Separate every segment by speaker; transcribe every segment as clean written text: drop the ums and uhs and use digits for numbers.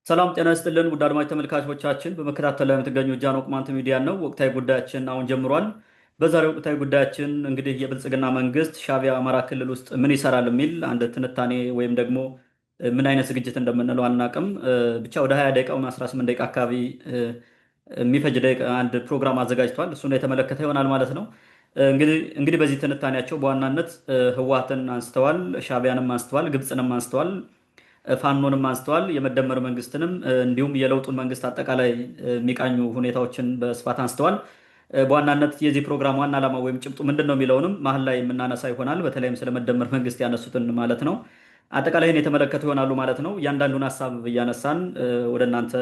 Speaker 1: ሰላም ጤና ይስጥልን ውድ አድማጭ ተመልካቾቻችን፣ በመከታተል ላይ የምትገኙ ጃኖ ቅማንት ሚዲያ ነው። ወቅታዊ ጉዳያችን አሁን ጀምሯል። በዛሬው ወቅታዊ ጉዳያችን እንግዲህ የብልጽግና መንግስት ሻዕቢያ አማራ ክልል ውስጥ ምን ይሰራል የሚል አንድ ትንታኔ ወይም ደግሞ ምን አይነት ዝግጅት እንደምንለው አናቅም። ብቻ ወደ 20 ደቂቃ ወይም 18 ደቂቃ አካባቢ የሚፈጅ ደቂቃ አንድ ፕሮግራም አዘጋጅቷል። እሱን የተመለከተ ይሆናል ማለት ነው። እንግዲህ በዚህ ትንታኔያቸው በዋናነት ህወሓትን አንስተዋል፣ ሻዕቢያንም አንስተዋል፣ ግብፅንም አንስተዋል፣ ፋኖንም አንስተዋል፣ የመደመር መንግስትንም እንዲሁም የለውጡን መንግስት አጠቃላይ የሚቃኙ ሁኔታዎችን በስፋት አንስተዋል። በዋናነት የዚህ ፕሮግራም ዋና ዓላማ ወይም ጭብጡ ምንድን ነው የሚለውንም መሀል ላይ የምናነሳ ይሆናል። በተለይም ስለ መደመር መንግስት ያነሱትን ማለት ነው። አጠቃላይን የተመለከቱ ይሆናሉ ማለት ነው። እያንዳንዱን ሀሳብ እያነሳን ወደ እናንተ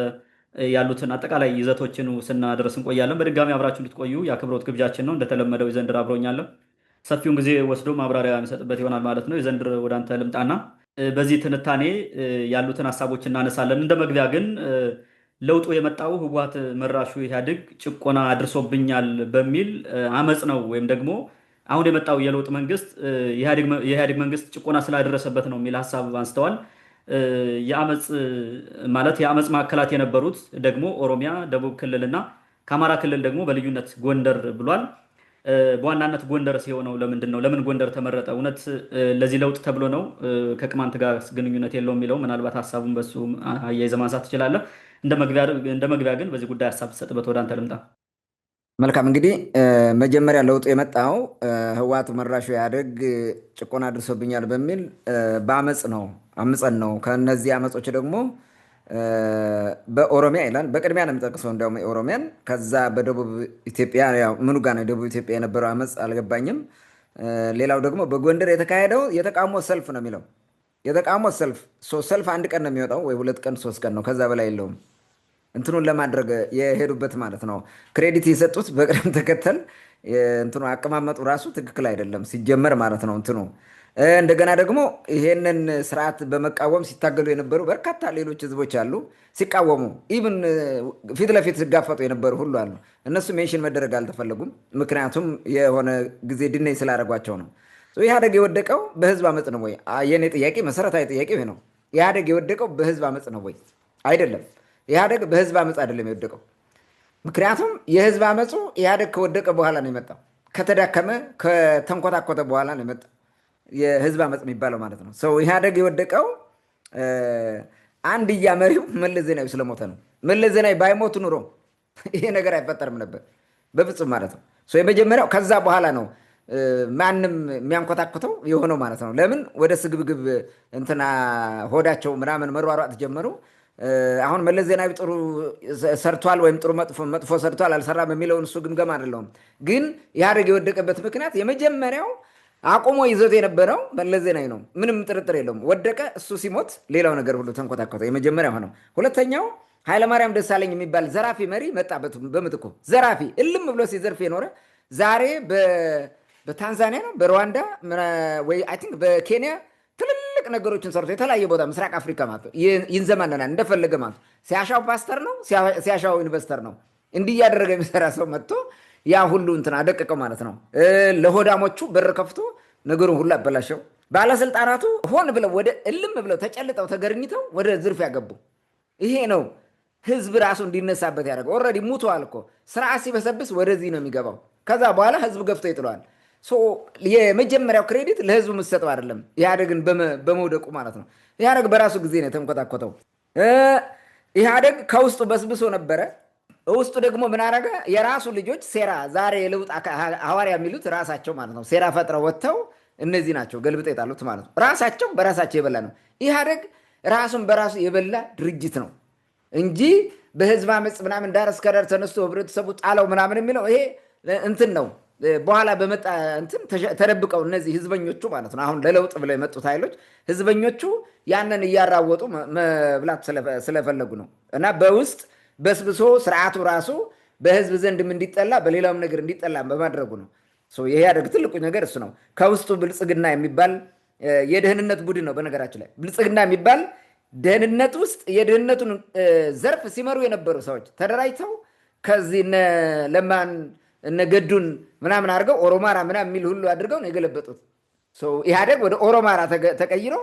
Speaker 1: ያሉትን አጠቃላይ ይዘቶችን ስናደርስ እንቆያለን። በድጋሚ አብራችሁ እንድትቆዩ የአክብሮት ግብዣችን ነው። እንደተለመደው የዘንድር አብሮኛለሁ ሰፊውን ጊዜ ወስዶ ማብራሪያ የሚሰጥበት ይሆናል ማለት ነው። የዘንድር ወደ አንተ ልምጣና በዚህ ትንታኔ ያሉትን ሀሳቦች እናነሳለን። እንደ መግቢያ ግን ለውጡ የመጣው ህወሓት መራሹ ኢህአዴግ ጭቆና አድርሶብኛል በሚል አመፅ ነው ወይም ደግሞ አሁን የመጣው የለውጥ መንግስት የኢህአዴግ መንግስት ጭቆና ስላደረሰበት ነው የሚል ሀሳብ አንስተዋል። የአመፅ ማለት የአመፅ ማዕከላት የነበሩት ደግሞ ኦሮሚያ፣ ደቡብ ክልል እና ከአማራ ክልል ደግሞ በልዩነት ጎንደር ብሏል። በዋናነት ጎንደር ሲሆነው ለምንድን ነው? ለምን ጎንደር ተመረጠ? እውነት ለዚህ ለውጥ ተብሎ ነው? ከቅማንት ጋር ግንኙነት የለው የሚለው ምናልባት ሀሳቡን በሱ አያይዘህ ማንሳት ትችላለህ። እንደ መግቢያ ግን በዚህ ጉዳይ ሀሳብ ትሰጥበት ወደ አንተ ልምጣ።
Speaker 2: መልካም እንግዲህ መጀመሪያ ለውጡ የመጣው ህወሓት መራሹ ኢህአዴግ ጭቆና አድርሶብኛል በሚል በአመፅ ነው፣ አምፀን ነው። ከነዚህ አመፆች ደግሞ በኦሮሚያ ይላል። በቅድሚያ ነው የሚጠቅሰው እንዲያውም የኦሮሚያን። ከዛ በደቡብ ኢትዮጵያ ምኑ ጋር ነው የደቡብ ኢትዮጵያ የነበረው አመፅ አልገባኝም። ሌላው ደግሞ በጎንደር የተካሄደው የተቃውሞ ሰልፍ ነው የሚለው። የተቃውሞ ሰልፍ አንድ ቀን ነው የሚወጣው ወይ 2 ቀን 3 ቀን ነው፣ ከዛ በላይ የለውም። እንትኑን ለማድረግ የሄዱበት ማለት ነው። ክሬዲት የሰጡት በቅደም ተከተል እንትኑ አቀማመጡ ራሱ ትክክል አይደለም ሲጀመር ማለት ነው እንትኑ እንደገና ደግሞ ይሄንን ስርዓት በመቃወም ሲታገሉ የነበሩ በርካታ ሌሎች ህዝቦች አሉ። ሲቃወሙ ኢቭን ፊት ለፊት ሲጋፈጡ የነበሩ ሁሉ አሉ። እነሱ ሜንሽን መደረግ አልተፈለጉም። ምክንያቱም የሆነ ጊዜ ድነኝ ስላደረጓቸው ነው። ኢህአዴግ የወደቀው በህዝብ አመፅ ነው ወይ? የኔ ጥያቄ መሰረታዊ ጥያቄ ይሄ ነው። ኢህአዴግ የወደቀው በህዝብ አመፅ ነው ወይ? አይደለም። ኢህአዴግ በህዝብ አመፅ አይደለም የወደቀው። ምክንያቱም የህዝብ አመፁ ኢህአዴግ ከወደቀ በኋላ ነው የመጣው። ከተዳከመ ከተንኮታኮተ በኋላ ነው የመጣው የህዝብ አመፅ የሚባለው ማለት ነው። ሰው ኢህአዴግ የወደቀው አንድያ መሪው መለስ ዜናዊ ስለሞተ ነው። መለስ ዜናዊ ባይሞቱ ኑሮ ይሄ ነገር አይፈጠርም ነበር በፍጹም ማለት ነው። የመጀመሪያው ከዛ በኋላ ነው ማንም የሚያንኮታኮተው የሆነው ማለት ነው። ለምን ወደ ስግብግብ እንትና ሆዳቸው ምናምን መሯሯጥ ጀመሩ። አሁን መለስ ዜናዊ ጥሩ ሰርቷል ወይም ጥሩ መጥፎ ሰርቷል አልሰራም የሚለውን እሱ ግምገማ አይደለውም። ግን ኢህአዴግ የወደቀበት ምክንያት የመጀመሪያው አቁሞ ይዞት የነበረው መለስ ዜናዊ ነው። ምንም ጥርጥር የለውም። ወደቀ። እሱ ሲሞት ሌላው ነገር ሁሉ ተንኮታኮተ። የመጀመሪያው ሆነው። ሁለተኛው ኃይለማርያም ደሳለኝ የሚባል ዘራፊ መሪ መጣበት በምትኩ። ዘራፊ እልም ብሎ ሲዘርፍ የኖረ ዛሬ በታንዛኒያ ነው በሩዋንዳ ወይ አይ ቲንክ በኬንያ ትልልቅ ነገሮችን ሰርቶ የተለያየ ቦታ ምስራቅ አፍሪካ ማለት ነው ይንዘማነናል እንደፈለገ ማለት ነው። ሲያሻው ፓስተር ነው፣ ሲያሻው ኢንቨስተር ነው። እንዲህ እያደረገ የሚሰራ ሰው መጥቶ ያ ሁሉ እንትን አደቀቀው ማለት ነው። ለሆዳሞቹ በር ከፍቶ ነገሩን ሁሉ አበላሸው። ባለስልጣናቱ ሆን ብለው ወደ እልም ብለው ተጨልጠው ተገርኝተው ወደ ዝርፊያ ገቡ። ይሄ ነው ህዝብ ራሱ እንዲነሳበት ያደረገው። ኦልሬዲ ሙቷል እኮ። ስርዓት ሲበሰብስ ወደዚህ ነው የሚገባው። ከዛ በኋላ ህዝብ ገፍቶ ይጥለዋል። የመጀመሪያው ክሬዲት ለህዝቡ የምትሰጠው አይደለም፣ ኢህአዴግን በመውደቁ ማለት ነው። ኢህአዴግ በራሱ ጊዜ ነው የተንኮታኮተው። ኢህአዴግ ከውስጡ በስብሶ ነበረ። ውስጡ ደግሞ ምን አደረገ? የራሱ ልጆች ሴራ፣ ዛሬ የለውጥ ሐዋርያ የሚሉት ራሳቸው ማለት ነው። ሴራ ፈጥረው ወጥተው እነዚህ ናቸው ገልብጠ የጣሉት ማለት ነው። ራሳቸው በራሳቸው የበላ ነው። ኢህአዴግ ራሱን በራሱ የበላ ድርጅት ነው እንጂ በህዝብ አመፅ ምናምን ዳር እስከ ዳር ተነስቶ ህብረተሰቡ ጣለው ምናምን የሚለው ይሄ እንትን ነው። በኋላ በመጣ እንትን ተደብቀው እነዚህ ህዝበኞቹ ማለት ነው። አሁን ለለውጥ ብለው የመጡት ኃይሎች ህዝበኞቹ ያንን እያራወጡ መብላት ስለፈለጉ ነው። እና በውስጥ በስብሶ ስርዓቱ ራሱ በህዝብ ዘንድም እንዲጠላ በሌላውም ነገር እንዲጠላ በማድረጉ ነው። ይሄ ያደግ ትልቁ ነገር እሱ ነው። ከውስጡ ብልጽግና የሚባል የደህንነት ቡድን ነው። በነገራችን ላይ ብልጽግና የሚባል ደህንነት ውስጥ የደህንነቱን ዘርፍ ሲመሩ የነበሩ ሰዎች ተደራጅተው ከዚህ ለማን ገዱን ምናምን አድርገው ኦሮማራ ምናምን የሚል ሁሉ አድርገው ነው የገለበጡት። ኢህአዴግ ወደ ኦሮማራ ተቀይሮ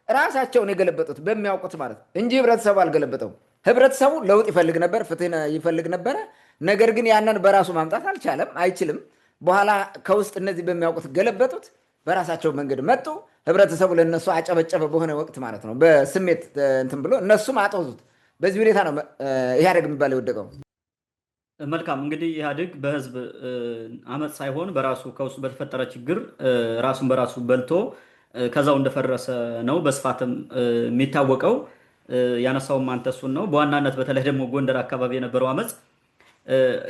Speaker 2: ራሳቸውን የገለበጡት በሚያውቁት ማለት እንጂ ህብረተሰቡ አልገለበጠውም። ህብረተሰቡ ለውጥ ይፈልግ ነበር፣ ፍትህ ይፈልግ ነበረ። ነገር ግን ያንን በራሱ ማምጣት አልቻለም፣ አይችልም። በኋላ ከውስጥ እነዚህ በሚያውቁት ገለበጡት፣ በራሳቸው መንገድ መጡ። ህብረተሰቡ ለነሱ አጨበጨበ፣ በሆነ ወቅት ማለት ነው። በስሜት እንትን ብሎ እነሱም አጦዙት። በዚህ ሁኔታ ነው ኢህአዴግ የሚባለው የወደቀው።
Speaker 1: መልካም እንግዲህ ኢህአዴግ በህዝብ አመፅ ሳይሆን በራሱ ከውስጡ በተፈጠረ ችግር ራሱን በራሱ በልቶ ከዛው እንደፈረሰ ነው በስፋትም የሚታወቀው። ያነሳውም አንተ እሱን ነው። በዋናነት በተለይ ደግሞ ጎንደር አካባቢ የነበረው አመፅ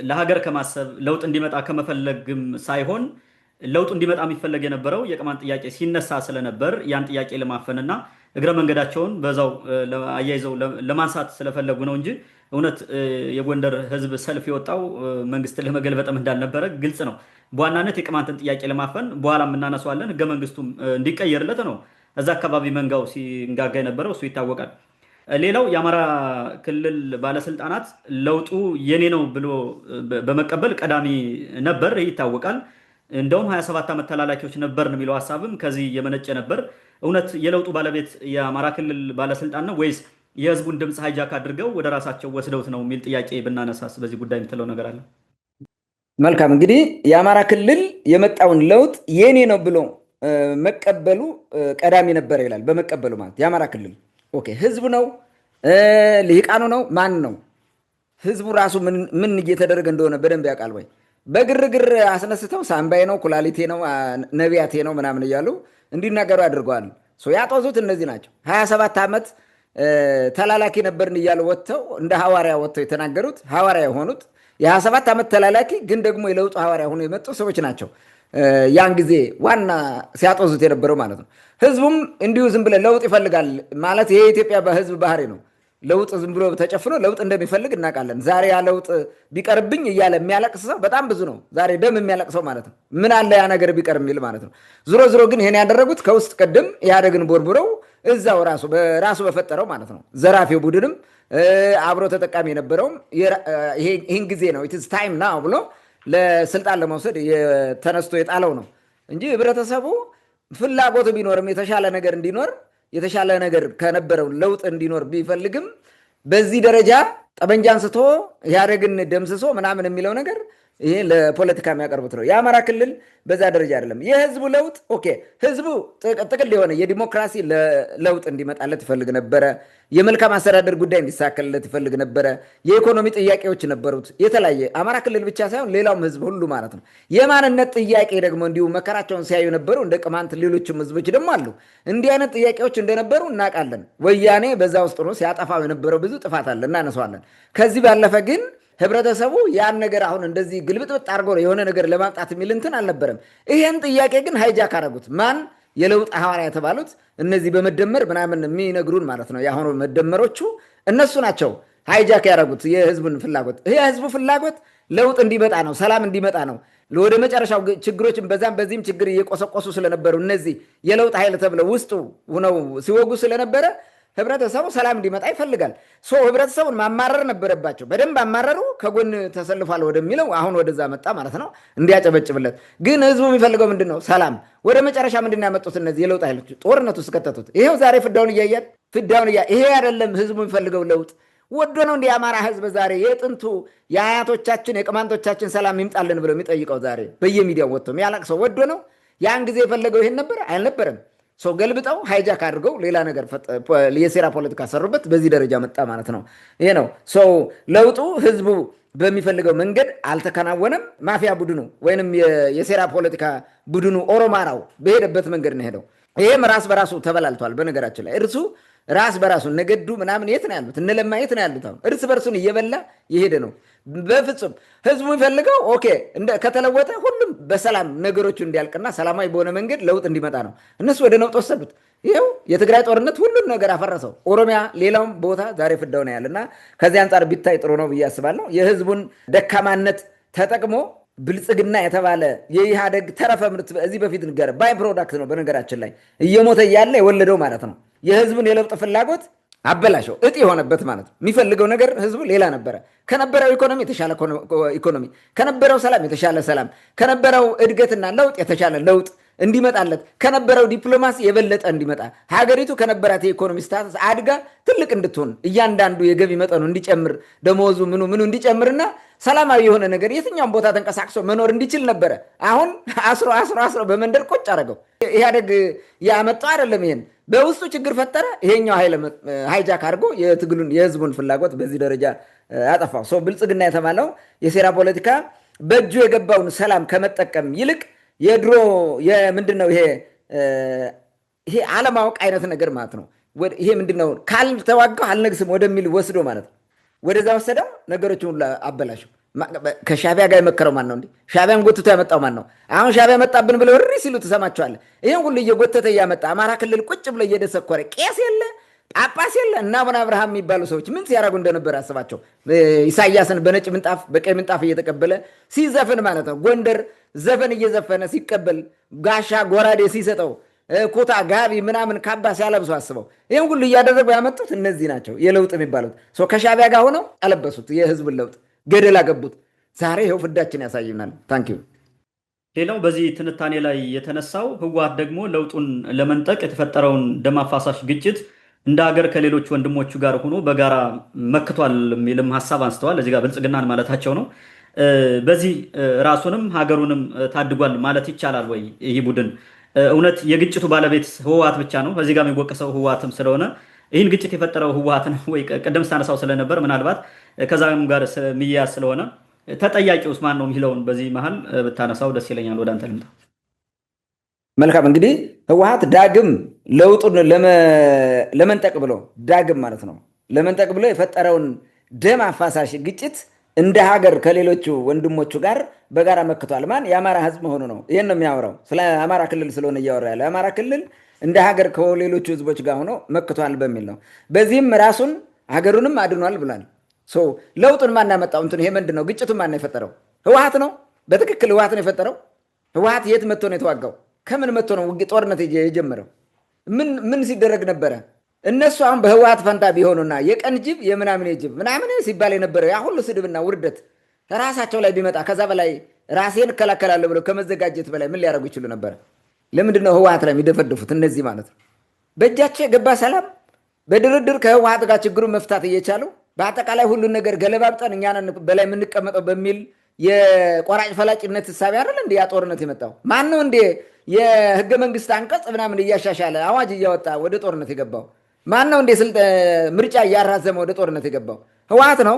Speaker 1: ለሀገር ከማሰብ ለውጥ እንዲመጣ ከመፈለግም ሳይሆን ለውጡ እንዲመጣ የሚፈለግ የነበረው የቅማንት ጥያቄ ሲነሳ ስለነበር ያን ጥያቄ ለማፈንና እግረ መንገዳቸውን በዛው አያይዘው ለማንሳት ስለፈለጉ ነው እንጂ እውነት የጎንደር ህዝብ ሰልፍ የወጣው መንግስትን ለመገልበጥም እንዳልነበረ ግልጽ ነው። በዋናነት የቅማንትን ጥያቄ ለማፈን በኋላ እናነሳዋለን፣ ህገ መንግስቱም እንዲቀየርለት ነው እዛ አካባቢ መንጋው ሲንጋጋ የነበረው እሱ ይታወቃል። ሌላው የአማራ ክልል ባለስልጣናት ለውጡ የኔ ነው ብሎ በመቀበል ቀዳሚ ነበር፣ ይህ ይታወቃል። እንደውም 27 ዓመት ተላላኪዎች ነበርን የሚለው ሀሳብም ከዚህ የመነጨ ነበር። እውነት የለውጡ ባለቤት የአማራ ክልል ባለስልጣን ነው ወይስ የህዝቡን ድምፅ ሃይጃክ አድርገው ወደ ራሳቸው ወስደውት ነው የሚል ጥያቄ ብናነሳስ በዚህ ጉዳይ የምትለው ነገር አለ?
Speaker 2: መልካም እንግዲህ የአማራ ክልል የመጣውን ለውጥ የኔ ነው ብሎ መቀበሉ ቀዳሚ ነበር ይላል። በመቀበሉ ማለት የአማራ ክልል ኦኬ፣ ህዝቡ ነው ልሂቃኑ ነው ማን ነው? ህዝቡ ራሱ ምን እየተደረገ እንደሆነ በደንብ ያውቃል ወይ? በግርግር አስነስተው ሳምባዬ ነው ኩላሊቴ ነው ነቢያቴ ነው ምናምን እያሉ እንዲናገሩ አድርገዋል። ያጦዙት እነዚህ ናቸው። 27 ዓመት ተላላኪ ነበርን እያሉ ወጥተው እንደ ሐዋርያ ወጥተው የተናገሩት ሐዋርያ የሆኑት የ27 ዓመት ተላላኪ ግን ደግሞ የለውጡ ሐዋርያ ሆኖ የመጡ ሰዎች ናቸው። ያን ጊዜ ዋና ሲያጦዙት የነበረው ማለት ነው። ህዝቡም እንዲሁ ዝም ብለ ለውጥ ይፈልጋል ማለት ይሄ የኢትዮጵያ በህዝብ ባህሪ ነው። ለውጥ ዝም ብሎ ተጨፍኖ ለውጥ እንደሚፈልግ እናውቃለን። ዛሬ ያ ለውጥ ቢቀርብኝ እያለ የሚያለቅስ ሰው በጣም ብዙ ነው። ዛሬ ደም የሚያለቅሰው ማለት ነው። ምን አለ ያ ነገር ቢቀር የሚል ማለት ነው። ዞሮ ዞሮ ግን ይሄን ያደረጉት ከውስጥ ቅድም ኢህአዴግን ቦርቡረው እዛው ራሱ በፈጠረው ማለት ነው። ዘራፊው ቡድንም አብሮ ተጠቃሚ የነበረውም ይህን ጊዜ ነው ኢትስ ታይም ናው ብሎ ለስልጣን ለመውሰድ ተነስቶ የጣለው ነው እንጂ ህብረተሰቡ ፍላጎቱ ቢኖርም የተሻለ ነገር እንዲኖር የተሻለ ነገር ከነበረው ለውጥ እንዲኖር ቢፈልግም በዚህ ደረጃ ጠመንጃ አንስቶ ኢህአዴግን ደምስሶ ምናምን የሚለው ነገር ይሄ ለፖለቲካ የሚያቀርቡት ነው። የአማራ ክልል በዛ ደረጃ አይደለም። የህዝቡ ለውጥ ኦኬ፣ ህዝቡ ጥቅል የሆነ የዲሞክራሲ ለውጥ እንዲመጣለት ይፈልግ ነበረ። የመልካም አስተዳደር ጉዳይ እንዲሳከልለት ይፈልግ ነበረ። የኢኮኖሚ ጥያቄዎች ነበሩት የተለያየ አማራ ክልል ብቻ ሳይሆን ሌላውም ህዝብ ሁሉ ማለት ነው። የማንነት ጥያቄ ደግሞ እንዲሁ መከራቸውን ሲያዩ ነበሩ። እንደ ቅማንት ሌሎችም ህዝቦች ደግሞ አሉ። እንዲህ አይነት ጥያቄዎች እንደነበሩ እናውቃለን። ወያኔ በዛ ውስጥ ነው ሲያጠፋው የነበረው ብዙ ጥፋት አለ፣ እናነሳዋለን። ከዚህ ባለፈ ግን ህብረተሰቡ ያን ነገር አሁን እንደዚህ ግልብጥብጥ አድርጎ የሆነ ነገር ለማምጣት የሚል እንትን አልነበረም። ይሄን ጥያቄ ግን ሃይጃክ አደረጉት። ማን? የለውጥ ሐዋርያ የተባሉት እነዚህ በመደመር ምናምን የሚነግሩን ማለት ነው። የአሁኑ መደመሮቹ እነሱ ናቸው ሃይጃክ ያደረጉት የህዝቡን ፍላጎት። ይሄ የህዝቡ ፍላጎት ለውጥ እንዲመጣ ነው፣ ሰላም እንዲመጣ ነው። ወደ መጨረሻው ችግሮችን በዛም በዚህም ችግር እየቆሰቆሱ ስለነበሩ እነዚህ የለውጥ ኃይል ተብለው ውስጡ ሆነው ሲወጉ ስለነበረ ህብረተሰቡ ሰላም እንዲመጣ ይፈልጋል። ህብረተሰቡን ማማረር ነበረባቸው። በደንብ አማረሩ። ከጎን ተሰልፏል ወደሚለው አሁን ወደዛ መጣ ማለት ነው፣ እንዲያጨበጭብለት። ግን ህዝቡ የሚፈልገው ምንድን ነው? ሰላም። ወደ መጨረሻ ምንድን ያመጡት እነዚህ የለውጥ ኃይሎች? ጦርነቱ ውስጥ ከተቱት። ይሄው ዛሬ ፍዳውን እያያል ይሄ አይደለም ህዝቡ የሚፈልገው ለውጥ ወዶ ነው። እንደ የአማራ ህዝብ ዛሬ የጥንቱ የአያቶቻችን የቅማንቶቻችን ሰላም ይምጣልን ብሎ የሚጠይቀው ዛሬ በየሚዲያው ወጥቶ የሚያለቅሰው ወዶ ነው። ያን ጊዜ የፈለገው ይሄን ነበር? አልነበረም። ሰው ገልብጠው ሃይጃክ አድርገው ሌላ ነገር የሴራ ፖለቲካ ሰሩበት። በዚህ ደረጃ መጣ ማለት ነው። ይሄ ነው ሰው ለውጡ ህዝቡ በሚፈልገው መንገድ አልተከናወነም። ማፊያ ቡድኑ ወይንም የሴራ ፖለቲካ ቡድኑ ኦሮማራው በሄደበት መንገድ ነው ሄደው። ይሄም ራስ በራሱ ተበላልቷል። በነገራችን ላይ እርሱ ራስ በራሱ ነገዱ ምናምን የት ነው ያሉት? እነለማ የት ነው ያሉት? አሁን እርስ በርሱን እየበላ የሄደ ነው። በፍጹም ህዝቡ የሚፈልገው ኦኬ ከተለወጠ ሁሉም በሰላም ነገሮቹ እንዲያልቅና ሰላማዊ በሆነ መንገድ ለውጥ እንዲመጣ ነው። እነሱ ወደ ነውጥ ወሰዱት። ይኸው የትግራይ ጦርነት ሁሉን ነገር አፈረሰው። ኦሮሚያ ሌላውም ቦታ ዛሬ ፍዳው ነው ያለና ከዚህ አንጻር ቢታይ ጥሩ ነው ብዬ አስባለሁ። የህዝቡን ደካማነት ተጠቅሞ ብልጽግና የተባለ የኢህአዴግ ተረፈ ምርት እዚህ በፊት ንገረ ባይ ፕሮዳክት ነው። በነገራችን ላይ እየሞተ እያለ የወለደው ማለት ነው። የህዝቡን የለውጥ ፍላጎት አበላሸው። እጥ የሆነበት ማለት ነው። የሚፈልገው ነገር ህዝቡ ሌላ ነበረ። ከነበረው ኢኮኖሚ የተሻለ ኢኮኖሚ፣ ከነበረው ሰላም የተሻለ ሰላም፣ ከነበረው እድገትና ለውጥ የተሻለ ለውጥ እንዲመጣለት ከነበረው ዲፕሎማሲ የበለጠ እንዲመጣ ሀገሪቱ ከነበራት የኢኮኖሚ ስታተስ አድጋ ትልቅ እንድትሆን እያንዳንዱ የገቢ መጠኑ እንዲጨምር ደሞዙ ምኑ እንዲጨምርና ሰላማዊ የሆነ ነገር የትኛውም ቦታ ተንቀሳቅሶ መኖር እንዲችል ነበረ። አሁን አስሮ በመንደር ቁጭ አደረገው። ኢህአዴግ ያመጣው አይደለም። ይሄን በውስጡ ችግር ፈጠረ። ይሄኛው ሃይጃክ አድርጎ የህዝቡን ፍላጎት በዚህ ደረጃ አጠፋው። ሰው ብልጽግና የተባለው የሴራ ፖለቲካ በእጁ የገባውን ሰላም ከመጠቀም ይልቅ የድሮ ምንድን ነው ይሄ አለማወቅ አይነት ነገር ማለት ነው። ይሄ ምንድን ነው ካልተዋጋው አልነግስም ወደሚል ወስዶ ማለት ነው። ወደዛ ወሰደው፣ ነገሮችን ሁሉ አበላሸው። ከሻቢያ ጋር የመከረው ማን ነው እንዴ? ሻቢያን ጎትቶ ያመጣው ማን ነው? አሁን ሻቢያ መጣብን ብለው እሪ ሲሉ ትሰማቸዋለህ። ይህን ሁሉ እየጎተተ እያመጣ አማራ ክልል ቁጭ ብሎ እየደሰኮረ ቄስ የለ ጳጳስ የለ እና አቡነ አብርሃም የሚባሉ ሰዎች ምን ሲያደርጉ እንደነበር አስባቸው። ኢሳያስን በነጭ ምንጣፍ በቀይ ምንጣፍ እየተቀበለ ሲዘፍን ማለት ነው። ጎንደር ዘፈን እየዘፈነ ሲቀበል፣ ጋሻ ጎራዴ ሲሰጠው፣ ኩታ ጋቢ ምናምን ካባ ሲያለብሱ አስበው። ይህን ሁሉ እያደረጉ ያመጡት እነዚህ ናቸው የለውጥ የሚባሉት። ከሻቢያ ጋር ሆነው ቀለበሱት፣ የህዝብን ለውጥ ገደል አገቡት። ዛሬ ይኸው ፍዳችን ያሳይናል። ታንኪዩ።
Speaker 1: ሌላው በዚህ ትንታኔ ላይ የተነሳው ህወሓት ደግሞ ለውጡን ለመንጠቅ የተፈጠረውን ደም አፋሳሽ ግጭት እንደ ሀገር ከሌሎች ወንድሞቹ ጋር ሆኖ በጋራ መክቷል የሚልም ሀሳብ አንስተዋል። እዚህ ጋር ብልጽግናን ማለታቸው ነው። በዚህ ራሱንም ሀገሩንም ታድጓል ማለት ይቻላል ወይ? ይህ ቡድን እውነት የግጭቱ ባለቤት ህወሓት ብቻ ነው? በዚህ ጋር የሚወቀሰው ህወሓትም ስለሆነ ይህን ግጭት የፈጠረው ህወሓት ነው ወይ? ቅድም ስታነሳው ስለነበር ምናልባት ከዛም ጋር የሚያያዝ ስለሆነ ተጠያቂውስ ማን ነው የሚለውን በዚህ መሀል ብታነሳው ደስ ይለኛል። ወደ አንተ ልምጣ።
Speaker 2: መልካም። እንግዲህ ህወሓት ዳግም ለውጡን ለመንጠቅ ብሎ ዳግም ማለት ነው ለመንጠቅ ብሎ የፈጠረውን ደም አፋሳሽ ግጭት እንደ ሀገር ከሌሎቹ ወንድሞቹ ጋር በጋራ መክቷል። ማን? የአማራ ህዝብ መሆኑ ነው። ይህን ነው የሚያወራው። ስለ አማራ ክልል ስለሆነ እያወራ ያለው የአማራ ክልል እንደ ሀገር ከሌሎቹ ህዝቦች ጋር ሆኖ መክቷል በሚል ነው። በዚህም ራሱን ሀገሩንም አድኗል ብሏል። ለውጡን ማን ያመጣው? ይሄ ምንድን ነው? ግጭቱን ማን የፈጠረው? ህወሓት ነው። በትክክል ህወሓት ነው የፈጠረው። ህወሓት የት መጥቶ ነው የተዋጋው? ከምን መጥቶ ነው ጦርነት የጀመረው? ምን ሲደረግ ነበረ? እነሱ አሁን በህወሓት ፈንታ ቢሆኑና የቀን ጅብ የምናምን ጅብ ምናምን ሲባል የነበረው ያ ሁሉ ስድብና ውርደት ራሳቸው ላይ ቢመጣ ከዛ በላይ ራሴን እከላከላለሁ ብለው ከመዘጋጀት በላይ ምን ሊያደርጉ ይችሉ ነበረ? ለምንድን ነው ህወሓት ላይ የሚደፈድፉት? እነዚህ ማለት ነው በእጃቸው የገባ ሰላም በድርድር ከህወሓት ጋር ችግሩን መፍታት እየቻሉ በአጠቃላይ ሁሉን ነገር ገለባብጠን እኛን በላይ የምንቀመጠው በሚል የቆራጭ ፈላጭነት እሳቤ አይደል እንደ ያ ጦርነት የመጣው? ማን ነው እንደ የህገ መንግስት አንቀጽ ምናምን እያሻሻለ አዋጅ እያወጣ ወደ ጦርነት የገባው? ማን ነው እንደ ምርጫ እያራዘመ ወደ ጦርነት የገባው? ህወሓት ነው።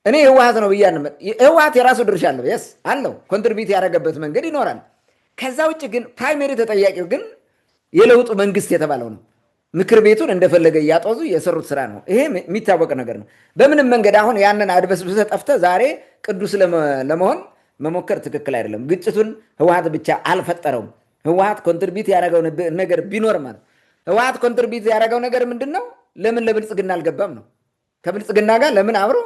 Speaker 2: እኔ ህወሓት ነው ብያለሁ። ህወሓት የራሱ ድርሻ አለው፣ የስ አለው፣ ኮንትሪቢዩት ያደረገበት መንገድ ይኖራል። ከዛ ውጭ ግን ፕራይሜሪ ተጠያቂው ግን የለውጡ መንግስት የተባለው ነው። ምክር ቤቱን እንደፈለገ እያጦዙ የሰሩት ስራ ነው። ይሄ የሚታወቅ ነገር ነው። በምንም መንገድ አሁን ያንን አድበስብሰህ ጠፍተህ ዛሬ ቅዱስ ለመሆን መሞከር ትክክል አይደለም። ግጭቱን ህወሓት ብቻ አልፈጠረውም። ህወሓት ኮንትሪቢዩት ያደረገው ነገር ቢኖር ማለት ህወሓት ኮንትሪቢዩት ያደረገው ነገር ምንድን ነው? ለምን ለብልጽግና አልገባም ነው? ከብልጽግና ጋር ለምን አብሮ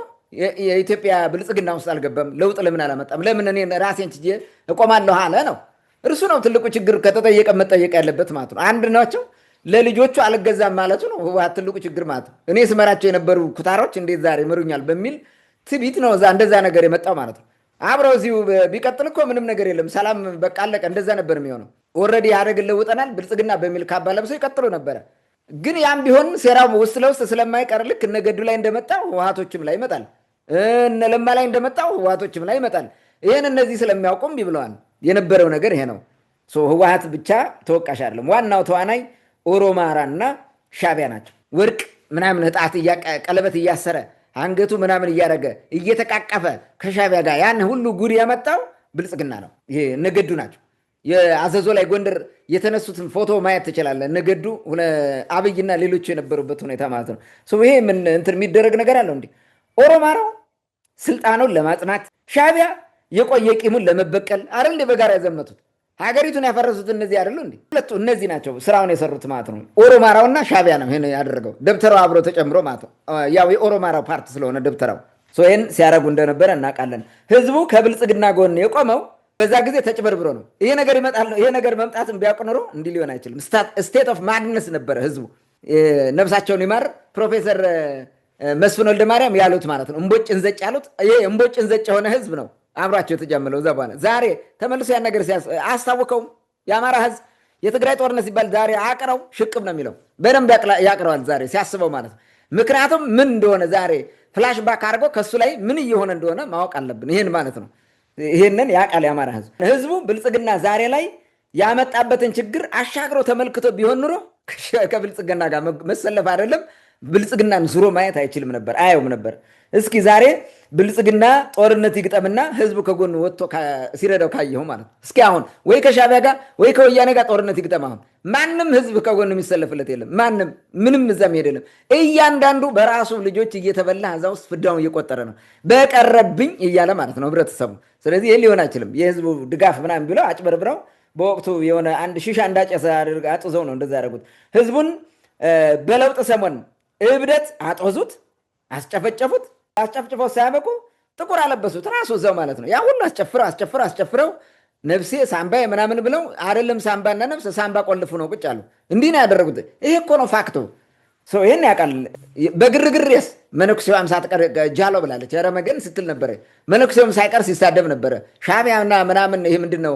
Speaker 2: የኢትዮጵያ ብልጽግና ውስጥ አልገባም? ለውጥ ለምን አላመጣም? ለምን እኔ ራሴን ችዬ እቆማለሁ አለ ነው? እርሱ ነው ትልቁ ችግር። ከተጠየቀ መጠየቅ ያለበት ማለት ነው። አንድ ናቸው ለልጆቹ አልገዛም ማለቱ ነው ህወሓት ትልቁ ችግር ማለት ነው። እኔ ስመራቸው የነበሩ ኩታሮች እንዴት ዛሬ ይመሩኛል በሚል ትቢት ነው እንደዛ ነገር የመጣው ማለት ነው። አብረው እዚሁ ቢቀጥል እኮ ምንም ነገር የለም። ሰላም በቃ አለቀ። እንደዛ ነበር የሚሆነው። ኦልሬዲ ኢህአዴግን ለውጠናል ብልጽግና በሚል ካባ ለብሰው ይቀጥሉ ነበረ። ግን ያም ቢሆን ሴራው ውስጥ ለውስጥ ስለማይቀር ልክ እነ ገዱ ላይ እንደመጣው ህወሓቶችም ላይ ይመጣል፣ እነ ለማ ላይ እንደመጣው ህወሓቶችም ላይ ይመጣል። ይህን እነዚህ ስለሚያውቁም ብለዋል። የነበረው ነገር ይሄ ነው። ህወሓት ብቻ ተወቃሽ አይደለም። ዋናው ተዋናይ ኦሮማራና ሻቢያ ናቸው። ወርቅ ምናምን እጣት ቀለበት እያሰረ አንገቱ ምናምን እያደረገ እየተቃቀፈ ከሻቢያ ጋር ያን ሁሉ ጉድ ያመጣው ብልጽግና ነው። ይሄ ነገዱ ናቸው። የአዘዞ ላይ ጎንደር የተነሱትን ፎቶ ማየት ትችላለህ። ነገዱ አብይና ሌሎቹ የነበሩበት ሁኔታ ማለት ነው። ይሄ ምን እንትን የሚደረግ ነገር አለው እንዴ? ኦሮማራው ስልጣኑን ለማጽናት ሻቢያ የቆየ ቂሙን ለመበቀል አይደል እንደ በጋራ ያዘመቱት። ሀገሪቱን ያፈረሱት እነዚህ አይደሉ እንዴ? ሁለቱ እነዚህ ናቸው ስራውን የሰሩት ማለት ነው። ኦሮማራውና ሻቢያ ነው ይሄን ያደረገው። ደብተራው አብሮ ተጨምሮ ማለት ነው። ያው የኦሮማራው ፓርት ስለሆነ ደብተራው ይሄን ሲያደርጉ እንደነበረ እናውቃለን። ህዝቡ ከብልጽግና ጎን የቆመው በዛ ጊዜ ተጭበርብሮ ነው። ይሄ ነገር ይመጣል ነው። ይሄ ነገር መምጣትን ቢያውቅ ኖሮ እንዲህ ሊሆን አይችልም። ስቴት ኦፍ ማድነስ ነበረ ህዝቡ። ነፍሳቸውን ይማር ፕሮፌሰር መስፍን ወልደማርያም ያሉት ማለት ነው። እምቦጭ እንዘጭ ያሉት ይሄ እምቦጭ እንዘጭ የሆነ ህዝብ ነው አብሯቸው የተጃመለው። እዛ በኋላ ዛሬ ተመልሶ ያን ነገር አስታወቀውም። የአማራ ህዝብ የትግራይ ጦርነት ሲባል ዛሬ አቅረው ሽቅብ ነው የሚለው። በደንብ ያቅረዋል ዛሬ ሲያስበው ማለት ነው። ምክንያቱም ምን እንደሆነ ዛሬ ፍላሽ ባክ አድርገው ከሱ ላይ ምን እየሆነ እንደሆነ ማወቅ አለብን። ይህን ማለት ነው። ይህንን ያውቃል የአማራ ህዝቡ ብልጽግና ዛሬ ላይ ያመጣበትን ችግር አሻግሮ ተመልክቶ ቢሆን ኑሮ ከብልጽግና ጋር መሰለፍ አይደለም ብልጽግናን ዙሮ ማየት አይችልም ነበር፣ አየውም ነበር። እስኪ ዛሬ ብልጽግና ጦርነት ይግጠምና ህዝቡ ከጎን ወጥቶ ሲረዳው ካየው ማለት ነው። እስኪ አሁን ወይ ከሻዕቢያ ጋር ወይ ከወያኔ ጋር ጦርነት ይግጠም። አሁን ማንም ህዝብ ከጎን የሚሰለፍለት የለም። ማንም ምንም እዛም ሄድ የለም። እያንዳንዱ በራሱ ልጆች እየተበላ እዛ ውስጥ ፍዳውን እየቆጠረ ነው፣ በቀረብኝ እያለ ማለት ነው ህብረተሰቡ። ስለዚህ ይህ ሊሆን አይችልም። የህዝቡ ድጋፍ ምናምን ብለው አጭበርብረው በወቅቱ የሆነ አንድ ሺሻ እንዳጨሰ አጥዘው ነው እንደዛ ያደረጉት። ህዝቡን በለውጥ ሰሞን እብደት አጦዙት፣ አስጨፈጨፉት። አስጨፍጭፈው ሳያበቁ ጥቁር አለበሱት ራሱ እዛው ማለት ነው። ያ ሁሉ አስጨፍረው ነፍሴ ሳምባዬ ምናምን ብለው አይደለም ሳምባና ነፍስ ሳምባ ቆልፉ ነው ቁጭ አሉ። እንዲህ ነው ያደረጉት። ይሄ እኮ ነው ፋክቱ። ሰው ይሄን ያውቃል። በግርግርስ መነኩሴዋም ሳትቀር ጃሎ ብላለች። ኧረ መገን ስትል ነበረ። መነኩሴውም ሳይቀር ሲሳደብ ነበረ። ሻዕቢያና ምናምን ይሄ ምንድን ነው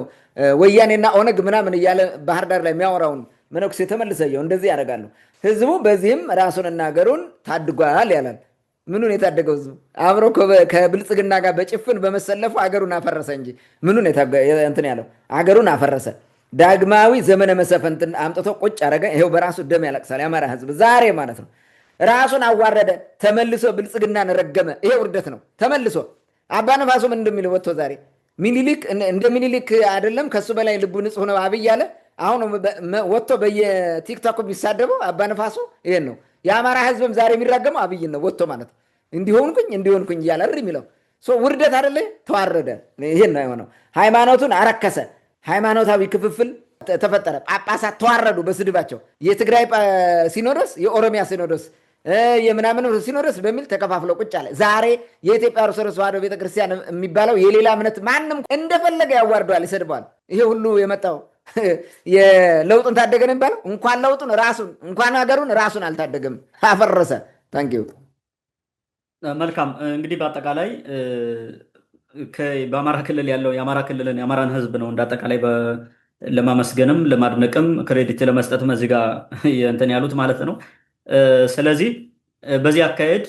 Speaker 2: ወያኔና ኦነግ ምናምን እያለ ባህር ዳር ላይ የሚያወራውን መነኩሴ ተመልሰየው እንደዚህ ያደርጋሉ። ህዝቡ በዚህም ራሱንና ሀገሩን ታድጓል ያላል። ምኑን የታደገው ህዝቡ አብሮ ከብልጽግና ጋር በጭፍን በመሰለፉ አገሩን አፈረሰ እንጂ ምኑን እንትን ያለው አገሩን አፈረሰ። ዳግማዊ ዘመነ መሳፍንትን አምጥቶ ቁጭ አረገ። ይሄው በራሱ ደም ያለቅሳል የአማራ ህዝብ ዛሬ ማለት ነው። ራሱን አዋረደ፣ ተመልሶ ብልጽግናን ረገመ። ይሄ ውርደት ነው። ተመልሶ አባ ነፋሱ ምን እንደሚለው ወጥቶ ዛሬ ሚኒሊክ እንደ ሚኒሊክ አይደለም ከሱ በላይ ልቡ ንጹህ ነው አብይ አለ። አሁን ወጥቶ በየቲክቶክ የሚሳደበው አባ ነፋሱ ይሄን ነው። የአማራ ህዝብም ዛሬ የሚራገመው አብይን ነው ወጥቶ ማለት እንዲሆንኩኝ እያለ እሪ የሚለው ውርደት አይደለ? ተዋረደ። ይሄን ነው የሆነው። ሃይማኖቱን አረከሰ። ሃይማኖታዊ ክፍፍል ተፈጠረ። ጳጳሳት ተዋረዱ በስድባቸው። የትግራይ ሲኖዶስ፣ የኦሮሚያ ሲኖዶስ፣ የምናምን ሲኖዶስ በሚል ተከፋፍለው ቁጭ አለ። ዛሬ የኢትዮጵያ ኦርቶዶክስ ተዋሕዶ ቤተክርስቲያን የሚባለው የሌላ እምነት ማንም እንደፈለገ ያዋርደዋል፣ ይሰድበዋል። ይሄ ሁሉ የመጣው የለውጡን ታደገ ነው የሚባለው። እንኳን ለውጡን ራሱን እንኳን ሀገሩን ራሱን አልታደገም፣ አፈረሰ። ታንኪዩ።
Speaker 1: መልካም እንግዲህ በአጠቃላይ በአማራ ክልል ያለው የአማራ ክልልን የአማራን ህዝብ ነው እንዳጠቃላይ ለማመስገንም ለማድነቅም ክሬዲት ለመስጠትም እዚህ ጋር እንትን ያሉት ማለት ነው። ስለዚህ በዚህ አካሄድ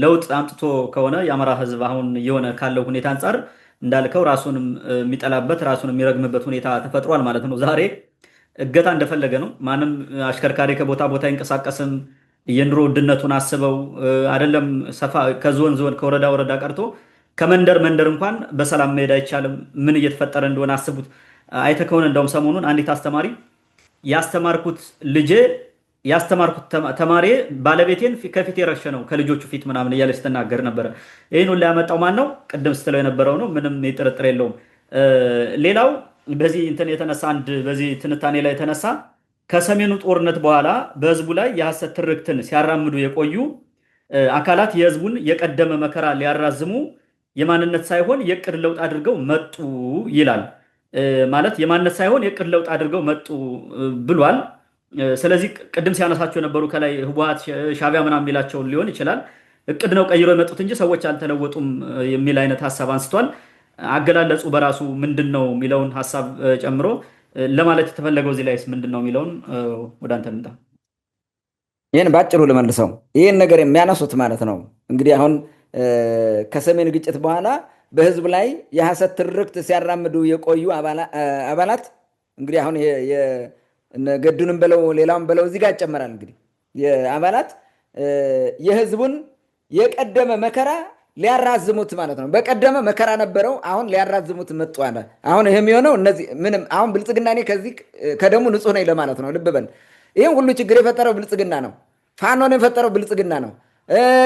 Speaker 1: ለውጥ አምጥቶ ከሆነ የአማራ ህዝብ አሁን የሆነ ካለው ሁኔታ አንጻር እንዳልከው ራሱንም የሚጠላበት ራሱን የሚረግምበት ሁኔታ ተፈጥሯል ማለት ነው። ዛሬ እገታ እንደፈለገ ነው። ማንም አሽከርካሪ ከቦታ ቦታ አይንቀሳቀስም። የኑሮ ውድነቱን አስበው አይደለም ሰፋ ከዞን ከወረዳ ወረዳ ቀርቶ ከመንደር መንደር እንኳን በሰላም መሄድ አይቻልም። ምን እየተፈጠረ እንደሆነ አስቡት። አይተህ ከሆነ እንደውም ሰሞኑን አንዲት አስተማሪ ያስተማርኩት ልጄ ያስተማርኩት ተማሪ ባለቤቴን ከፊት የረሸነው ከልጆቹ ፊት ምናምን እያለች ስትናገር ነበረ። ይህን ሁሉ ያመጣው ማን ነው? ቅድም ስትለው የነበረው ነው። ምንም ጥርጥር የለውም። ሌላው በዚህ እንትን የተነሳ በዚህ ትንታኔ ላይ የተነሳ ከሰሜኑ ጦርነት በኋላ በህዝቡ ላይ የሐሰት ትርክትን ሲያራምዱ የቆዩ አካላት የህዝቡን የቀደመ መከራ ሊያራዝሙ የማንነት ሳይሆን የቅድ ለውጥ አድርገው መጡ ይላል። ማለት የማንነት ሳይሆን የቅድ ለውጥ አድርገው መጡ ብሏል። ስለዚህ ቅድም ሲያነሳቸው የነበሩ ከላይ ህወሓት ሻዕቢያ ምናምን የሚላቸውን ሊሆን ይችላል። እቅድ ነው ቀይሮ የመጡት እንጂ ሰዎች አልተለወጡም የሚል አይነት ሀሳብ አንስቷል። አገላለጹ በራሱ ምንድን ነው የሚለውን ሀሳብ ጨምሮ ለማለት የተፈለገው እዚህ ላይስ ምንድን ነው የሚለውን ወደ አንተ እንምጣ።
Speaker 2: ይህን በአጭሩ ልመልሰው። ይህን ነገር የሚያነሱት ማለት ነው እንግዲህ አሁን ከሰሜን ግጭት በኋላ በህዝብ ላይ የሐሰት ትርክት ሲያራምዱ የቆዩ አባላት እንግዲህ አሁን ገዱንም በለው ሌላውን በለው እዚህ ጋር ይጨመራል። እንግዲህ የአባላት የህዝቡን የቀደመ መከራ ሊያራዝሙት ማለት ነው። በቀደመ መከራ ነበረው፣ አሁን ሊያራዝሙት መጡ አለ። አሁን ይሄ የሚሆነው እነዚህ ምንም አሁን ብልጽግና እኔ ከዚህ ከደሙ ንጹህ ነኝ ለማለት ነው። ልብ በል። ይህን ሁሉ ችግር የፈጠረው ብልጽግና ነው። ፋኖን የፈጠረው ብልጽግና ነው።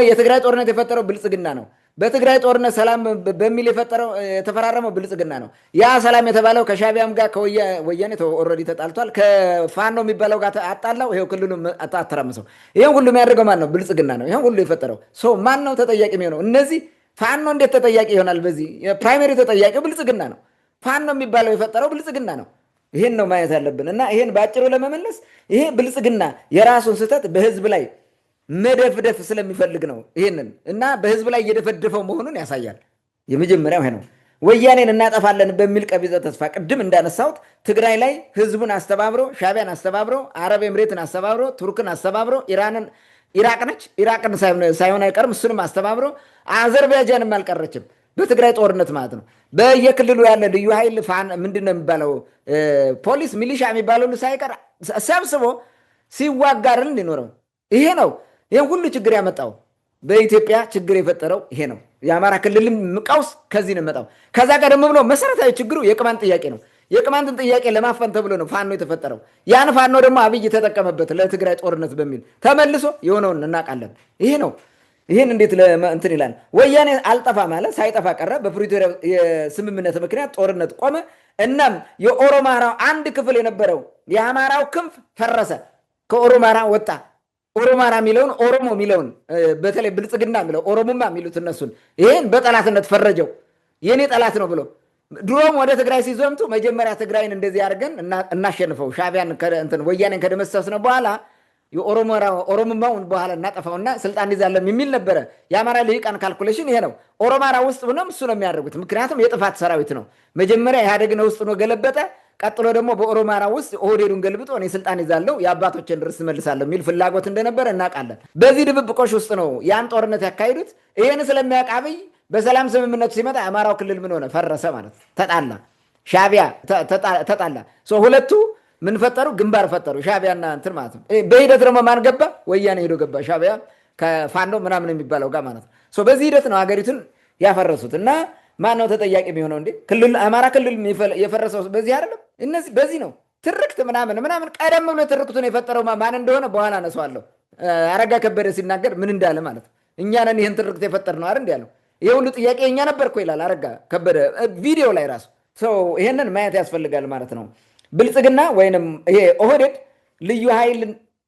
Speaker 2: የትግራይ ጦርነት የፈጠረው ብልጽግና ነው። በትግራይ ጦርነት ሰላም በሚል የተፈራረመው ብልጽግና ነው። ያ ሰላም የተባለው ከሻዕቢያም ጋር ከወያኔ ኦልሬዲ ተጣልቷል። ከፋኖ የሚባለው ጋር አጣላው። ይሄው ክልሉ አተራምሰው። ይሄን ሁሉ የሚያደርገው ማን ነው? ብልጽግና ነው። ይሄን ሁሉ የፈጠረው ሰው ማን ነው ተጠያቂ የሚሆነው? እነዚህ ፋኖ እንዴት ተጠያቂ ይሆናል? በዚህ ፕራይመሪ ተጠያቂው ብልጽግና ነው። ፋኖ የሚባለው የፈጠረው ብልጽግና ነው። ይሄን ነው ማየት ያለብን እና ይሄን በአጭሩ ለመመለስ ይሄ ብልጽግና የራሱን ስህተት በህዝብ ላይ መደፍደፍ ስለሚፈልግ ነው። ይሄንን እና በህዝብ ላይ እየደፈደፈው መሆኑን ያሳያል። የመጀመሪያው ይሄ ነው። ወያኔን እናጠፋለን በሚል ቀቢጸ ተስፋ ቅድም እንዳነሳሁት ትግራይ ላይ ህዝቡን አስተባብሮ ሻቢያን አስተባብሮ አረብ ኤምሬትን አስተባብሮ ቱርክን አስተባብሮ ኢራቅን ሳይሆን አይቀርም እሱንም አስተባብሮ አዘርባይጃንም አልቀረችም በትግራይ ጦርነት ማለት ነው። በየክልሉ ያለ ልዩ ኃይል ምንድን ነው የሚባለው ፖሊስ ሚሊሻ የሚባለው ሳይቀር ሰብስቦ ሲዋጋርን ሊኖረው ይሄ ነው። ይህን ሁሉ ችግር ያመጣው በኢትዮጵያ ችግር የፈጠረው ይሄ ነው። የአማራ ክልልም ቀውስ ከዚህ ነው የመጣው። ከዛ ቀደም ብሎ መሰረታዊ ችግሩ የቅማንት ጥያቄ ነው። የቅማንትን ጥያቄ ለማፈን ተብሎ ነው ፋኖ የተፈጠረው። ያን ፋኖ ደግሞ አብይ ተጠቀመበት ለትግራይ ጦርነት በሚል ተመልሶ የሆነውን እናውቃለን። ይሄ ነው። ይህን እንዴት እንትን ይላል? ወያኔ አልጠፋ ማለት ሳይጠፋ ቀረ። በፕሪቶሪያ የስምምነት ምክንያት ጦርነት ቆመ። እናም የኦሮማራው አንድ ክፍል የነበረው የአማራው ክንፍ ፈረሰ፣ ከኦሮማራ ወጣ። ኦሮማራ የሚለውን ኦሮሞ የሚለውን በተለይ ብልጽግና የሚለው ኦሮሞማ የሚሉት እነሱን ይህን በጠላትነት ፈረጀው። የኔ ጠላት ነው ብሎ ድሮም ወደ ትግራይ ሲዘምቱ መጀመሪያ ትግራይን እንደዚህ አድርገን እናሸንፈው ሻቢያን ወያኔን ከደመሰስነ በኋላ የኦሮሞማውን በኋላ እናጠፋውና ስልጣን ይዛለን የሚል ነበረ። የአማራ ልሂቃን ካልኩሌሽን ይሄ ነው። ኦሮማራ ውስጥ ሆኖም እሱ ነው የሚያደርጉት። ምክንያቱም የጥፋት ሰራዊት ነው። መጀመሪያ ኢህአዴግን ውስጥ ሆኖ ገለበጠ። ቀጥሎ ደግሞ በኦሮማራ ውስጥ ኦህዴዱን ገልብጦ እኔ ስልጣን ይዛለሁ የአባቶችን ርስ መልሳለሁ የሚል ፍላጎት እንደነበረ እናውቃለን። በዚህ ድብብቆሽ ውስጥ ነው ያን ጦርነት ያካሂዱት። ይህን ስለሚያውቅ አብይ በሰላም ስምምነቱ ሲመጣ የአማራው ክልል ምን ሆነ? ፈረሰ ማለት ተጣላ። ሻቢያ ተጣላ። ሁለቱ ምን ፈጠሩ? ግንባር ፈጠሩ። ሻቢያና እንትን ማለት ነው። በሂደት ደግሞ ማን ገባ? ወያኔ ሄዶ ገባ። ሻቢያ ከፋኖ ምናምን የሚባለው ጋር ማለት ነው። በዚህ ሂደት ነው ሀገሪቱን ያፈረሱት። እና ማን ነው ተጠያቂ የሚሆነው? እንዴ አማራ ክልል የፈረሰው በዚህ አይደለም? እነዚህ በዚህ ነው ትርክት ምናምን ቀደም ብሎ ትርክቱን የፈጠረው ማን እንደሆነ በኋላ አነሳዋለሁ። አረጋ ከበደ ሲናገር ምን እንዳለ ማለት ነው። እኛ ነን ይህን ትርክት የፈጠር ነው አይደል ያለው። ይሄ ሁሉ ጥያቄ እኛ ነበርኩ ይላል አረጋ ከበደ ቪዲዮ ላይ ራሱ። ይሄንን ማየት ያስፈልጋል ማለት ነው። ብልጽግና ወይንም ይሄ ኦህዴድ ልዩ ኃይል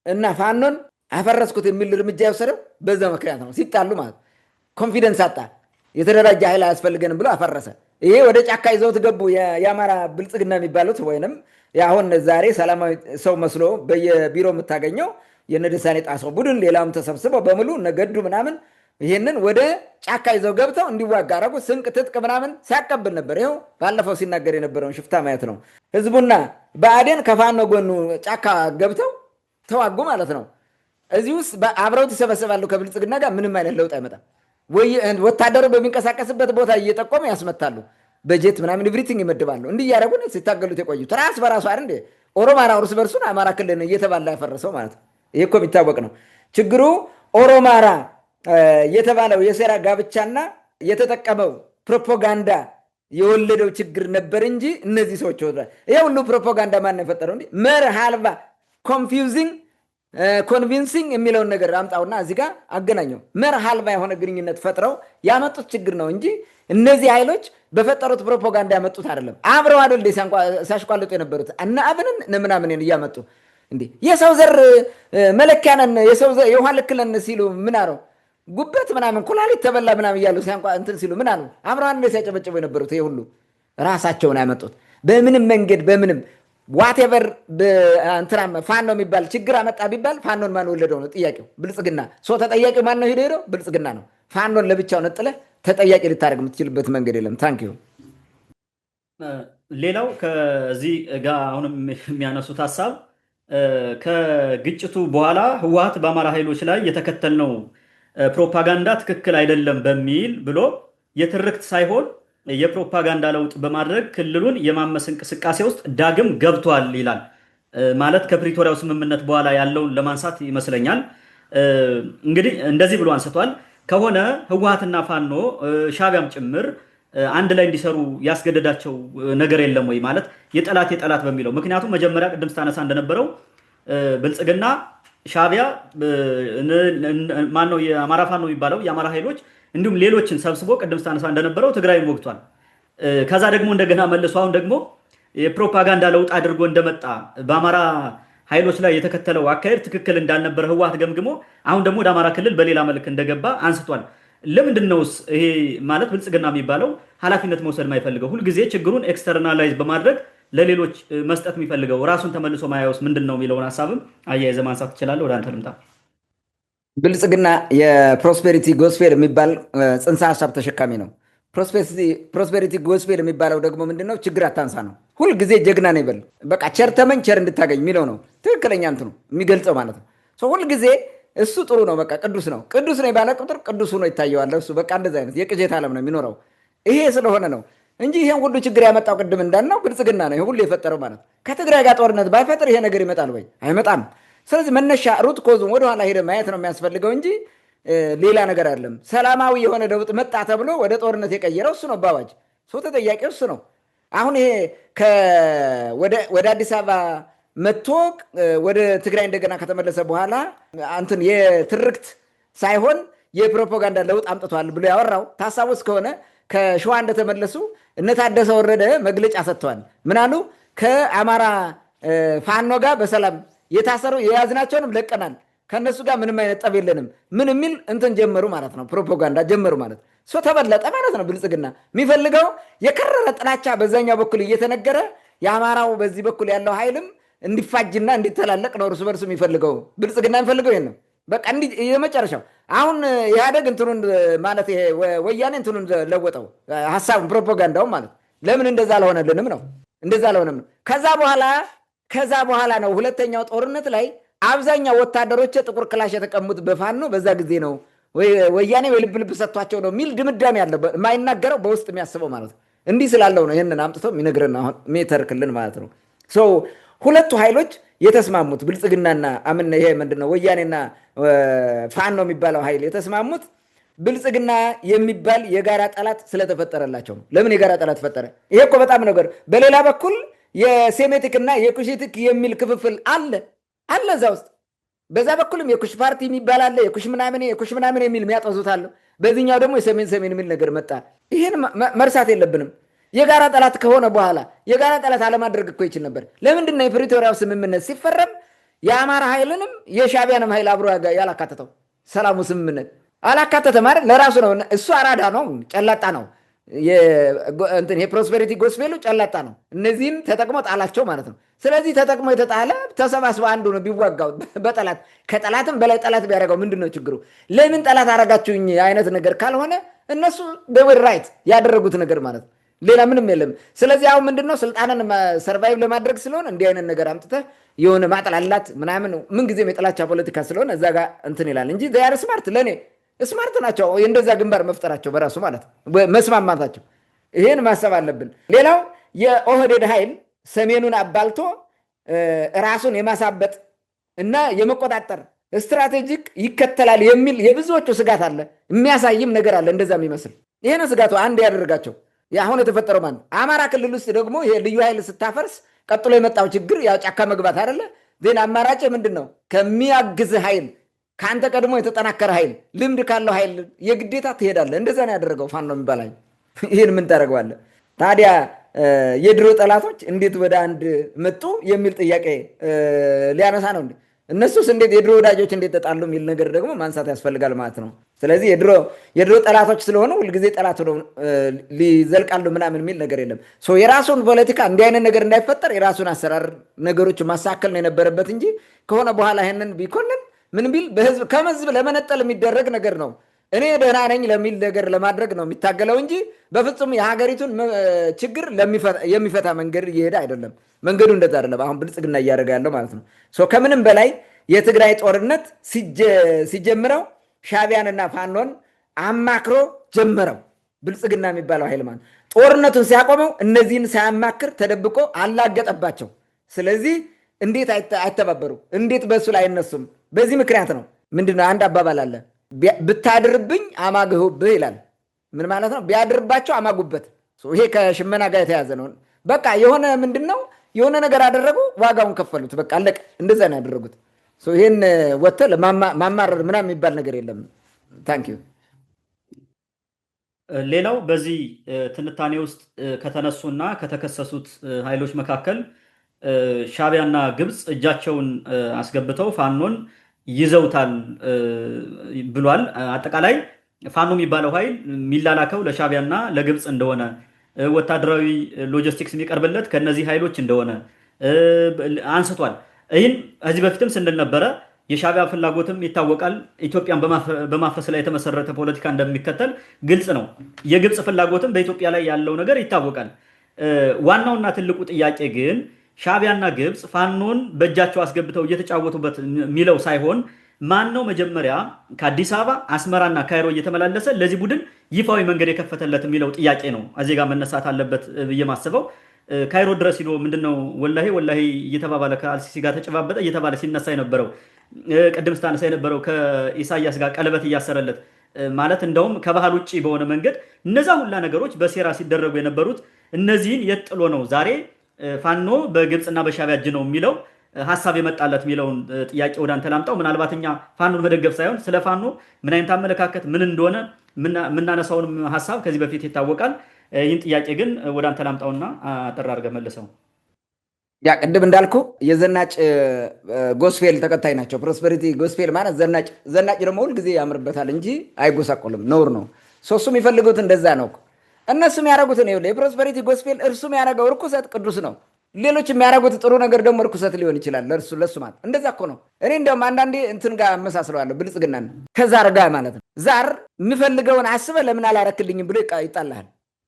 Speaker 2: እና ፋኖን አፈረስኩት የሚል እርምጃ የወሰደው በዛ ምክንያት ነው። ሲጣሉ ማለት ኮንፊደንስ አጣ። የተደራጀ ኃይል አያስፈልገንም ብሎ አፈረሰ። ይሄ ወደ ጫካ ይዘውት ገቡ። የአማራ ብልጽግና የሚባሉት ወይንም አሁን ዛሬ ሰላማዊ ሰው መስሎ በየቢሮ የምታገኘው የነደሳኔ ጣሰው ቡድን ሌላውም ተሰብስበው በሙሉ ነገዱ ምናምን ይህንን ወደ ጫካ ይዘው ገብተው እንዲዋጋ አረጉ። ስንቅ ትጥቅ ምናምን ሲያቀብል ነበር። ይኸው ባለፈው ሲናገር የነበረውን ሽፍታ ማየት ነው። ህዝቡና ብአዴን ከፋኖ ጎኑ ጫካ ገብተው ተዋጉ ማለት ነው። እዚህ ውስጥ አብረውት ይሰበሰባሉ ከብልጽግና ጋር። ምንም አይነት ለውጥ አይመጣም። ወታደሩ በሚንቀሳቀስበት ቦታ እየጠቆሙ ያስመታሉ። በጀት ምናምን ኤቭሪቲንግ ይመድባሉ። እንዲህ እያደረጉ ሲታገሉት የቆዩት ራስ በራሱ አይደል እንዴ? ኦሮማራ እርስ በርሱን አማራ ክልል እየተባላ ያፈረሰው ማለት ነው። ይሄ እኮ የሚታወቅ ነው። ችግሩ ኦሮማራ የተባለው የሴራ ጋብቻና የተጠቀመው ፕሮፓጋንዳ የወለደው ችግር ነበር እንጂ እነዚህ ሰዎች ይሄ ሁሉ ፕሮፓጋንዳ ማን ነው የፈጠረው? እንዴ መርህ አልባ ኮንፊውዚንግ ኮንቪንሲንግ የሚለውን ነገር አምጣውና እዚህ ጋር አገናኘው። መርህ አልባ የሆነ ግንኙነት ፈጥረው ያመጡት ችግር ነው እንጂ እነዚህ ኃይሎች በፈጠሩት ፕሮፓጋንዳ ያመጡት አይደለም። አብረው አይደል ሲያሽቋልጡ የነበሩት እና አብንን ምናምን እያመጡ እንዴ የሰው ዘር መለኪያ ነን የውሃ ልክ ነን ሲሉ ምን አለው? ጉበት ምናምን ኩላሊት ተበላ ምናምን እያሉ እንትን ሲሉ ምን አሉ? አብረው አንድ ሲያጨበጭቡ የነበሩት ይሄ ሁሉ ራሳቸውን ያመጡት በምንም መንገድ በምንም ዋቴቨር ፋኖ የሚባል ችግር አመጣ ቢባል ፋኖን ማን ወለደው ነው ጥያቄው። ብልጽግና ተጠያቂው ማን ነው? ሄዶ ብልጽግና ነው። ፋኖን ለብቻው ነጥለህ ተጠያቂ ልታደርግ የምትችልበት መንገድ የለም። ታንክ ዩ።
Speaker 1: ሌላው ከዚህ ጋር አሁንም የሚያነሱት ሀሳብ ከግጭቱ በኋላ ህወሓት በአማራ ኃይሎች ላይ የተከተልነው ፕሮፓጋንዳ ትክክል አይደለም በሚል ብሎ የትርክት ሳይሆን የፕሮፓጋንዳ ለውጥ በማድረግ ክልሉን የማመስ እንቅስቃሴ ውስጥ ዳግም ገብቷል ይላል። ማለት ከፕሪቶሪያው ስምምነት በኋላ ያለውን ለማንሳት ይመስለኛል። እንግዲህ እንደዚህ ብሎ አንስቷል። ከሆነ ህወሓትና ፋኖ ሻቢያም ጭምር አንድ ላይ እንዲሰሩ ያስገደዳቸው ነገር የለም ወይ? ማለት የጠላት በሚለው ምክንያቱም መጀመሪያ ቅድም ስታነሳ እንደነበረው ብልጽግና ሻቢያ ማነው የአማራ ፋኖ የሚባለው የአማራ ኃይሎች እንዲሁም ሌሎችን ሰብስቦ ቅድም ስታነሳ እንደነበረው ትግራይን ወግቷል። ከዛ ደግሞ እንደገና መልሶ አሁን ደግሞ የፕሮፓጋንዳ ለውጥ አድርጎ እንደመጣ በአማራ ኃይሎች ላይ የተከተለው አካሄድ ትክክል እንዳልነበረ ህወሓት ገምግሞ አሁን ደግሞ ወደ አማራ ክልል በሌላ መልክ እንደገባ አንስቷል። ለምንድን ነውስ ይሄ ማለት ብልጽግና የሚባለው ኃላፊነት መውሰድ የማይፈልገው ሁልጊዜ ችግሩን ኤክስተርናላይዝ በማድረግ ለሌሎች መስጠት የሚፈልገው ራሱን ተመልሶ ማያውስ ምንድን ነው የሚለውን ሀሳብም አያይዘ ማንሳት ትችላለህ። ወደ አንተ ልምጣ።
Speaker 2: ብልጽግና የፕሮስፔሪቲ ጎስፔል የሚባል ጽንሰ ሀሳብ ተሸካሚ ነው። ፕሮስፔሪቲ ጎስፔል የሚባለው ደግሞ ምንድነው? ችግር አታንሳ ነው። ሁልጊዜ ጀግና ነው ይበል። በቃ ቸር ተመኝ ቸር እንድታገኝ የሚለው ነው ትክክለኛ እንትኑ የሚገልጸው ማለት ነው። ሁልጊዜ እሱ ጥሩ ነው፣ በቃ ቅዱስ ነው። ቅዱስ ነው የባለ ቁጥር ቅዱስ ሆኖ ይታየዋል እሱ። በቃ እንደዚህ አይነት የቅዠት ዓለም ነው የሚኖረው። ይሄ ስለሆነ ነው እንጂ ይሄን ሁሉ ችግር ያመጣው ቅድም እንዳልነው ብልጽግና ነው ይሄ ሁሉ የፈጠረው ማለት ነው። ከትግራይ ጋር ጦርነት ባይፈጥር ይሄ ነገር ይመጣል ወይ? አይመጣም። ስለዚህ መነሻ ሩት ኮዙም ወደኋላ ሄደ ማየት ነው የሚያስፈልገው እንጂ ሌላ ነገር አይደለም። ሰላማዊ የሆነ ለውጥ መጣ ተብሎ ወደ ጦርነት የቀየረው እሱ ነው። በአዋጅ ሰው ተጠያቂው እሱ ነው። አሁን ይሄ ወደ አዲስ አበባ መጥቶ ወደ ትግራይ እንደገና ከተመለሰ በኋላ እንትን የትርክት ሳይሆን የፕሮፓጋንዳ ለውጥ አምጥቷል ብሎ ያወራው ታሳቦስ ከሆነ ከሸዋ እንደተመለሱ እነ ታደሰ ወረደ መግለጫ ሰጥተዋል። ምን አሉ? ከአማራ ፋኖ ጋር በሰላም የታሰሩ የያዝናቸውንም ለቀናል፣ ከእነሱ ጋር ምንም አይነት ጠብ የለንም፣ ምን የሚል እንትን ጀመሩ ማለት ነው። ፕሮፓጋንዳ ጀመሩ ማለት ሶ ተበለጠ ማለት ነው። ብልጽግና የሚፈልገው የከረረ ጥላቻ በዛኛው በኩል እየተነገረ የአማራው በዚህ በኩል ያለው ኃይልም እንዲፋጅና እንዲተላለቅ ነው እርስ በርሱ የሚፈልገው። ብልጽግና የሚፈልገው ይሄን ነው። በቃ እንዲህ የመጨረሻው አሁን ኢህአደግ እንትኑን ማለት ወያኔ እንትኑን ለወጠው ሀሳቡን ፕሮፓጋንዳውን ማለት ለምን እንደዛ አልሆነልንም ነው እንደዛ አልሆነም ነው። ከዛ በኋላ ነው ሁለተኛው ጦርነት ላይ አብዛኛው ወታደሮች ጥቁር ክላሽ የተቀሙት በፋኖ በዛ ጊዜ ነው ወያኔ ልብ ልብ ሰጥቷቸው ነው የሚል ድምዳሜ ያለ የማይናገረው በውስጥ የሚያስበው ማለት ነው። እንዲህ ስላለው ነው ይህንን አምጥተው የሚነግረን አሁን የሚተርክልን ማለት ነው። ሁለቱ ኃይሎች የተስማሙት ብልጽግናና አምን ይሄ ምንድነው ወያኔና ፋኖ የሚባለው ኃይል የተስማሙት ብልጽግና የሚባል የጋራ ጠላት ስለተፈጠረላቸው ነው። ለምን የጋራ ጠላት ፈጠረ? ይሄ እኮ በጣም ነገር። በሌላ በኩል የሴሜቲክና የኩሽቲክ የሚል ክፍፍል አለ እዛ ውስጥ። በዛ በኩልም የኩሽ ፓርቲ የሚባል አለ፣ የኩሽ ምናምን የሚል የሚያጠዙት አለ። በዚህኛው ደግሞ የሰሜን የሚል ነገር መጣ። ይህን መርሳት የለብንም። የጋራ ጠላት ከሆነ በኋላ የጋራ ጠላት አለማድረግ እኮ ይችል ነበር። ለምንድነው የፕሪቶሪያው ስምምነት ሲፈረም የአማራ ኃይልንም የሻቢያንም ኃይል አብሮ ያላካተተው? ሰላሙ ስምምነት አላካተተ ማለት ለራሱ ነው። እሱ አራዳ ነው፣ ጨላጣ ነው። የፕሮስፔሪቲ ጎስፔሉ ጨላጣ ነው። እነዚህን ተጠቅሞ ጣላቸው ማለት ነው። ስለዚህ ተጠቅሞ የተጣለ ተሰባስበ አንዱ ነው ቢዋጋው በጠላት ከጠላትም በላይ ጠላት ቢያደርገው ምንድን ነው ችግሩ? ለምን ጠላት አረጋችሁኝ አይነት ነገር ካልሆነ እነሱ ራይት ያደረጉት ነገር ማለት ነው። ሌላ ምንም የለም። ስለዚህ አሁን ምንድነው ስልጣንን ሰርቫይቭ ለማድረግ ስለሆነ እንዲህ አይነት ነገር አምጥተህ የሆነ ማጥላላት ምናምን ምንጊዜም የጥላቻ ፖለቲካ ስለሆነ እዛ ጋር እንትን ይላል እንጂ ዛሬ ስማርት ለእኔ ስማርት ናቸው። እንደዛ ግንባር መፍጠራቸው በራሱ ማለት መስማማታቸው፣ ይህን ማሰብ አለብን። ሌላው የኦህዴድ ኃይል ሰሜኑን አባልቶ ራሱን የማሳበጥ እና የመቆጣጠር ስትራቴጂክ ይከተላል የሚል የብዙዎቹ ስጋት አለ። የሚያሳይም ነገር አለ እንደዛ የሚመስል። ይህን ስጋቱ አንድ ያደርጋቸው አሁን የተፈጠረው ማለት አማራ ክልል ውስጥ ደግሞ ይሄ ልዩ ኃይል ስታፈርስ ቀጥሎ የመጣው ችግር ያው ጫካ መግባት አይደለ? ዜና አማራጭ ምንድን ነው? ከሚያግዝ ኃይል ከአንተ ቀድሞ የተጠናከረ ኃይል ልምድ ካለው ኃይል የግዴታ ትሄዳለህ። እንደዛ ነው ያደረገው ፋኖ የሚባል። ይህን ምን ታደርገዋለህ ታዲያ? የድሮ ጠላቶች እንዴት ወደ አንድ መጡ የሚል ጥያቄ ሊያነሳ ነው እንዴ? እነሱስ እንዴት የድሮ ወዳጆች እንዴት ተጣሉ የሚል ነገር ደግሞ ማንሳት ያስፈልጋል ማለት ነው። ስለዚህ የድሮ ጠላቶች ስለሆኑ ሁልጊዜ ጠላት ሆነው ሊዘልቃሉ ምናምን የሚል ነገር የለም። የራሱን ፖለቲካ እንዲህ አይነት ነገር እንዳይፈጠር የራሱን አሰራር ነገሮች ማሳከል ነው የነበረበት እንጂ ከሆነ በኋላ ይህንን ቢኮንን ምን ቢል ከህዝብ ለመነጠል የሚደረግ ነገር ነው። እኔ ደህና ነኝ ለሚል ነገር ለማድረግ ነው የሚታገለው እንጂ በፍጹም የሀገሪቱን ችግር የሚፈታ መንገድ እየሄደ አይደለም። መንገዱ እንደዛ አይደለም። አሁን ብልጽግና እያደረገ ያለው ማለት ነው። ከምንም በላይ የትግራይ ጦርነት ሲጀምረው ሻቢያንና ፋኖን አማክሮ ጀመረው ብልጽግና የሚባለው ኃይል ማለት ጦርነቱን ሲያቆመው እነዚህን ሳያማክር ተደብቆ አላገጠባቸው። ስለዚህ እንዴት አይተባበሩ? እንዴት በእሱ ላይ አይነሱም? በዚህ ምክንያት ነው። ምንድነው አንድ አባባል አለ፣ ብታድርብኝ አማግሁብህ ይላል። ምን ማለት ነው? ቢያድርባቸው አማጉበት። ይሄ ከሽመና ጋር የተያዘ ነው። በቃ የሆነ ምንድነው የሆነ ነገር አደረጉ፣ ዋጋውን ከፈሉት። በቃ አለቀ። እንደዛ ነው ያደረጉት። ይህን ወጥተህ ማማረር ምናምን የሚባል ነገር የለም። ታንኪዩ።
Speaker 1: ሌላው በዚህ ትንታኔ ውስጥ ከተነሱና ከተከሰሱት ኃይሎች መካከል ሻቢያና ግብፅ እጃቸውን አስገብተው ፋኖን ይዘውታል ብሏል። አጠቃላይ ፋኖ የሚባለው ኃይል የሚላላከው ለሻቢያና ለግብፅ እንደሆነ፣ ወታደራዊ ሎጂስቲክስ የሚቀርብለት ከነዚህ ኃይሎች እንደሆነ አንስቷል። ይህን ከዚህ በፊትም ስንል ነበረ። የሻዕቢያ ፍላጎትም ይታወቃል። ኢትዮጵያን በማፍረስ ላይ የተመሰረተ ፖለቲካ እንደሚከተል ግልጽ ነው። የግብፅ ፍላጎትም በኢትዮጵያ ላይ ያለው ነገር ይታወቃል። ዋናውና ትልቁ ጥያቄ ግን ሻዕቢያና ግብፅ ፋኖን በእጃቸው አስገብተው እየተጫወቱበት የሚለው ሳይሆን ማን ነው መጀመሪያ ከአዲስ አበባ አስመራና ካይሮ እየተመላለሰ ለዚህ ቡድን ይፋዊ መንገድ የከፈተለት የሚለው ጥያቄ ነው እዚህ ጋር መነሳት አለበት ብዬ ማስበው። ካይሮ ድረስ ሂዶ ምንድነው ወላሂ እየተባባለ ከአልሲሲ ጋር ተጨባበጠ እየተባለ ሲነሳ የነበረው ቅድም ስታነሳ የነበረው ከኢሳያስ ጋር ቀለበት እያሰረለት ማለት እንደውም ከባህል ውጭ በሆነ መንገድ እነዛ ሁላ ነገሮች በሴራ ሲደረጉ የነበሩት እነዚህን የት ጥሎ ነው ዛሬ ፋኖ በግብፅና በሻዕቢያ እጅ ነው የሚለው ሀሳብ የመጣለት የሚለውን ጥያቄ ወደ አንተ ላምጣው። ምናልባት እኛ ፋኖን መደገፍ ሳይሆን ስለ ፋኖ ምን አይነት አመለካከት ምን እንደሆነ የምናነሳውንም ሀሳብ ከዚህ በፊት ይታወቃል። ይህን ጥያቄ ግን ወደ አንተ ላምጣውና አጠር አድርገህ መልሰው።
Speaker 2: ያ ቅድም እንዳልኩ የዘናጭ ጎስፔል ተከታይ ናቸው። ፕሮስፐሪቲ ጎስፔል ማለት ዘናጭ ደግሞ ሁልጊዜ ያምርበታል እንጂ አይጎሳቆልም፣ ነውር ነው። እሱም የሚፈልጉት እንደዛ ነው። እነሱም ያደረጉትን የፕሮስፐሪቲ ጎስፔል እርሱም ያደረገው እርኩሰት ቅዱስ ነው። ሌሎች የሚያደርጉት ጥሩ ነገር ደግሞ እርኩሰት ሊሆን ይችላል። ለሱ ማለት እንደዛ እኮ ነው። እኔ እንደውም አንዳንዴ እንትን ጋር አመሳስለዋለሁ ብልጽግናን ከዛር ጋር ማለት ነው። ዛር የምፈልገውን አስበህ ለምን አላረክልኝም ብሎ ይጣልሃል።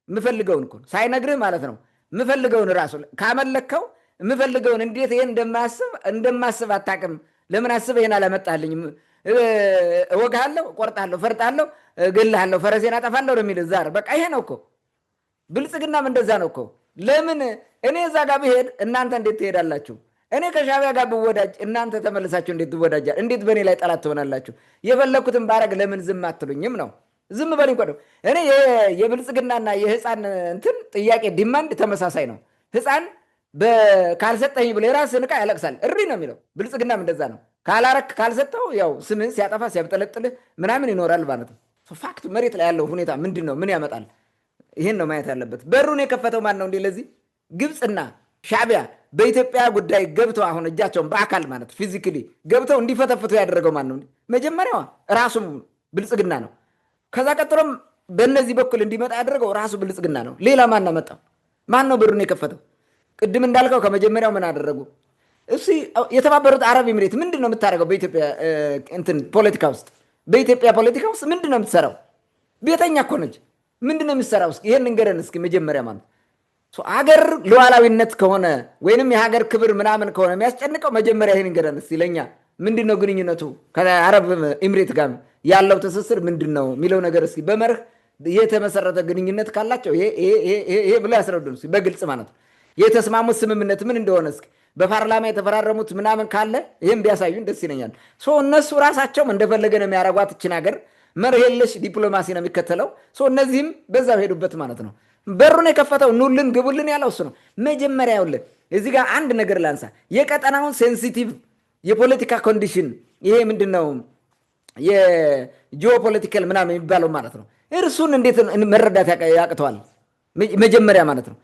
Speaker 2: የምፈልገውን እኮ ሳይነግርህ ማለት ነው። የምፈልገውን ራሱ ካመለከው የምፈልገውን እንዴት ይሄን እንደማስብ አታውቅም። ለምን አስበህ ይሄን አላመጣልኝም? እወግሃለሁ፣ እቆርጣለሁ፣ ፈርጣለሁ፣ እገልሃለሁ፣ ፈረሴን አጠፋለሁ ነው የሚልህ ዛር። በቃ ይሄ ነው እኮ ብልጽግናም እንደዛ ነው እኮ። ለምን እኔ እዛ ጋር ብሄድ እናንተ እንዴት ትሄዳላችሁ? እኔ ከሻዕቢያ ጋር ብወዳጅ እናንተ ተመልሳችሁ እንዴት ትወዳጃል? እንዴት በእኔ ላይ ጠላት ትሆናላችሁ? የፈለግኩትን ባረግ ለምን ዝም አትሉኝም ነው? ዝም በልኝ እኮ ነው። እኔ የብልጽግናና የህፃን እንትን ጥያቄ ዲማንድ ተመሳሳይ ነው። ህፃን ካልሰጠኝ ብሎ የራስህን ዕቃ ያለቅሳል፣ እሪ ነው የሚለው። ብልጽግናም እንደዛ ነው። ካላረክ ካልሰጠው ያው ስምህን ሲያጠፋ ሲያብጠለጥልህ ምናምን ይኖራል ማለት ነው። ፋክት መሬት ላይ ያለው ሁኔታ ምንድን ነው? ምን ያመጣል? ይህን ነው ማየት ያለበት። በሩን የከፈተው ማን ነው? እንዴ ለዚህ ግብፅና ሻዕቢያ በኢትዮጵያ ጉዳይ ገብተው አሁን እጃቸውን በአካል ማለት ፊዚካሊ ገብተው እንዲፈተፍቱ ያደረገው ማን ነው? መጀመሪያዋ ራሱ ብልጽግና ነው። ከዛ ቀጥሎም በእነዚህ በኩል እንዲመጣ ያደረገው ራሱ ብልጽግና ነው። ሌላ ማን መጣው? ማን ነው በሩን የከፈተው? ቅድም እንዳልከው ከመጀመሪያው ምን አደረጉ? እሺ የተባበሩት አረብ ኤሚሬት ምንድን ነው የምታደርገው? በኢትዮጵያ እንትን ፖለቲካ ውስጥ በኢትዮጵያ ፖለቲካ ውስጥ ምንድን ነው የምትሰራው? ቤተኛ እኮ ነች። ምንድን ነው የምትሰራው? እስኪ ይሄን ንገረን እስኪ መጀመሪያ ማለት ሀገር ሉዓላዊነት ከሆነ ወይንም የሀገር ክብር ምናምን ከሆነ የሚያስጨንቀው መጀመሪያ ይሄን ንገረን እስኪ። ለኛ ምንድን ነው ግንኙነቱ ከአረብ ኤሚሬት ጋር ያለው ትስስር ምንድን ነው የሚለው ነገር እስኪ በመርህ የተመሰረተ ግንኙነት ካላቸው ይሄ ብሎ ያስረዱን እስኪ በግልጽ ማለት ነው። የተስማሙት ስምምነት ምን እንደሆነ እስኪ በፓርላማ የተፈራረሙት ምናምን ካለ ይህም ቢያሳዩን ደስ ይለኛል። እነሱ ራሳቸውም እንደፈለገ ነው የሚያደርጓት ይችን ሀገር። መርህ የለሽ ዲፕሎማሲ ነው የሚከተለው። እነዚህም በዛ ሄዱበት ማለት ነው። በሩን የከፈተው ኑልን ግቡልን ያለው እሱ ነው። መጀመሪያ ይኸውልህ እዚህ ጋር አንድ ነገር ላንሳ። የቀጠናውን ሴንሲቲቭ የፖለቲካ ኮንዲሽን ይሄ ምንድን ነው የጂኦፖለቲካል ምናምን የሚባለው ማለት ነው። እርሱን እንዴት መረዳት ያቅተዋል? መጀመሪያ ማለት ነው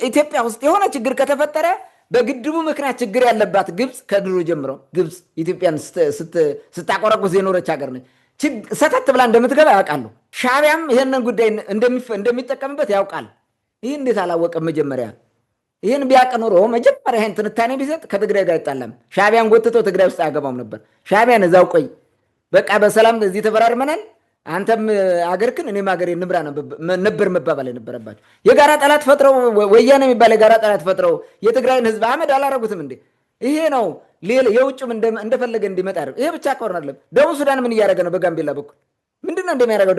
Speaker 2: ኢትዮጵያ ውስጥ የሆነ ችግር ከተፈጠረ በግድቡ ምክንያት ችግር ያለባት ግብፅ ከድሮ ጀምሮ ግብፅ ኢትዮጵያን ስታቆረቁዝ የኖረች ሀገር ነች። ሰተት ብላ እንደምትገባ ያውቃሉ። ሻዕቢያም ይህንን ጉዳይ እንደሚጠቀምበት ያውቃል። ይህ እንዴት አላወቀም? መጀመሪያ ይህን ቢያውቅ ኖሮ መጀመሪያ ይህን ትንታኔ ቢሰጥ ከትግራይ ጋር አይጣላም። ሻዕቢያን ጎትቶ ትግራይ ውስጥ አያገባም ነበር። ሻዕቢያን እዛው ቆይ በቃ በሰላም እዚህ ተፈራርመናል፣ አንተም አገርክን እኔም አገሬ ንብራ ነበር መባባል የነበረባቸው። የጋራ ጠላት ፈጥረው ወያኔ የሚባል የጋራ ጠላት ፈጥረው የትግራይን ህዝብ አመድ አላረጉትም እንዴ? ይሄ ነው የውጭም እንደፈለገ እንዲመጣ ያደርግ። ይሄ ብቻ ከሆነ አይደለም። ደቡብ ሱዳን ምን እያደረገ ነው? በጋምቤላ በኩል ምንድነው እንደሚያደርገው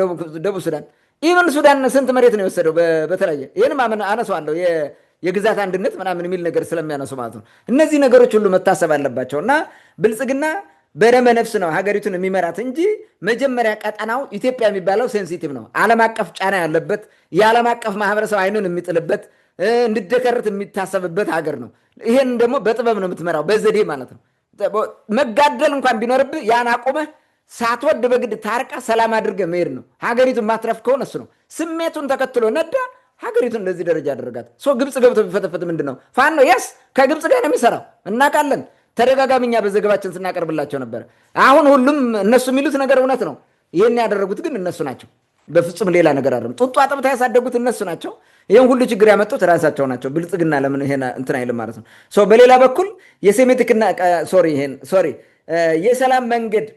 Speaker 2: ደቡብ ሱዳን? ኢቨን ሱዳን ስንት መሬት ነው የወሰደው? በተለያየ ይህንም አነሳዋለሁ የግዛት አንድነት ምናምን የሚል ነገር ስለሚያነሱ ማለት ነው። እነዚህ ነገሮች ሁሉ መታሰብ አለባቸው እና ብልጽግና በደመ ነፍስ ነው ሀገሪቱን የሚመራት እንጂ መጀመሪያ ቀጠናው ኢትዮጵያ የሚባለው ሴንሲቲቭ ነው። ዓለም አቀፍ ጫና ያለበት የዓለም አቀፍ ማህበረሰብ አይኑን የሚጥልበት እንድደከርት የሚታሰብበት ሀገር ነው። ይሄን ደግሞ በጥበብ ነው የምትመራው፣ በዘዴ ማለት ነው። መጋደል እንኳን ቢኖርብህ ያን አቁመህ ሳትወድ በግድ ታርቃ ሰላም አድርገህ መሄድ ነው። ሀገሪቱን ማትረፍ ከሆነ እሱ ነው። ስሜቱን ተከትሎ ነዳ ሀገሪቱን እንደዚህ ደረጃ አደረጋት። ግብፅ ገብቶ ቢፈተፈት ምንድን ነው? ፋኖ የስ ከግብፅ ጋር ነው የሚሰራው፣ እናውቃለን። ተደጋጋሚ እኛ በዘገባችን ስናቀርብላቸው ነበር። አሁን ሁሉም እነሱ የሚሉት ነገር እውነት ነው። ይህን ያደረጉት ግን እነሱ ናቸው። በፍጹም ሌላ ነገር አይደለም። ጡጦ አጥብታ ያሳደጉት እነሱ ናቸው። ይህን ሁሉ ችግር ያመጡት ራሳቸው ናቸው። ብልጽግና ለምን ይሄን እንትን አይልም ማለት ነው። በሌላ በኩል የሴሜቲክና የሰላም መንገድ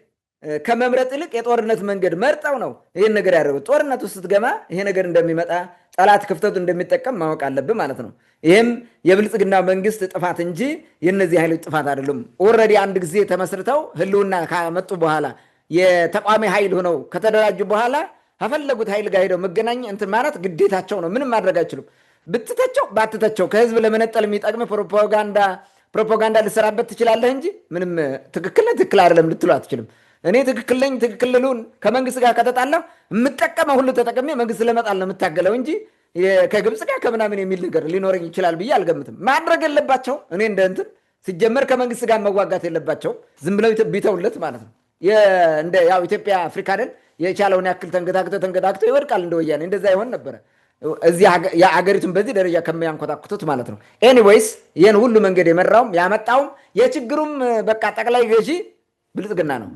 Speaker 2: ከመምረጥ ይልቅ የጦርነት መንገድ መርጠው ነው ይህን ነገር ያደረጉት። ጦርነት ውስጥ ስትገባ ይሄ ነገር እንደሚመጣ ጠላት ክፍተቱ እንደሚጠቀም ማወቅ አለብን ማለት ነው። ይህም የብልጽግና መንግስት ጥፋት እንጂ የእነዚህ ኃይሎች ጥፋት አይደሉም። ኦልሬዲ አንድ ጊዜ ተመስርተው ህልውና ካመጡ በኋላ የተቋሚ ኃይል ሆነው ከተደራጁ በኋላ ከፈለጉት ኃይል ጋር ሄደው መገናኘት እንትን ማለት ግዴታቸው ነው። ምንም ማድረግ አይችሉም። ብትተቸው ባትተቸው ከህዝብ ለመነጠል የሚጠቅም ፕሮፓጋንዳ ልሰራበት ትችላለህ እንጂ ምንም ትክክል አይደለም ልትሉ አትችልም። እኔ ትክክል ነኝ ትክክልሉን ከመንግስት ጋር ከተጣላሁ የምጠቀመው ሁሉ ተጠቅሜ መንግስት ለመጣል ነው የምታገለው እንጂ ከግብፅ ጋር ከምናምን የሚል ነገር ሊኖረኝ ይችላል ብዬ አልገምትም። ማድረግ የለባቸው እኔ እንደ እንትን ሲጀመር ከመንግስት ጋር መዋጋት የለባቸው ዝም ብለው ቢተውለት ማለት ነው። ያው ኢትዮጵያ አፍሪካ አይደል የቻለውን ያክል ተንገዳግቶ ይወድቃል እንደ ወያኔ እንደዛ ይሆን ነበረ እዚህ አገሪቱን በዚህ ደረጃ ከሚያንኮታኩቱት ማለት ነው። ኤኒዌይስ ይህን ሁሉ መንገድ የመራውም ያመጣውም የችግሩም በቃ ጠቅላይ ገዢ ብልጽግና ነው።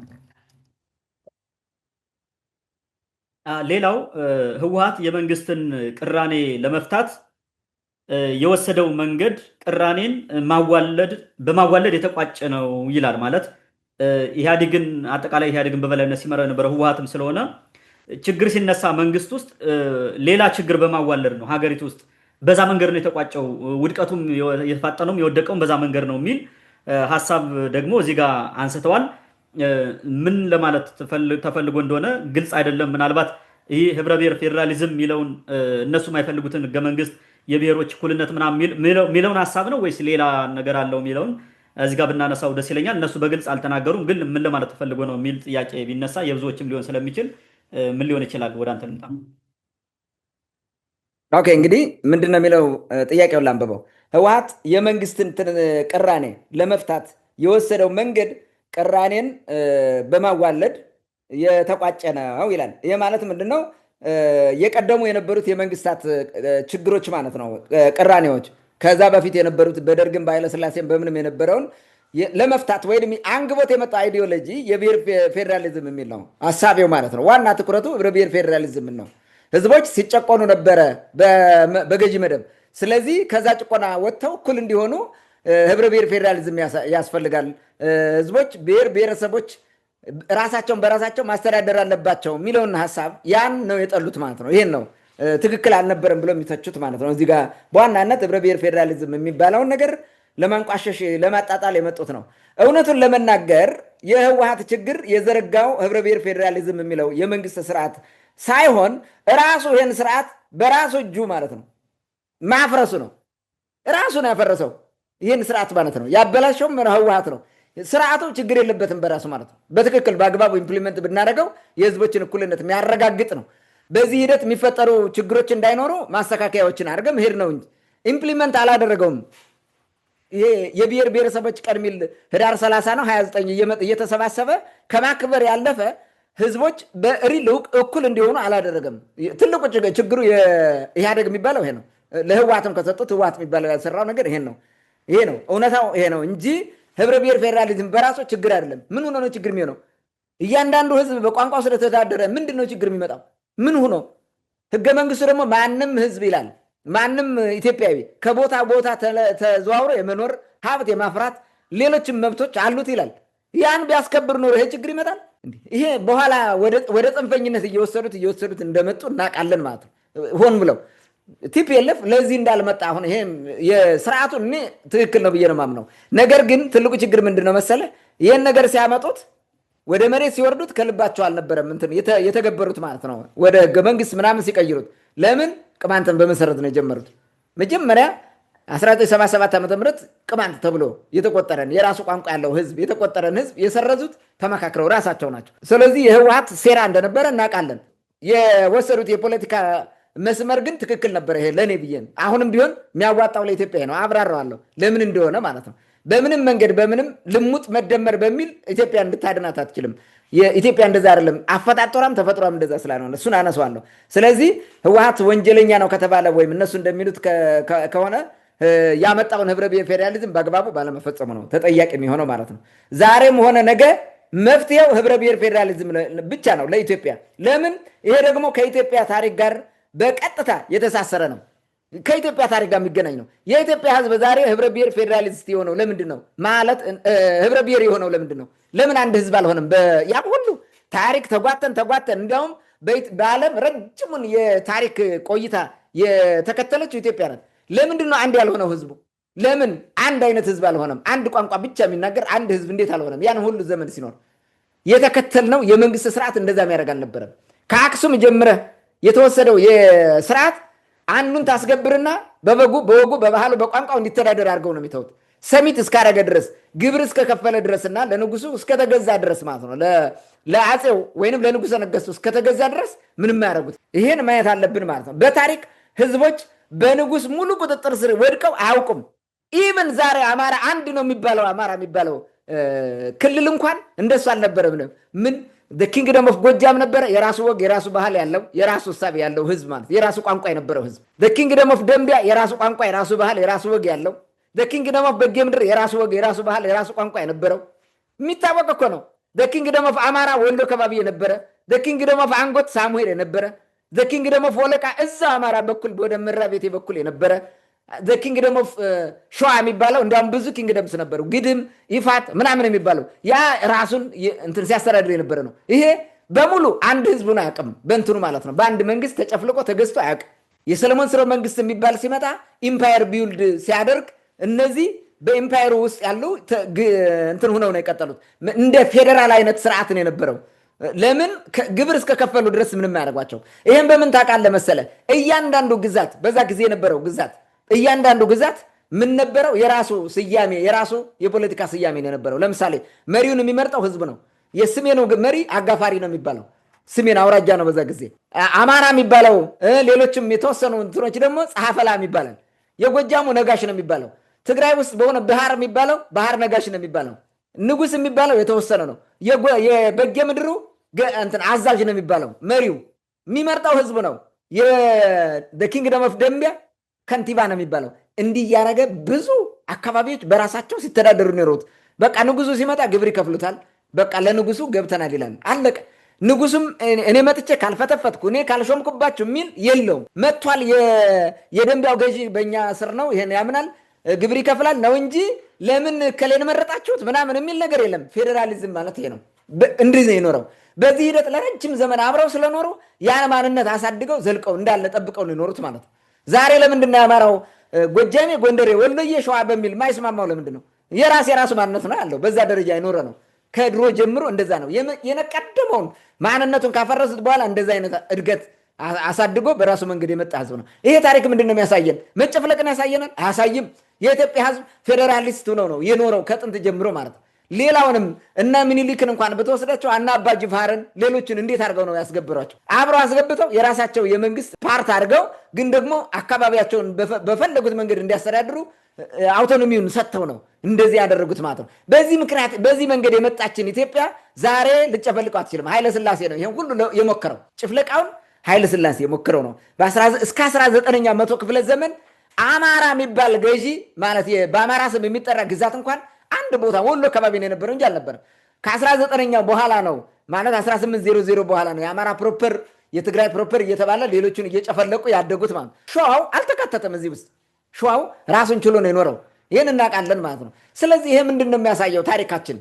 Speaker 1: ሌላው ህወሓት የመንግስትን ቅራኔ ለመፍታት የወሰደው መንገድ ቅራኔን በማዋለድ የተቋጨ ነው ይላል። ማለት ኢህአዴግን አጠቃላይ ኢህአዴግን በበላይነት ሲመራ የነበረው ህወሓትም ስለሆነ ችግር ሲነሳ መንግስት ውስጥ ሌላ ችግር በማዋለድ ነው ሀገሪቱ ውስጥ በዛ መንገድ ነው የተቋጨው። ውድቀቱም የተፋጠነውም የወደቀውም በዛ መንገድ ነው የሚል ሀሳብ ደግሞ እዚህ ጋር አንስተዋል። ምን ለማለት ተፈልጎ እንደሆነ ግልጽ አይደለም። ምናልባት ይህ ህብረ ብሔር ፌዴራሊዝም የሚለውን እነሱ የማይፈልጉትን ህገ መንግስት የብሔሮች እኩልነት ምናምን የሚለውን ሀሳብ ነው ወይስ ሌላ ነገር አለው የሚለውን እዚህ ጋር ብናነሳው ደስ ይለኛል። እነሱ በግልጽ አልተናገሩም፣ ግን ምን ለማለት ተፈልጎ ነው የሚል ጥያቄ ቢነሳ የብዙዎችም ሊሆን ስለሚችል ምን ሊሆን ይችላል? ወደ አንተ ልምጣ።
Speaker 2: ኦኬ እንግዲህ ምንድን ነው የሚለው ጥያቄውን ላንብበው። ህወሓት የመንግስትን ቅራኔ ለመፍታት የወሰደው መንገድ ቅራኔን በማዋለድ የተቋጨ ነው ይላል። ይህ ማለት ምንድን ነው? የቀደሙ የነበሩት የመንግስታት ችግሮች ማለት ነው፣ ቅራኔዎች ከዛ በፊት የነበሩት በደርግም በኃይለስላሴም በምንም የነበረውን ለመፍታት ወይም አንግቦት የመጣ አይዲዮሎጂ የብሔር ፌዴራሊዝም የሚል ነው ሀሳቤው ማለት ነው። ዋና ትኩረቱ ህብረ ብሔር ፌዴራሊዝም ነው። ህዝቦች ሲጨቆኑ ነበረ በገዢ መደብ። ስለዚህ ከዛ ጭቆና ወጥተው እኩል እንዲሆኑ ህብረ ብሔር ፌዴራሊዝም ያስፈልጋል። ህዝቦች ብሔረሰቦች ራሳቸውን በራሳቸው ማስተዳደር አለባቸው የሚለውን ሀሳብ ያን ነው የጠሉት ማለት ነው። ይህን ነው ትክክል አልነበረም ብሎ የሚተቹት ማለት ነው። እዚህ ጋር በዋናነት ህብረ ብሔር ፌዴራሊዝም የሚባለውን ነገር ለማንቋሸሽ ለማጣጣል የመጡት ነው። እውነቱን ለመናገር የህወሓት ችግር የዘረጋው ህብረ ብሔር ፌዴራሊዝም የሚለው የመንግስት ስርዓት ሳይሆን ራሱ ይህን ስርዓት በራሱ እጁ ማለት ነው ማፍረሱ ነው። ራሱ ነው ያፈረሰው ይህን ስርዓት ማለት ነው። ያበላሸውም ህወሓት ነው። ስርዓቱ ችግር የለበትም በራሱ ማለት ነው። በትክክል በአግባቡ ኢምፕሊመንት ብናደርገው የህዝቦችን እኩልነት የሚያረጋግጥ ነው። በዚህ ሂደት የሚፈጠሩ ችግሮች እንዳይኖሩ ማስተካከያዎችን አድርገን መሄድ ነው እንጂ ኢምፕሊመንት አላደረገውም። ይሄ የብሔር ብሔረሰቦች ቀን የሚል ህዳር 30 ነው 29 እየተሰባሰበ ከማክበር ያለፈ ህዝቦች በሪል እኩል እንዲሆኑ አላደረገም። ትልቁ ችግሩ የኢህአዴግ የሚባለው ይሄ ነው። ለህወሓትም ከሰጡት ህወሓት የሚባለው ያልሰራው ነገር ይሄ ነው እውነታው ይሄ ነው እንጂ ህብረ ብሔር ፌዴራሊዝም በራሱ ችግር አይደለም። ምን ሆኖ ነው ችግር የሚሆነው? እያንዳንዱ ህዝብ በቋንቋ ስለተዳደረ ምንድን ነው ችግር የሚመጣው? ምን ሆኖ? ህገ መንግስቱ ደግሞ ማንም ህዝብ ይላል ማንም ኢትዮጵያዊ ከቦታ ቦታ ተዘዋውሮ የመኖር ሀብት የማፍራት ሌሎችም መብቶች አሉት ይላል። ያን ቢያስከብር ኖሮ ይሄ ችግር ይመጣል? ይሄ በኋላ ወደ ጽንፈኝነት እየወሰዱት እንደመጡ እናውቃለን ማለት ነው። ሆን ብለው ቲፒኤልኤፍ ለዚህ እንዳልመጣ አሁን ይሄ የስርዓቱ እኔ ትክክል ነው ብዬ ነው የማምነው። ነገር ግን ትልቁ ችግር ምንድን ነው መሰለህ? ይህን ነገር ሲያመጡት ወደ መሬት ሲወርዱት ከልባቸው አልነበረም የተገበሩት ማለት ነው። ወደ ህገ መንግስት ምናምን ሲቀይሩት ለምን ቅማንትን በመሰረት ነው የጀመሩት። መጀመሪያ 1977 ዓ.ም ቅማንት ተብሎ የተቆጠረን የራሱ ቋንቋ ያለው ህዝብ የተቆጠረን ህዝብ የሰረዙት ተመካክረው ራሳቸው ናቸው። ስለዚህ የህወሓት ሴራ እንደነበረ እናውቃለን። የወሰዱት የፖለቲካ መስመር ግን ትክክል ነበረ። ይሄ ለእኔ ብዬን አሁንም ቢሆን የሚያዋጣው ለኢትዮጵያ ነው። አብራራዋለሁ ለምን እንደሆነ ማለት ነው። በምንም መንገድ በምንም ልሙጥ መደመር በሚል ኢትዮጵያ እንድታድናት አትችልም። የኢትዮጵያ እንደዛ አይደለም። አፈጣጠሯም ተፈጥሯም እንደዛ ስላልሆነ እሱን አነሳዋለሁ። ስለዚህ ህወሓት ወንጀለኛ ነው ከተባለ ወይም እነሱ እንደሚሉት ከሆነ ያመጣውን ህብረ ብሔር ፌዴራሊዝም በአግባቡ ባለመፈጸሙ ነው ተጠያቂ የሚሆነው ማለት ነው። ዛሬም ሆነ ነገ መፍትሄው ህብረ ብሔር ፌዴራሊዝም ብቻ ነው ለኢትዮጵያ። ለምን? ይሄ ደግሞ ከኢትዮጵያ ታሪክ ጋር በቀጥታ የተሳሰረ ነው። ከኢትዮጵያ ታሪክ ጋር የሚገናኝ ነው። የኢትዮጵያ ህዝብ ዛሬ ህብረ ብሔር ፌዴራሊስት የሆነው ለምንድን ነው ማለት ህብረ ብሔር የሆነው ለምንድን ነው? ለምን አንድ ህዝብ አልሆነም? ያ ሁሉ ታሪክ ተጓተን እንዲያውም በዓለም ረጅሙን የታሪክ ቆይታ የተከተለችው ኢትዮጵያ ናት። ለምንድን ነው አንድ ያልሆነው ህዝቡ? ለምን አንድ አይነት ህዝብ አልሆነም? አንድ ቋንቋ ብቻ የሚናገር አንድ ህዝብ እንዴት አልሆነም? ያን ሁሉ ዘመን ሲኖር የተከተልነው የመንግስት ስርዓት እንደዛ የሚያደርግ አልነበረም። ከአክሱም ጀምረህ የተወሰደው የስርዓት አንዱን ታስገብርና በወጉ በባህሉ በቋንቋው እንዲተዳደር አድርገው ነው የሚተውት። ሰሚት እስካረገ ድረስ ግብር እስከከፈለ ድረስና ለንጉሱ እስከተገዛ ድረስ ማለት ነው። ለአፄው ወይንም ለንጉሰ ነገስቱ እስከተገዛ ድረስ ምንም ያደርጉት። ይሄን ማየት አለብን ማለት ነው። በታሪክ ህዝቦች በንጉስ ሙሉ ቁጥጥር ስር ወድቀው አያውቁም። ኢቨን ዛሬ አማራ አንድ ነው የሚባለው አማራ የሚባለው ክልል እንኳን እንደሱ አልነበረም። ምን ኪንግደም ኦፍ ጎጃም ነበረ፣ የራሱ ወግ የራሱ ባህል ያለው የራሱ እሳቤ ያለው ህዝብ ማለት የራሱ ቋንቋ የነበረው ህዝብ። ኪንግደም ኦፍ ደምቢያ የራሱ ቋንቋ የራሱ ባህል የራሱ ወግ ያለው። ኪንግደም ኦፍ በጌ ምድር የራሱ ወግ የራሱ ባህል የራሱ ቋንቋ የነበረው የሚታወቅ እኮ ነው። ኪንግደም ኦፍ አማራ ወሎ ከባቢ የነበረ፣ ኪንግደም ኦፍ አንጎት ሳሙኤል የነበረ፣ ኪንግደም ኦፍ ወለቃ እዛ አማራ በኩል ወደ መራቤቴ በኩል የነበረ፣ ኪንግደም ኦፍ ሸዋ የሚባለው እንዲያውም ብዙ ኪንግደምስ ነበሩ፣ ግድም ይፋት ምናምን የሚባለው ያ ራሱን እንትን ሲያስተዳድር የነበረ ነው። ይሄ በሙሉ አንድ ህዝቡን አያውቅም በእንትኑ ማለት ነው። በአንድ መንግስት ተጨፍልቆ ተገዝቶ አያውቅም። የሰለሞን ስርወ መንግስት የሚባል ሲመጣ ኢምፓየር ቢውልድ ሲያደርግ እነዚህ በኢምፓየሩ ውስጥ ያሉ እንትን ሆነው ነው የቀጠሉት። እንደ ፌዴራል አይነት ስርዓት ነው የነበረው። ለምን ግብር እስከከፈሉ ድረስ ምንም ያደርጓቸው። ይሄን በምን ታውቃለህ መሰለ? እያንዳንዱ ግዛት በዛ ጊዜ የነበረው ግዛት እያንዳንዱ ግዛት ምን ነበረው? የራሱ ስያሜ የራሱ የፖለቲካ ስያሜ ነው የነበረው። ለምሳሌ መሪውን የሚመርጠው ህዝብ ነው። የሰሜኑ መሪ አጋፋሪ ነው የሚባለው፣ ሰሜን አውራጃ ነው በዛ ጊዜ። አማራ የሚባለው ሌሎችም የተወሰኑ እንትኖች ደግሞ ጸሐፈላ የሚባለው፣ የጎጃሙ ነጋሽ ነው የሚባለው። ትግራይ ውስጥ በሆነ ባህር የሚባለው ባህር ነጋሽ ነው የሚባለው። ንጉስ የሚባለው የተወሰነ ነው። የበጌ ምድሩ እንትን አዛዥ ነው የሚባለው። መሪው የሚመርጠው ህዝብ ነው። ኪንግደም ኦፍ ደምቢያ ከንቲባ ነው የሚባለው። እንዲህ እያደረገ ብዙ አካባቢዎች በራሳቸው ሲተዳደሩ ነው። በቃ ንጉሱ ሲመጣ ግብር ይከፍሉታል። በቃ ለንጉሱ ገብተናል ይላል። አለቀ። ንጉሱም እኔ መጥቼ ካልፈተፈትኩ እኔ ካልሾምኩባችሁ የሚል የለውም። መጥቷል። የደምቢያው ገዢ በእኛ ስር ነው፣ ይሄን ያምናል፣ ግብር ይከፍላል ነው እንጂ ለምን ከሌን መረጣችሁት ምናምን የሚል ነገር የለም። ፌዴራሊዝም ማለት ይሄ ነው። እንዲህ ነው የኖረው። በዚህ ሂደት ለረጅም ዘመን አብረው ስለኖሩ ያን ማንነት አሳድገው ዘልቀው እንዳለ ጠብቀው ነው የኖሩት ማለት ነው። ዛሬ ለምንድን ነው ያማራው ጎጃሜ፣ ጎንደሬ፣ ወሎዬ፣ ሸዋ በሚል ማይስማማው? ለምንድን ነው? የራሱ ማንነት ነው ያለው። በዛ ደረጃ የኖረ ነው። ከድሮ ጀምሮ እንደዛ ነው። የነቀደመውን ማንነቱን ካፈረሱት በኋላ እንደዛ አይነት እድገት አሳድጎ በራሱ መንገድ የመጣ ህዝብ ነው። ይሄ ታሪክ ምንድን ነው የሚያሳየን? መጨፍለቅን ያሳየናል? አያሳይም። የኢትዮጵያ ህዝብ ፌዴራሊስት ሆነው ነው የኖረው ከጥንት ጀምሮ ማለት ነው። ሌላውንም እና ምኒልክን እንኳን በተወሰዳቸው እና አባ ጅፋርን ሌሎችን እንዴት አድርገው ነው ያስገብሯቸው? አብረው አስገብተው የራሳቸው የመንግስት ፓርት አድርገው ግን ደግሞ አካባቢያቸውን በፈለጉት መንገድ እንዲያስተዳድሩ አውቶኖሚውን ሰጥተው ነው እንደዚህ ያደረጉት ማለት ነው። በዚህ ምክንያት በዚህ መንገድ የመጣችን ኢትዮጵያ ዛሬ ልጨፈልቀው አትችልም። ኃይለስላሴ ነው ይሄን ሁሉ የሞከረው። ጭፍለቃውን ኃይለስላሴ የሞከረው ነው። እስከ 19ኛ መቶ ክፍለ ዘመን አማራ የሚባል ገዢ ማለት በአማራ ስም የሚጠራ ግዛት እንኳን አንድ ቦታ ወሎ አካባቢ ነው የነበረው እንጂ አልነበረም። ከ19ኛው በኋላ ነው ማለት 1800 በኋላ ነው የአማራ ፕሮፐር የትግራይ ፕሮፐር እየተባለ ሌሎቹን እየጨፈለቁ ያደጉት ማለት ነው። ሸዋው አልተካተተም እዚህ ውስጥ። ሸዋው ራሱን ችሎ ነው የኖረው። ይህን እናውቃለን ማለት ነው። ስለዚህ ይሄ ምንድን ነው የሚያሳየው? ታሪካችን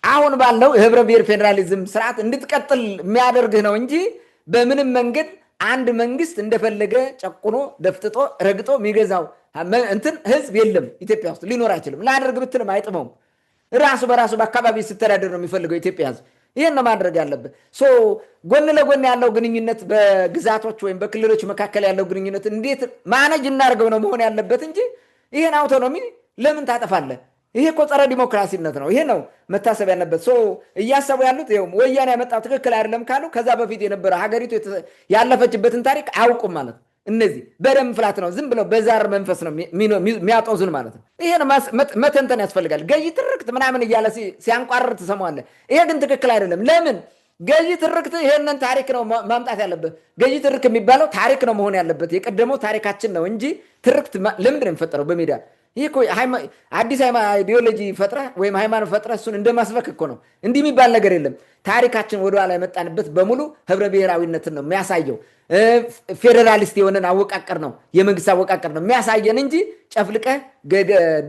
Speaker 2: አሁን ባለው የህብረ ብሔር ፌዴራሊዝም ስርዓት እንድትቀጥል የሚያደርግህ ነው እንጂ በምንም መንገድ አንድ መንግስት እንደፈለገ ጨቁኖ ደፍጥጦ ረግጦ የሚገዛው እንትን ህዝብ የለም ኢትዮጵያ ውስጥ፣ ሊኖር አይችልም። ላደርግ ብትልም አይጥመውም። ራሱ በራሱ በአካባቢ ስተዳደር ነው የሚፈልገው ኢትዮጵያ ህዝብ። ይህን ነው ማድረግ ያለብህ። ጎን ለጎን ያለው ግንኙነት በግዛቶች ወይም በክልሎች መካከል ያለው ግንኙነት እንዴት ማነጅ እናደርገው ነው መሆን ያለበት እንጂ ይህን አውቶኖሚ ለምን ታጠፋለህ? ይሄ እኮ ጸረ ዲሞክራሲነት ነው። ይሄ ነው መታሰብ ያለበት። እያሰቡ ያሉት ወያኔ ያመጣው ትክክል አይደለም ካሉ ከዛ በፊት የነበረ ሀገሪቱ ያለፈችበትን ታሪክ አያውቁም ማለት ነው። እነዚህ በደም ፍላት ነው፣ ዝም ብለው በዛር መንፈስ ነው የሚያጦዙን ማለት ነው። ይሄን መተንተን ያስፈልጋል። ገዢ ትርክት ምናምን እያለ ሲያንቋርር ትሰማዋለህ። ይሄ ግን ትክክል አይደለም። ለምን ገዢ ትርክት? ይሄንን ታሪክ ነው ማምጣት ያለበት። ገዢ ትርክ የሚባለው ታሪክ ነው መሆን ያለበት፣ የቀደመው ታሪካችን ነው እንጂ ትርክት ለምንድን ነው የሚፈጠረው በሚዲያ? ይህ እኮ አዲስ አይዲዮሎጂ ፈጥረህ ወይም ሃይማኖት ፈጥረህ እሱን እንደማስበክ እኮ ነው። እንዲህ የሚባል ነገር የለም። ታሪካችን ወደኋላ የመጣንበት በሙሉ ህብረ ብሔራዊነትን ነው የሚያሳየው። ፌዴራሊስት የሆነን አወቃቀር ነው የመንግስት አወቃቀር ነው የሚያሳየን እንጂ ጨፍልቀ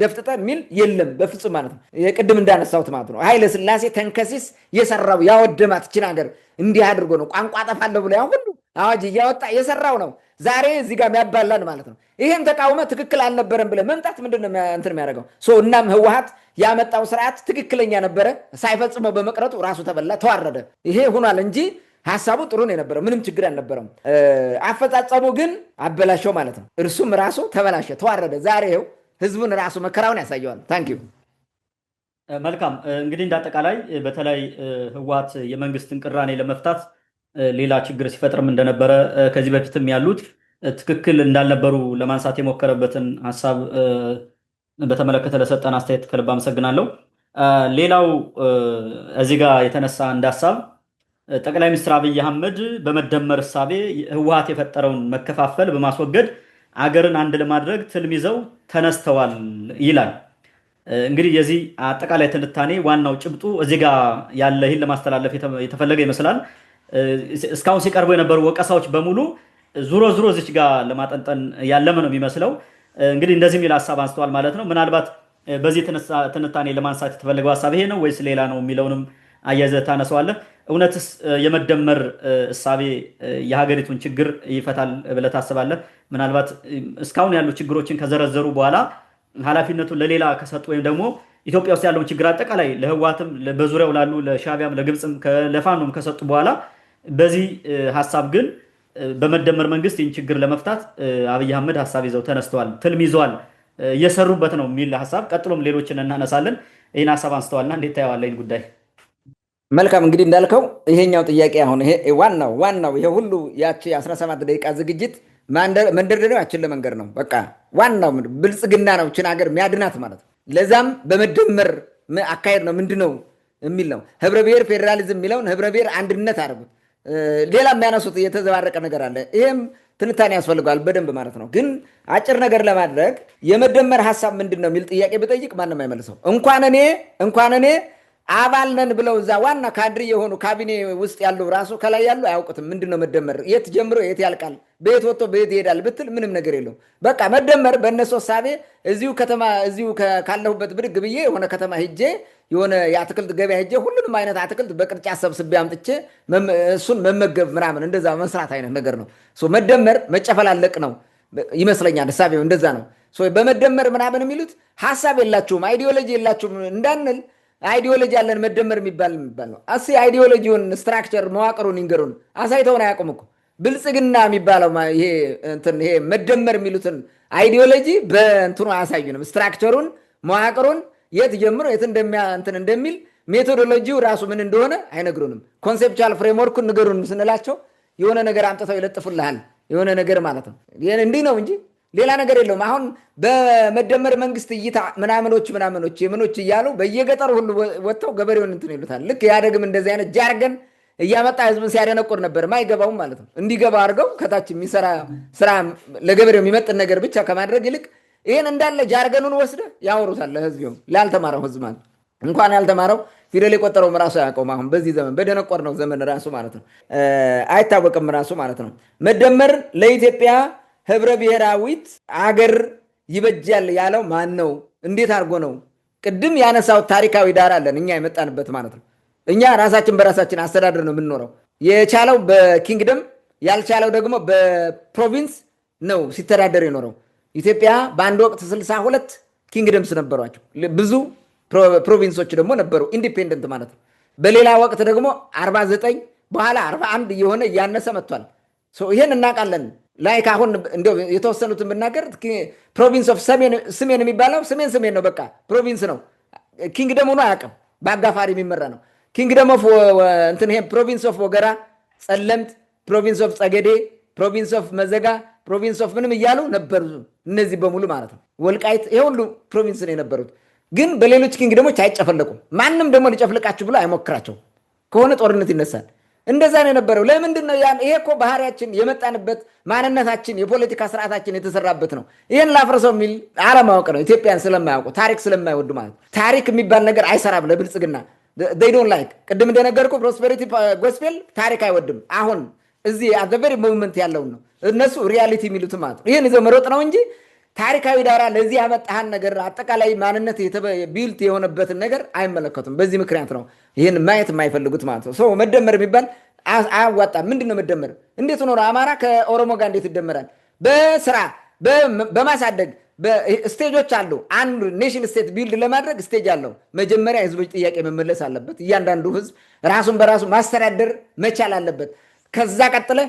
Speaker 2: ደፍጥጠ የሚል የለም በፍጹም ማለት ነው። የቅድም እንዳነሳሁት ማለት ነው ኃይለ ሥላሴ ተንከሲስ የሰራው ያወደማት ችን ሀገር እንዲህ አድርጎ ነው ቋንቋ ጠፋለሁ ብሎ ያ ሁሉ አዋጅ እያወጣ የሰራው ነው ዛሬ እዚህ ጋር የሚያባላን ማለት ነው። ይሄን ተቃውመ ትክክል አልነበረም ብለ መምጣት ምንድነው እንትን የሚያደርገው? እናም ህወሓት ያመጣው ስርዓት ትክክለኛ ነበረ፣ ሳይፈጽመው በመቅረቱ ራሱ ተበላ ተዋረደ። ይሄ ሆኗል እንጂ ሀሳቡ ጥሩ ነው የነበረው፣ ምንም ችግር አልነበረም። አፈጻጸሙ ግን አበላሸው ማለት ነው። እርሱም ራሱ ተበላሸ፣ ተዋረደ። ዛሬ ይኸው ህዝቡን ራሱ መከራውን ያሳየዋል። ታንኪዩ።
Speaker 1: መልካም እንግዲህ እንዳጠቃላይ በተለይ ህወሓት የመንግስትን ቅራኔ ለመፍታት ሌላ ችግር ሲፈጥርም እንደነበረ ከዚህ በፊትም ያሉት ትክክል እንዳልነበሩ ለማንሳት የሞከረበትን ሀሳብ በተመለከተ ለሰጠን አስተያየት ከልብ አመሰግናለሁ። ሌላው እዚህ ጋር የተነሳ እንደ ሀሳብ ጠቅላይ ሚኒስትር አብይ አህመድ በመደመር እሳቤ ህወሓት የፈጠረውን መከፋፈል በማስወገድ አገርን አንድ ለማድረግ ትልም ይዘው ተነስተዋል ይላል። እንግዲህ የዚህ አጠቃላይ ትንታኔ ዋናው ጭብጡ እዚህ ጋር ያለ ይህን ለማስተላለፍ የተፈለገ ይመስላል። እስካሁን ሲቀርቡ የነበሩ ወቀሳዎች በሙሉ ዙሮ እዚች ጋር ለማጠንጠን ያለመ ነው የሚመስለው። እንግዲህ እንደዚህ የሚል ሀሳብ አንስተዋል ማለት ነው። ምናልባት በዚህ ትንታኔ ለማንሳት የተፈለገው ሀሳብ ይሄ ነው ወይስ ሌላ ነው የሚለውንም አያይዘህ ታነሳዋለህ። እውነትስ የመደመር እሳቤ የሀገሪቱን ችግር ይፈታል ብለህ ታስባለህ? ምናልባት እስካሁን ያሉ ችግሮችን ከዘረዘሩ በኋላ ኃላፊነቱን ለሌላ ከሰጡ ወይም ደግሞ ኢትዮጵያ ውስጥ ያለውን ችግር አጠቃላይ ለህወሓትም በዙሪያው ላሉ ለሻዕቢያም ለግብፅም ለፋኖም ከሰጡ በኋላ በዚህ ሀሳብ ግን በመደመር መንግስት ይህን ችግር ለመፍታት አብይ አህመድ ሀሳብ ይዘው ተነስተዋል፣ ትልም ይዘዋል፣ እየሰሩበት ነው የሚል ሀሳብ ቀጥሎም ሌሎችን እናነሳለን። ይህን ሀሳብ አንስተዋልና እንዴት ታየዋለህ ይህን ጉዳይ?
Speaker 2: መልካም እንግዲህ እንዳልከው ይሄኛው ጥያቄ አሁን ይሄ ዋናው ይሄ ሁሉ ያቺ 17 ደቂቃ ዝግጅት መንደርደሪያው ያችን ለመንገር ነው። በቃ ዋናው ብልጽግና ነው ችን ሀገር የሚያድናት ማለት ነው። ለዛም በመደመር አካሄድ ነው ምንድነው የሚል ነው። ህብረ ብሔር ፌዴራሊዝም የሚለውን ህብረ ብሔር አንድነት አድርጉት። ሌላ የሚያነሱት የተዘባረቀ ነገር አለ። ይሄም ትንታኔ ያስፈልገዋል በደንብ ማለት ነው። ግን አጭር ነገር ለማድረግ የመደመር ሀሳብ ምንድን ነው የሚል ጥያቄ ብጠይቅ ማንም አይመልሰው። እንኳን እኔ አባል ነን ብለው እዛ ዋና ካድሪ የሆኑ ካቢኔ ውስጥ ያለው ራሱ ከላይ ያሉ አያውቁትም። ምንድነው መደመር? የት ጀምሮ የት ያልቃል? በየት ወጥቶ በየት ይሄዳል ብትል ምንም ነገር የለውም። በቃ መደመር በእነሱ ሀሳቤ እዚሁ ካለሁበት ብድግ ብዬ የሆነ ከተማ ሄጄ የሆነ የአትክልት ገበያ ሄጄ ሁሉንም አይነት አትክልት በቅርጫት ሰብስቤ አምጥቼ እሱን መመገብ ምናምን እንደዛ መስራት አይነት ነገር ነው። መደመር መጨፈላለቅ ነው ይመስለኛል። ሀሳቤው እንደዛ ነው። በመደመር ምናምን የሚሉት ሀሳብ የላችሁም፣ አይዲዮሎጂ የላችሁም እንዳንል አይዲዮሎጂ ያለን መደመር የሚባል ነው። አይዲዮሎጂውን ስትራክቸር መዋቅሩን ይንገሩን። አሳይተውን አያውቁም እኮ ብልጽግና የሚባለው ይሄ መደመር የሚሉትን አይዲዮሎጂ በእንትኑ አያሳዩንም። ስትራክቸሩን መዋቅሩን የት ጀምሮ የት እንደሚል ሜቶዶሎጂው ራሱ ምን እንደሆነ አይነግሩንም። ኮንሴፕቹዋል ፍሬምወርኩን ንገሩን ስንላቸው የሆነ ነገር አምጥተው ይለጥፉልሃል። የሆነ ነገር ማለት ነው። እንዲህ ነው እንጂ ሌላ ነገር የለውም። አሁን በመደመር መንግስት እይታ ምናምኖች የምኖች እያሉ በየገጠሩ ሁሉ ወጥተው ገበሬውን እንትን ይሉታል። ልክ ያደግም እንደዚህ አይነት ጃርገን እያመጣ ህዝብን ሲያደነቁር ነበር። ማይገባውም ማለት ነው። እንዲገባ አድርገው ከታች የሚሰራ ስራ ለገበሬው የሚመጥን ነገር ብቻ ከማድረግ ይልቅ ይህን እንዳለ ጃርገኑን ወስደ ያወሩታል ለህዝብ፣ ላልተማረው ህዝብ ማለት እንኳን ያልተማረው ፊደል የቆጠረውም ራሱ አያውቀውም። አሁን በዚህ ዘመን በደነቆር ነው ዘመን ራሱ ማለት ነው አይታወቅም ራሱ ማለት ነው። መደመር ለኢትዮጵያ ህብረ ብሔራዊት አገር ይበጃል ያለው ማን ነው? እንዴት አድርጎ ነው? ቅድም ያነሳው ታሪካዊ ዳራ አለን እኛ የመጣንበት ማለት ነው። እኛ ራሳችን በራሳችን አስተዳደር ነው የምንኖረው። የቻለው በኪንግደም ያልቻለው ደግሞ በፕሮቪንስ ነው ሲተዳደር የኖረው። ኢትዮጵያ በአንድ ወቅት 62 ኪንግደምስ ነበሯቸው። ብዙ ፕሮቪንሶች ደግሞ ነበሩ ኢንዲፔንደንት ማለት ነው። በሌላ ወቅት ደግሞ 49 በኋላ 41 እየሆነ እያነሰ መጥቷል። ይሄን እናውቃለን። ላይክ አሁን እንደው የተወሰኑትን ብናገር ፕሮቪንስ ኦፍ ሰሜን የሚባለው ሰሜን ነው። በቃ ፕሮቪንስ ነው። ኪንግደም ሆኖ አያውቅም። በአጋፋሪ የሚመራ ነው። ኪንግደም ኦፍ ይሄ ፕሮቪንስ ኦፍ ወገራ፣ ጸለምት፣ ፕሮቪንስ ኦፍ ጸገዴ፣ ፕሮቪንስ ኦፍ መዘጋ፣ ፕሮቪንስ ኦፍ ምንም እያሉ ነበሩ። እነዚህ በሙሉ ማለት ነው። ወልቃይት፣ ይሄ ሁሉ ፕሮቪንስ ነው የነበሩት። ግን በሌሎች ኪንግደሞች አይጨፈለቁም። ማንም ደግሞ ሊጨፍልቃችሁ ብሎ አይሞክራቸው። ከሆነ ጦርነት ይነሳል። እንደዛ ነው የነበረው። ለምንድን ነው ይሄ እኮ ባህሪያችን የመጣንበት ማንነታችን የፖለቲካ ስርዓታችን የተሰራበት ነው። ይህን ላፍረሰው የሚል አለማወቅ ነው። ኢትዮጵያን ስለማያውቁ ታሪክ ስለማይወዱ ማለት ታሪክ የሚባል ነገር አይሰራም ለብልጽግና ዶን ላይክ ቅድም እንደነገርኩ ፕሮስፔሪቲ ጎስፔል ታሪክ አይወድም። አሁን እዚህ አዘበሪ ሙቭመንት ያለውን ነው እነሱ ሪያሊቲ የሚሉት ማለት ነው። ይህን ይዘው መሮጥ ነው እንጂ ታሪካዊ ዳራ ለዚህ ያመጣህን ነገር አጠቃላይ ማንነት ቢልት የሆነበትን ነገር አይመለከቱም። በዚህ ምክንያት ነው ይህን ማየት የማይፈልጉት ማለት ነው። ሰው መደመር የሚባል አያዋጣም። ምንድን ነው መደመር? እንዴት ሆኖ አማራ ከኦሮሞ ጋር እንዴት ይደመራል? በስራ በማሳደግ ስቴጆች አሉ። አንዱ ኔሽን ስቴት ቢልድ ለማድረግ ስቴጅ አለው። መጀመሪያ የህዝቦች ጥያቄ መመለስ አለበት። እያንዳንዱ ህዝብ ራሱን በራሱ ማስተዳደር መቻል አለበት። ከዛ ቀጥለ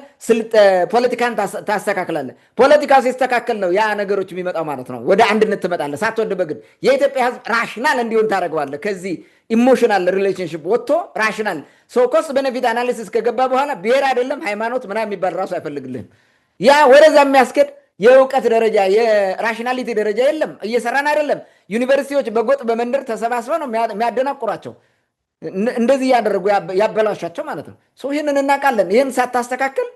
Speaker 2: ፖለቲካን ታስተካክላለ። ፖለቲካው ሲስተካከል ነው ያ ነገሮች የሚመጣው ማለት ነው። ወደ አንድነት ትመጣለ። ሳትወድ በግድ የኢትዮጵያ ህዝብ ራሽናል እንዲሆን ታደርገዋለ። ከዚህ ኢሞሽናል ሪሌሽንሽፕ ወጥቶ ራሽናል ኮስት ቤኔፊት አናሊሲስ ከገባ በኋላ ብሔር አይደለም ሃይማኖት ምናምን የሚባል ራሱ አይፈልግልህም። ያ ወደዛ የሚያስኬድ የእውቀት ደረጃ የራሽናሊቲ ደረጃ የለም። እየሰራን አይደለም። ዩኒቨርሲቲዎች በጎጥ በመንደር ተሰባስበው ነው የሚያደናቁራቸው። እንደዚህ እያደረጉ ያበላሻቸው ማለት ነው። ይህንን እናውቃለን። ይህን ሳታስተካከል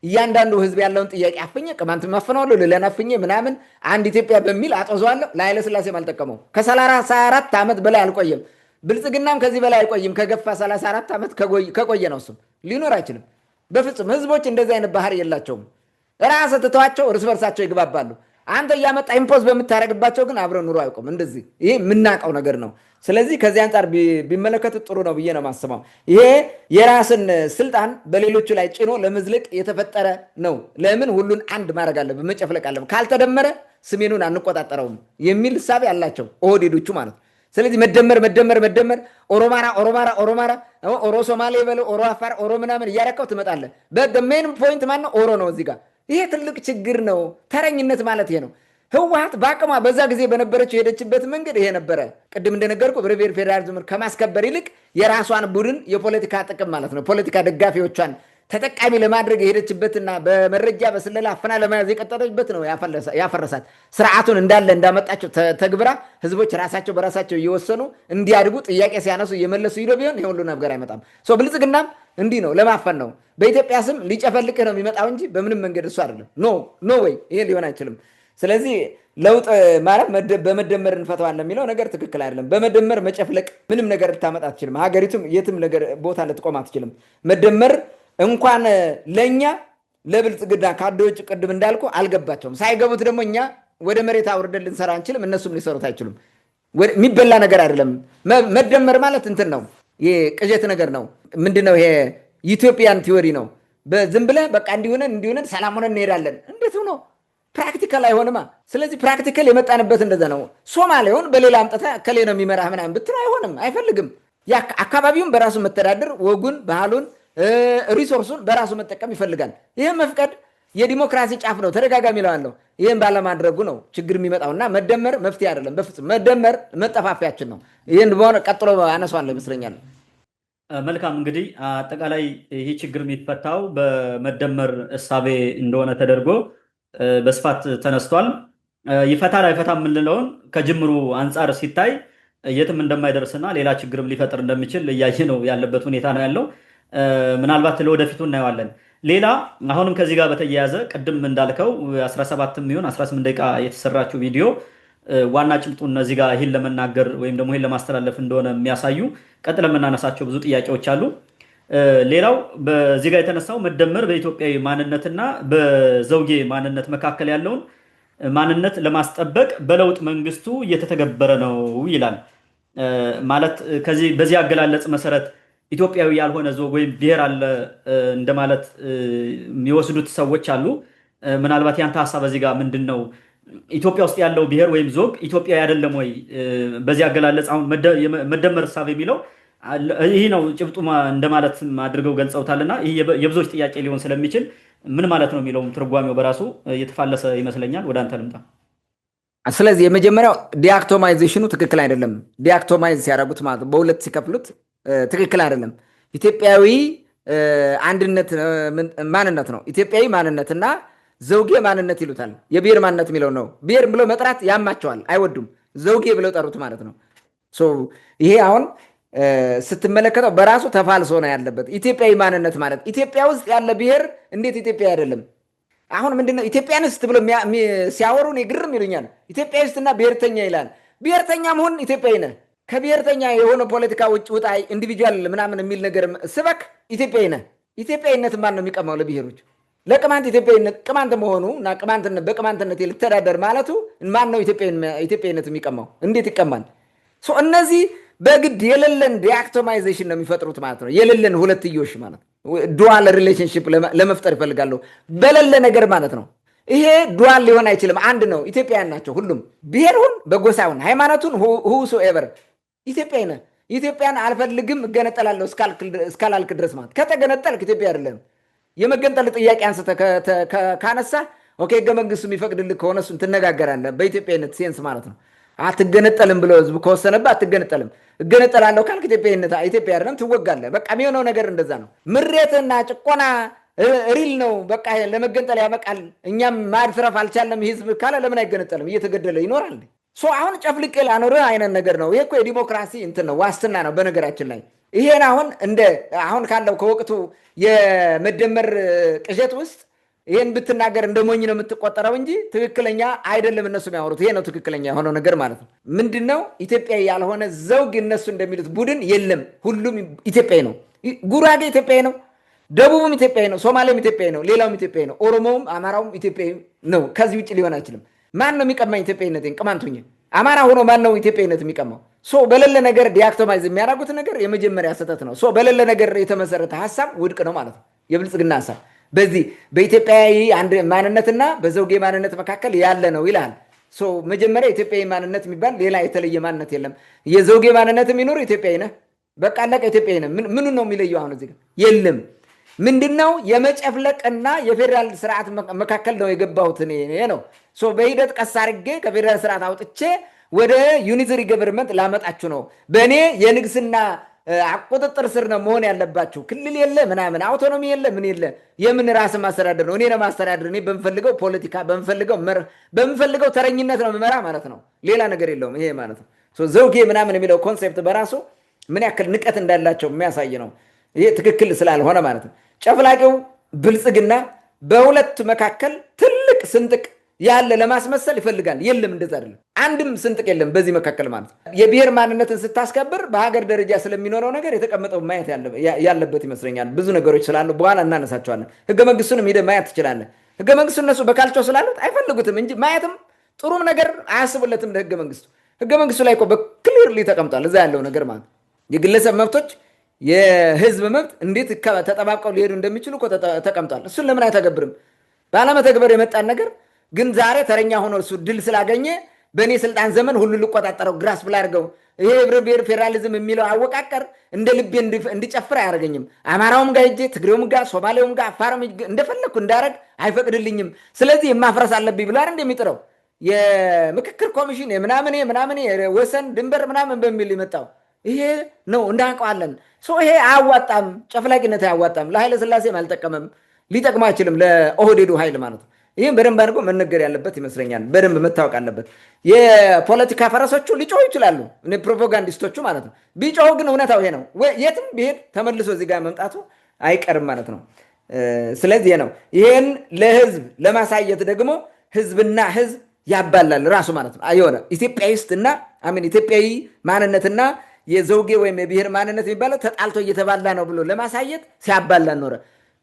Speaker 2: እያንዳንዱ ህዝብ ያለውን ጥያቄ አፍኜ ቅማንት ማፈናዋለሁ ልለን አፍኜ ምናምን አንድ ኢትዮጵያ በሚል አጦዘዋለሁ። ለኃይለሥላሴም አልጠቀመው። ከ34 ዓመት በላይ አልቆየም። ብልጽግናም ከዚህ በላይ አይቆይም። ከገፋ 34 ዓመት ከቆየ ነው። እሱም ሊኖር አይችልም በፍጹም። ህዝቦች እንደዚህ አይነት ባህሪ የላቸውም። ራስ ትተዋቸው እርስ በርሳቸው ይግባባሉ። አንተ እያመጣ ኢምፖዝ በምታደርግባቸው ግን አብረው ኑሮ አይቆም። እንደዚህ ይሄ የምናውቀው ነገር ነው። ስለዚህ ከዚህ አንጻር ቢመለከቱት ጥሩ ነው ብዬ ነው የማስበው። ይሄ የራስን ስልጣን በሌሎቹ ላይ ጭኖ ለመዝለቅ የተፈጠረ ነው። ለምን ሁሉን አንድ ማድረግ አለብን፣ መጨፍለቅ አለብን። ካልተደመረ ሰሜኑን አንቆጣጠረውም የሚል እሳቤ አላቸው ኦህዴዶቹ ማለት ነው። ስለዚህ መደመር ኦሮማራ ኦሮ ሶማሌ በለው ኦሮ አፋር ኦሮ ምናምን እያረከው ትመጣለህ። በሜን ፖይንት ማን ነው? ኦሮ ነው እዚህ ጋር። ይሄ ትልቅ ችግር ነው። ተረኝነት ማለት ይሄ ነው። ህወሓት በአቅሟ በዛ ጊዜ በነበረችው የሄደችበት መንገድ ይሄ ነበረ። ቅድም እንደነገርኩ ብሔራዊ ፌዴራሊዝም ከማስከበር ይልቅ የራሷን ቡድን የፖለቲካ ጥቅም ማለት ነው ፖለቲካ ደጋፊዎቿን ተጠቃሚ ለማድረግ የሄደችበትና በመረጃ በስለላ አፈና ለመያዝ የቀጠለችበት ነው ያፈረሳት። ስርዓቱን እንዳለ እንዳመጣቸው ተግብራ ህዝቦች ራሳቸው በራሳቸው እየወሰኑ እንዲያድጉ ጥያቄ ሲያነሱ እየመለሱ ሂዶ ቢሆን ይሄ ሁሉ ነገር አይመጣም። ብልጽግናም እንዲህ ነው፣ ለማፈን ነው። በኢትዮጵያ ስም ሊጨፈልቅህ ነው የሚመጣው እንጂ በምንም መንገድ እሱ አይደለም። ኖ ወይ ይሄ ሊሆን አይችልም። ስለዚህ ለውጥ ማለት በመደመር እንፈተዋለን የሚለው ነገር ትክክል አይደለም። በመደመር መጨፍለቅ ምንም ነገር ልታመጣ አትችልም። ሀገሪቱም የትም ነገር ቦታ ልትቆም አትችልም። መደመር እንኳን ለእኛ ለብልጽግና ካድሬዎች ቅድም እንዳልኩ አልገባቸውም። ሳይገቡት ደግሞ እኛ ወደ መሬት አውርደን ልንሰራ አንችልም፣ እነሱም ሊሰሩት አይችሉም። የሚበላ ነገር አይደለም። መደመር ማለት እንትን ነው፣ ቅዠት ነገር ነው። ምንድነው ይሄ? ዩቶፒያን ቲዎሪ ነው። ዝም ብለህ በቃ እንዲሆነን ሰላም ሆነን እንሄዳለን። እንዴት ሆኖ ፕራክቲካል አይሆንማ። ስለዚህ ፕራክቲካል የመጣንበት እንደዛ ነው። ሶማሌውን በሌላ አምጥተህ ከሌ ነው የሚመራህ ምናምን ብትለው አይሆንም፣ አይፈልግም። አካባቢውን በራሱ መተዳደር፣ ወጉን፣ ባህሉን፣ ሪሶርሱን በራሱ መጠቀም ይፈልጋል። ይህም መፍቀድ የዲሞክራሲ ጫፍ ነው። ተደጋጋሚ እለዋለሁ። ይህም ባለማድረጉ ነው ችግር የሚመጣውና መደመር መፍትሄ አይደለም። በፍጹም መደመር መጠፋፊያችን ነው። ይህን በሆነ ቀጥሎ አነሷለሁ ይመስለኛል።
Speaker 1: መልካም እንግዲህ አጠቃላይ ይህ ችግር የሚፈታው በመደመር እሳቤ እንደሆነ ተደርጎ በስፋት ተነስቷል። ይፈታል አይፈታም የምንለውን ከጅምሩ አንጻር ሲታይ የትም እንደማይደርስና ሌላ ችግርም ሊፈጥር እንደሚችል እያየ ነው ያለበት ሁኔታ ነው ያለው። ምናልባት ለወደፊቱ እናየዋለን። ሌላ አሁንም ከዚህ ጋር በተያያዘ ቅድም እንዳልከው 17 የሚሆን 18 ደቂቃ የተሰራችው ቪዲዮ ዋና ጭብጡን እዚህ ጋር ይህን ለመናገር ወይም ደግሞ ይህን ለማስተላለፍ እንደሆነ የሚያሳዩ ቀጥለ የምናነሳቸው ብዙ ጥያቄዎች አሉ። ሌላው በዚህ ጋር የተነሳው መደመር በኢትዮጵያዊ ማንነትና በዘውጌ ማንነት መካከል ያለውን ማንነት ለማስጠበቅ በለውጥ መንግስቱ እየተተገበረ ነው ይላል። ማለት በዚህ አገላለጽ መሰረት ኢትዮጵያዊ ያልሆነ ዞግ ወይም ብሔር አለ እንደማለት የሚወስዱት ሰዎች አሉ። ምናልባት ያንተ ሀሳብ በዚህ ጋር ምንድን ነው? ኢትዮጵያ ውስጥ ያለው ብሔር ወይም ዞግ ኢትዮጵያዊ አይደለም ወይ? በዚህ አገላለጽ አሁን መደመር ሀሳብ የሚለው ይህ ነው ጭብጡ እንደማለት አድርገው ገልጸውታልና ይህ የብዙዎች ጥያቄ ሊሆን ስለሚችል ምን ማለት ነው የሚለውም ትርጓሜው በራሱ የተፋለሰ ይመስለኛል። ወደ አንተ ልምጣ።
Speaker 2: ስለዚህ የመጀመሪያው ዲአክቶማይዜሽኑ ትክክል አይደለም። ዲአክቶማይዝ ሲያደርጉት ማለት በሁለት ሲከፍሉት ትክክል አይደለም። ኢትዮጵያዊ አንድነት ማንነት ነው። ኢትዮጵያዊ ማንነትና ዘውጌ ማንነት ይሉታል። የብሔር ማንነት የሚለው ነው። ብሔር ብለው መጥራት ያማቸዋል፣ አይወዱም። ዘውጌ ብለው ጠሩት ማለት ነው። ይሄ አሁን ስትመለከተው በራሱ ተፋልሶ ነው ያለበት። ኢትዮጵያዊ ማንነት ማለት ኢትዮጵያ ውስጥ ያለ ብሔር እንዴት ኢትዮጵያ አይደለም? አሁን ምንድነው ኢትዮጵያንስት ብሎ ሲያወሩ እኔ ግርም ይሉኛል። ኢትዮጵያዊስትና ብሔርተኛ ይላል። ብሔርተኛ መሆን ኢትዮጵያዊ ነህ። ከብሔርተኛ የሆነ ፖለቲካ ውጭ ውጣ ኢንዲቪጁዋል ምናምን የሚል ነገር ስበክ ኢትዮጵያዊ ነህ። ኢትዮጵያዊነት ማን ነው የሚቀማው? ለብሔሮች ለቅማንት ኢትዮጵያዊነት ቅማንት መሆኑ እና ቅማንትነት በቅማንትነት ልተዳደር ማለቱ ማን ነው ኢትዮጵያዊነት የሚቀማው? እንዴት ይቀማል? እነዚህ በግድ የሌለን ዲአክቶማይዜሽን ነው የሚፈጥሩት ማለት ነው። የሌለን ሁለትዮሽ ማለት ነው። ዱዋል ሪሌሽንሽፕ ለመፍጠር ይፈልጋሉ በሌለ ነገር ማለት ነው። ይሄ ዱዋል ሊሆን አይችልም። አንድ ነው። ኢትዮጵያውያን ናቸው ሁሉም። ብሔርሁን በጎሳውን ሃይማኖቱን ሁሱ ኤቨር ኢትዮጵያዊ ነህ። ኢትዮጵያን አልፈልግም እገነጠላለሁ እስካላልክ ድረስ ማለት ከተገነጠልክ ኢትዮጵያ አይደለም። የመገንጠል ጥያቄ አንስተህ ካነሳ ኦኬ ህገ መንግስቱ የሚፈቅድልህ ከሆነ እሱን ትነጋገራለህ። በኢትዮጵያዊነት ሴንስ ማለት ነው። አትገነጠልም ብሎ ህዝቡ ከወሰነብህ አትገነጠልም። እገነጠላለሁ ካልክ ኢትዮጵያ አይደለም፣ ትወጋለህ። በቃ የሚሆነው ነገር እንደዛ ነው። ምሬትና ጭቆና ሪል ነው። በቃ ለመገንጠል ያበቃል። እኛም ማድፍረፍ አልቻለም ህዝብ ካለ ለምን አይገነጠልም? እየተገደለ ይኖራል። አሁን ጨፍልቄ ላኖርህ አይነት ነገር ነው። ይሄ እኮ የዲሞክራሲ እንትን ነው፣ ዋስትና ነው። በነገራችን ላይ ይሄን አሁን ካለው ከወቅቱ የመደመር ቅዠት ውስጥ ይሄን ብትናገር እንደ ሞኝ ነው የምትቆጠረው እንጂ ትክክለኛ አይደለም። እነሱ የሚያወሩት ይሄ ነው ትክክለኛ የሆነው ነገር ማለት ነው። ምንድነው ኢትዮጵያዊ ያልሆነ ዘውግ እነሱ እንደሚሉት ቡድን የለም። ሁሉም ኢትዮጵያዊ ነው። ጉራጌ ኢትዮጵያዊ ነው፣ ደቡብም ኢትዮጵያዊ ነው፣ ሶማሌም ኢትዮጵያዊ ነው፣ ሌላውም ኢትዮጵያዊ ነው፣ ኦሮሞውም አማራውም ኢትዮጵያዊ ነው። ከዚህ ውጭ ሊሆን አይችልም። ማን ነው የሚቀማኝ ኢትዮጵያዊነቴን? ቅማንቱኝ አማራ ሆኖ ማን ነው ኢትዮጵያዊነት የሚቀማው? በሌለ ነገር ዲአክቶማይዝ የሚያደርጉት ነገር የመጀመሪያ ስህተት ነው። በሌለ ነገር የተመሰረተ ሀሳብ ውድቅ ነው ማለት ነው። የብልጽግና ሀሳብ በዚህ በኢትዮጵያዊ አንድ ማንነትና በዘውጌ ማንነት መካከል ያለ ነው ይላል። መጀመሪያ ኢትዮጵያዊ ማንነት የሚባል ሌላ የተለየ ማንነት የለም። የዘውጌ ማንነት የሚኖር ኢትዮጵያዊ ነህ፣ በቃ አለቀ፣ ኢትዮጵያዊ ነህ። ምኑን ነው የሚለየው? አሁን እዚህ የለም። ምንድነው የመጨፍለቅና የፌዴራል ስርዓት መካከል ነው የገባሁት እኔ ነው። በሂደት ቀስ አድርጌ ከፌዴራል ስርዓት አውጥቼ ወደ ዩኒተሪ ገቨርንመንት ላመጣችሁ ነው። በእኔ የንግስና ቁጥጥር ስር ነው መሆን ያለባችሁ። ክልል የለ ምናምን አውቶኖሚ የለ ምን የለ፣ የምን ራስ ማስተዳደር ነው። እኔ ነው ማስተዳደር። እኔ በምፈልገው ፖለቲካ በምፈልገው ተረኝነት ነው የምመራ ማለት ነው። ሌላ ነገር የለውም ይሄ ማለት ነው። ዘውጌ ምናምን የሚለው ኮንሴፕት በራሱ ምን ያክል ንቀት እንዳላቸው የሚያሳይ ነው። ይሄ ትክክል ስላልሆነ ማለት ነው። ጨፍላቂው ብልጽግና በሁለት መካከል ትልቅ ስንጥቅ ያለ ለማስመሰል ይፈልጋል። የለም፣ እንደዛ አይደለም። አንድም ስንጥቅ የለም በዚህ መካከል ማለት ነው። የብሔር ማንነትን ስታስከብር በሀገር ደረጃ ስለሚኖረው ነገር የተቀመጠው ማየት ያለበት ይመስለኛል። ብዙ ነገሮች ስላሉ በኋላ እናነሳቸዋለን። ህገ መንግስቱንም ሄደህ ማየት ትችላለህ። ህገ መንግስቱ እነሱ በካልቸው ስላሉት አይፈልጉትም እንጂ ማየትም ጥሩም ነገር አያስቡለትም ለህገ መንግስቱ። ህገ መንግስቱ ላይ እኮ በክሊርሊ ተቀምጧል እዛ ያለው ነገር ማለት ነው። የግለሰብ መብቶች የህዝብ መብት እንዴት ተጠባብቀው ሊሄዱ እንደሚችሉ እኮ ተቀምጧል። እሱን ለምን አይተገብርም? ባለመተግበር የመጣን ነገር ግን ዛሬ ተረኛ ሆኖ እሱ ድል ስላገኘ በእኔ ስልጣን ዘመን ሁሉ ልቆጣጠረው ግራስ ብላ አድርገው ይሄ ህብረ ብሔር ፌዴራሊዝም የሚለው አወቃቀር እንደ ልቤ እንዲጨፍር አያደርገኝም። አማራውም ጋር ሄጄ ትግሬውም ጋር ሶማሌውም ጋር አፋርም እንደፈለግኩ እንዳረግ አይፈቅድልኝም። ስለዚህ የማፍረስ አለብኝ ብሎ እንደሚጥረው የምክክር ኮሚሽን ምናምን ወሰን ድንበር ምናምን በሚል የመጣው ይሄ ነው እንዳውቀዋለን። ይሄ አያዋጣም፣ ጨፍላቂነት አያዋጣም። ለኃይለ ስላሴም አልጠቀመም፣ ሊጠቅም አይችልም፣ ለኦህዴዱ ኃይል ማለት ነው። ይህም በደንብ አድርጎ መነገር ያለበት ይመስለኛል። በደንብ መታወቅ አለበት። የፖለቲካ ፈረሶቹ ሊጮሁ ይችላሉ፣ ፕሮፓጋንዲስቶቹ ማለት ነው። ቢጮሁ ግን እውነታው ይሄ ነው። የትም ቢሄድ ተመልሶ እዚህ ጋር መምጣቱ አይቀርም ማለት ነው። ስለዚህ ነው ይህን ለህዝብ ለማሳየት ደግሞ ህዝብና ህዝብ ያባላል ራሱ ማለት ነው። የሆነ ኢትዮጵያዊስትና ኢትዮጵያዊ ማንነትና የዘውጌ ወይም የብሔር ማንነት የሚባለው ተጣልቶ እየተባላ ነው ብሎ ለማሳየት ሲያባላ ኖረ።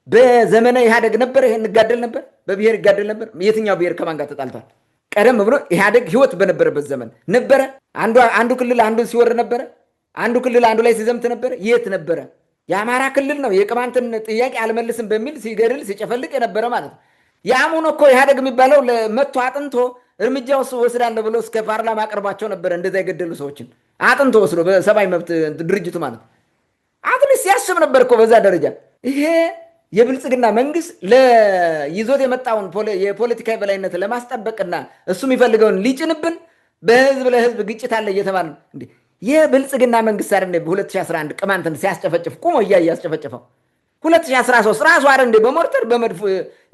Speaker 2: በዘመነ ኢህአደግ ነበር ይሄን እንጋደል ነበር፣ በብሔር ይጋደል ነበር። የትኛው ብሔር ከማን ጋር ተጣልቷል? ቀደም ብሎ ኢህአደግ ህይወት በነበረበት ዘመን ነበረ። አንዱ ክልል አንዱ ሲወር ነበረ። አንዱ ክልል አንዱ ላይ ሲዘምት ነበረ። የት ነበረ? የአማራ ክልል ነው የቅማንትን ጥያቄ አልመልስም በሚል ሲገድል ሲጨፈልቅ የነበረ ማለት ነው። የአሙን እኮ ኢህአደግ የሚባለው መጥቶ አጥንቶ እርምጃ ወስዳለሁ ብሎ እስከ ፓርላማ አቅርባቸው ነበረ። እንደዛ የገደሉ ሰዎችን አጥንቶ ወስዶ በሰብአዊ መብት ድርጅቱ ማለት አትሊስት ያስብ ነበር እኮ በዛ ደረጃ። ይሄ የብልጽግና መንግስት ይዞት የመጣውን የፖለቲካ የበላይነት ለማስጠበቅና እሱ የሚፈልገውን ሊጭንብን በህዝብ ለህዝብ ግጭት አለ እየተባለ እንዴ የብልጽግና መንግስት አይደል በ2011 ቅማንትን ሲያስጨፈጭፍ ቁሞ ያስጨፈጨፈው 2013 ራሱ አይደል እንደ በሞርተር በመድፍ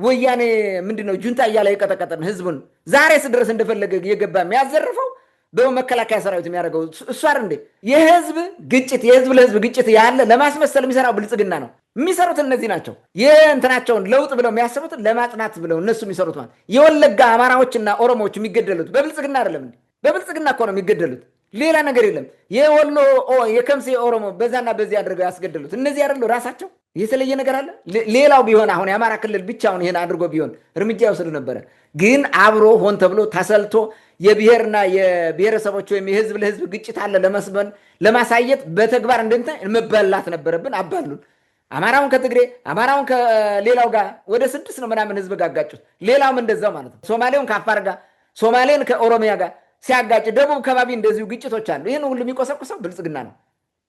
Speaker 2: ወያኔ ምንድነው ጁንታ እያለ የቀጠቀጠን ህዝቡን ዛሬስ ድረስ እንደፈለገ የገባ የሚያዘርፈው በመከላከያ ሰራዊት የሚያደርገው እሱ አይደል እንደ የህዝብ ግጭት የህዝብ ለህዝብ ግጭት ያለ ለማስመሰል የሚሰራው ብልጽግና ነው። የሚሰሩት እነዚህ ናቸው። የእንትናቸውን ለውጥ ብለው የሚያስቡት ለማጽናት ብለው እነሱ የሚሰሩት ማለት የወለጋ አማራዎችና ኦሮሞዎች የሚገደሉት በብልጽግና አይደለም እንዴ? በብልጽግና እኮ ነው የሚገደሉት፣ ሌላ ነገር የለም። የወሎ የከምሴ ኦሮሞ በዛና በዚህ አድርገው ያስገደሉት እነዚህ አይደሉ ራሳቸው። የተለየ ነገር አለ? ሌላው ቢሆን አሁን የአማራ ክልል ብቻውን ይሄን አድርጎ ቢሆን እርምጃ ይወስድ ነበረ። ግን አብሮ ሆን ተብሎ ተሰልቶ የብሔርና የብሔረሰቦች ወይም የህዝብ ለህዝብ ግጭት አለ ለመስበን ለማሳየት በተግባር እንደንተ መበላት ነበረብን። አባሉን አማራውን ከትግሬ አማራውን ከሌላው ጋር ወደ 6 ነው ምናምን ህዝብ ጋር አጋጩት። ሌላውም እንደዛው ማለት ነው። ሶማሌውን ከአፋር ጋር፣ ሶማሌን ከኦሮሚያ ጋር ሲያጋጭ፣ ደቡብ ከባቢ እንደዚሁ ግጭቶች አሉ። ይህን ሁሉ የሚቆሰቁሰው ብልጽግና ነው።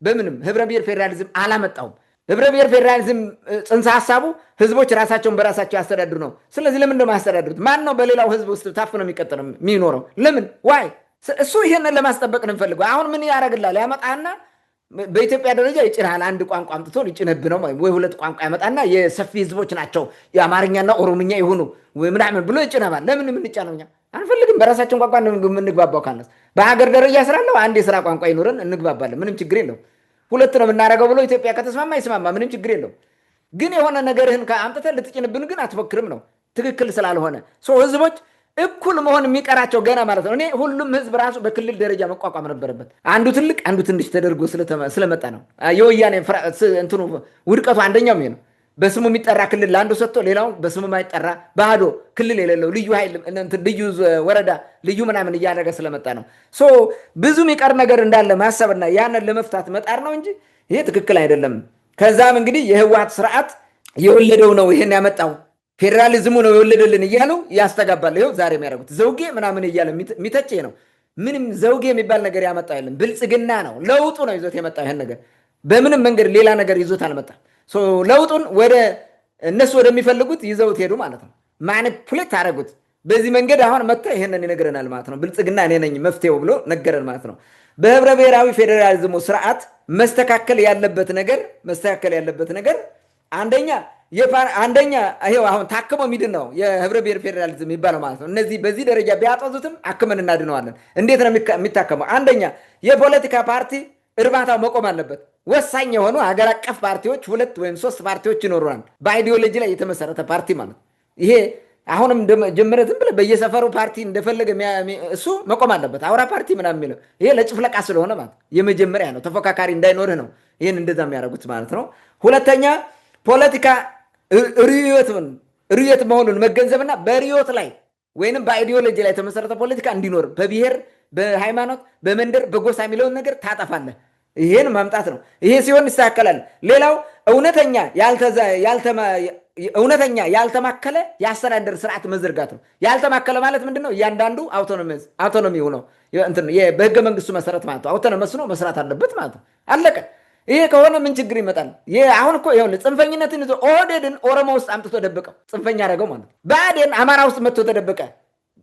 Speaker 2: በምንም ህብረ ብሔር ፌዴራሊዝም አላመጣውም። ህብረ ብሔር ፌዴራሊዝም ጽንሰ ሀሳቡ ህዝቦች ራሳቸውን በራሳቸው ያስተዳድሩ ነው። ስለዚህ ለምን ነው ማስተዳድሩት? ማን ነው በሌላው ህዝብ ውስጥ ታፍኖ የሚኖረው? ለምን ዋይ? እሱ ይሄንን ለማስጠበቅ ነው የሚፈልገው። አሁን ምን ያደርግላል? ያመጣና በኢትዮጵያ ደረጃ ይጭናል። አንድ ቋንቋ አምጥቶ ሊጭንብ ነው ወይ 2 ቋንቋ ያመጣና የሰፊ ህዝቦች ናቸው የአማርኛና ኦሮምኛ ይሁኑ ወይ ምናምን ብሎ ይጭናል። ለምን የምንጫነው? እኛ አንፈልግም። በራሳችን ቋንቋ የምንግባባው ካነስ በሀገር ደረጃ ስላለው አንድ የስራ ቋንቋ ይኖረን እንግባባለን። ምንም ችግር የለው። 2 ነው የምናደርገው ብሎ ኢትዮጵያ ከተስማማ ይስማማ፣ ምንም ችግር የለው። ግን የሆነ ነገርህን አምጥተህ ልትጭንብን ግን አትፎክርም ነው ትክክል ስላልሆነ ህዝቦች እኩል መሆን የሚቀራቸው ገና ማለት ነው። እኔ ሁሉም ህዝብ ራሱ በክልል ደረጃ መቋቋም ነበረበት። አንዱ ትልቅ አንዱ ትንሽ ተደርጎ ስለመጣ ነው የወያኔ እንትኑ ውድቀቱ አንደኛው ይሄ ነው። በስሙ የሚጠራ ክልል ለአንዱ ሰጥቶ ሌላው በስሙ የማይጠራ ባዶ ክልል የሌለው ልዩ ኃይል ልዩ ወረዳ ልዩ ምናምን እያደረገ ስለመጣ ነው። ብዙ የሚቀር ነገር እንዳለ ማሰብና ያንን ለመፍታት መጣር ነው እንጂ ይሄ ትክክል አይደለም። ከዛም እንግዲህ የህወሓት ስርዓት የወለደው ነው ይሄን ያመጣው ፌዴራሊዝሙ ነው የወለደልን እያሉ ያስተጋባል። ይኸው ዛሬ የሚያደርጉት ዘውጌ ምናምን እያለ የሚተች ነው። ምንም ዘውጌ የሚባል ነገር ያመጣው የለም። ብልጽግና ነው ለውጡ ነው ይዞት የመጣው። ይሄን ነገር በምንም መንገድ ሌላ ነገር ይዞት አልመጣም። ለውጡን ወደ እነሱ ወደሚፈልጉት ይዘውት ሄዱ ማለት ነው። ማኒፑሌት አደረጉት። በዚህ መንገድ አሁን መጥቶ ይሄንን ይነግረናል ማለት ነው። ብልጽግና እኔ ነኝ መፍትሄው ብሎ ነገረን ማለት ነው። በህብረ ብሔራዊ ፌዴራሊዝሙ ስርዓት መስተካከል ያለበት ነገር አንደኛ ይሄው አሁን ታክሞ የሚድን ነው የህብረ ብሔር ፌዴራሊዝም የሚባለው ማለት ነው። እነዚህ በዚህ ደረጃ ቢያጠዙትም አክመን እናድነዋለን። እንዴት ነው የሚታከመው? አንደኛ የፖለቲካ ፓርቲ እርባታው መቆም አለበት። ወሳኝ የሆኑ ሀገር አቀፍ ፓርቲዎች 2 ወይም 3 ፓርቲዎች ይኖሩናል። በአይዲዮሎጂ ላይ የተመሰረተ ፓርቲ ማለት ይሄ አሁንም ጀምረ ዝም ብለህ በየሰፈሩ ፓርቲ እንደፈለገ እሱ መቆም አለበት። አውራ ፓርቲ ምናምን የሚለው ይሄ ለጭፍለቃ ስለሆነ ማለት የመጀመሪያ ነው። ተፎካካሪ እንዳይኖርህ ነው ይህን እንደዛ የሚያደርጉት ማለት ነው። ሁለተኛ ፖለቲካ ርዕዮት መሆኑን መገንዘብና በርዕዮት ላይ ወይንም በአይዲዮሎጂ ላይ የተመሰረተ ፖለቲካ እንዲኖር በብሔር፣ በሃይማኖት፣ በመንደር፣ በጎሳ የሚለውን ነገር ታጠፋለህ። ይሄን ማምጣት ነው። ይሄ ሲሆን ይስተካከላል። ሌላው እውነተኛ ያልተማከለ የአስተዳደር ስርዓት መዘርጋት ነው። ያልተማከለ ማለት ምንድነው? እያንዳንዱ አውቶኖሚ ሆኖ በህገ መንግስቱ መሰረት ማለት ነው አውቶኖመስ ነው መስራት አለበት ማለት ነው። አለቀ። ይሄ ከሆነ ምን ችግር ይመጣል? አሁን እኮ ይኸውልህ ጽንፈኝነትን ይዞ ኦህዴድን ኦሮሞ ውስጥ አምጥቶ ደበቀው፣ ጽንፈኛ አደረገው ማለት ነው። ብአዴን አማራ ውስጥ መጥቶ ተደበቀ።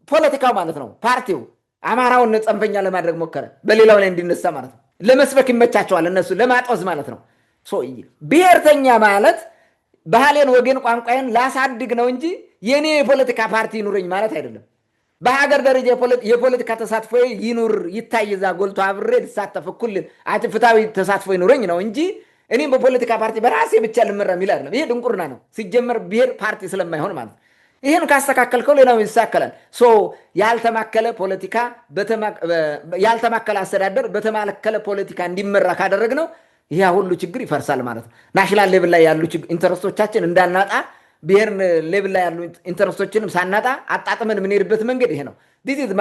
Speaker 2: ፖለቲካው ማለት ነው ፓርቲው አማራውን ጽንፈኛ ለማድረግ ሞከረ፣ በሌላው ላይ እንዲነሳ ማለት ነው። ለመስበክ ይመቻቸዋል እነሱ ለማጦዝ ማለት ነው። ብሔርተኛ ማለት ባህሌን፣ ወገን፣ ቋንቋዬን ላሳድግ ነው እንጂ የኔ የፖለቲካ ፓርቲ ይኑረኝ ማለት አይደለም። በሀገር ደረጃ የፖለቲካ ተሳትፎ ይኑር፣ ይታይ፣ እዛ ጎልቶ አብሬ ልሳተፍ፣ እኩል ፍትሃዊ ተሳትፎ ይኑረኝ ነው እንጂ እኔም በፖለቲካ ፓርቲ በራሴ ብቻ ልመራ የሚል አይደለም። ይሄ ድንቁርና ነው ሲጀመር፣ ብሔር ፓርቲ ስለማይሆን ማለት ነው። ይህን ካስተካከልከው ሌላው ይሳከላል። ያልተማከለ ፖለቲካ ያልተማከለ አስተዳደር በተማከለ ፖለቲካ እንዲመራ ካደረግነው ይህ ሁሉ ችግር ይፈርሳል ማለት ነው። ናሽናል ሌቭል ላይ ያሉ ኢንተረስቶቻችን እንዳናጣ፣ ብሔር ሌቭል ላይ ያሉ ኢንተረስቶችንም ሳናጣ አጣጥመን የምንሄድበት መንገድ ይሄ ነው። ዲስ ኢዝ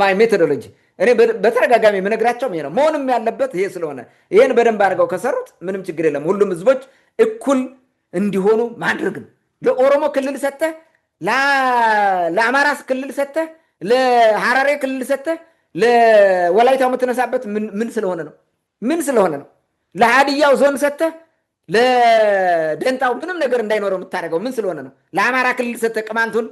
Speaker 2: ማይ ሜቶዶሎጂ። እኔ በተደጋጋሚ የምነግራቸውም ይሄ ነው። መሆንም ያለበት ይሄ ስለሆነ ይሄን በደንብ አድርገው ከሰሩት ምንም ችግር የለም። ሁሉም ህዝቦች እኩል እንዲሆኑ ማድረግ ነው። ለኦሮሞ ክልል ሰጥተህ፣ ለአማራ ክልል ሰጥተህ፣ ለሐራሬ ክልል ሰጥተህ ለወላይታው የምትነሳበት ምን ስለሆነ ነው? ምን ስለሆነ ነው? ለሀዲያው ዞን ሰጥተህ ለደንታው ምንም ነገር እንዳይኖረው የምታደርገው ምን ስለሆነ ነው? ለአማራ ክልል ሰጥተህ ቅማንቱን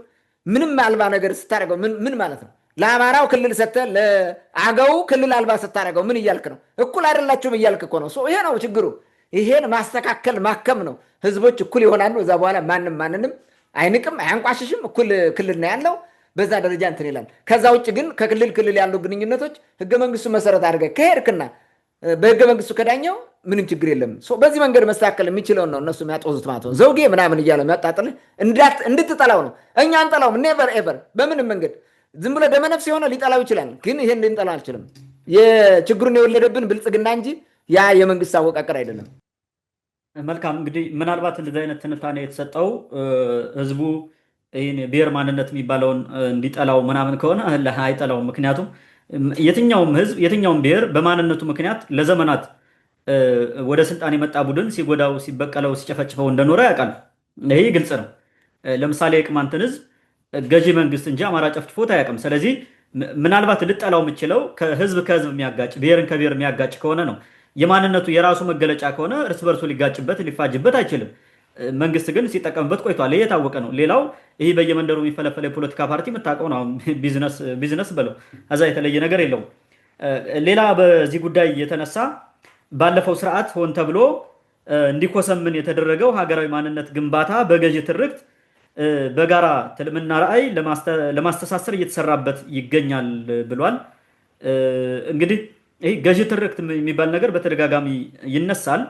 Speaker 2: ምንም አልባ ነገር ስታደርገው ምን ማለት ነው? ለአማራው ክልል ሰጥተህ ለአገው ክልል አልባ ስታደርገው ምን እያልክ ነው? እኩል አይደላችሁም እያልክ እኮ ነው። ይሄ ነው ችግሩ። ይሄን ማስተካከል ማከም ነው። ህዝቦች እኩል ይሆናሉ። እዛ በኋላ ማንንም አይንቅም፣ አያንቋሽሽም። እኩል ክልል ነው ያለው። በዛ ደረጃ እንትን ይላል። ከዛ ውጭ ግን ከክልል ያሉ ግንኙነቶች ህገ መንግስቱ መሰረት አድርገህ ከሄድክና በህገ መንግስቱ ከዳኘው ምንም ችግር የለም። በዚህ መንገድ መስተካከል የሚችለውን ነው እነሱ የሚያጦዙት ማለት ነው። ዘውጌ ምናምን እያለ የሚያጣጥልህ እንድትጠላው ነው። እኛ አንጠላውም። ኔቨር ኤቨር በምንም መንገድ ዝም ብሎ ደመነፍስ የሆነ ሊጠላው ይችላል። ግን ይሄን ልንጠላው አልችልም። የችግሩን የወለደብን ብልጽግና እንጂ ያ የመንግስት አወቃቀር አይደለም።
Speaker 1: መልካም እንግዲህ ምናልባት እንደዚህ አይነት ትንታኔ የተሰጠው ህዝቡ ይህን የብሔር ማንነት የሚባለውን እንዲጠላው ምናምን ከሆነ አይጠላውም። ምክንያቱም የትኛውም ህዝብ የትኛውም ብሔር በማንነቱ ምክንያት ለዘመናት ወደ ስልጣን የመጣ ቡድን ሲጎዳው፣ ሲበቀለው፣ ሲጨፈጭፈው እንደኖረ ያውቃል። ይሄ ግልጽ ነው። ለምሳሌ የቅማንትን ህዝብ ገዢ መንግስት እንጂ አማራ ጨፍጭፎት አያውቅም። ስለዚህ ምናልባት ልጠላው የምችለው ከህዝብ ከህዝብ የሚያጋጭ ብሔርን ከብሔር የሚያጋጭ ከሆነ ነው። የማንነቱ የራሱ መገለጫ ከሆነ እርስ በርሱ ሊጋጭበት ሊፋጅበት አይችልም። መንግስት ግን ሲጠቀምበት ቆይቷል። ይሄ የታወቀ ነው። ሌላው ይህ በየመንደሩ የሚፈለፈለ የፖለቲካ ፓርቲ የምታውቀው ነው። ቢዝነስ በለው እዛ የተለየ ነገር የለውም። ሌላ በዚህ ጉዳይ የተነሳ ባለፈው ስርዓት ሆን ተብሎ እንዲኮሰምን የተደረገው ሀገራዊ ማንነት ግንባታ በገዢ ትርክት በጋራ ትልምና ራዕይ ለማስተሳሰር እየተሰራበት ይገኛል ብሏል። እንግዲህ ይህ ገዢ ትርክት የሚባል ነገር በተደጋጋሚ ይነሳል።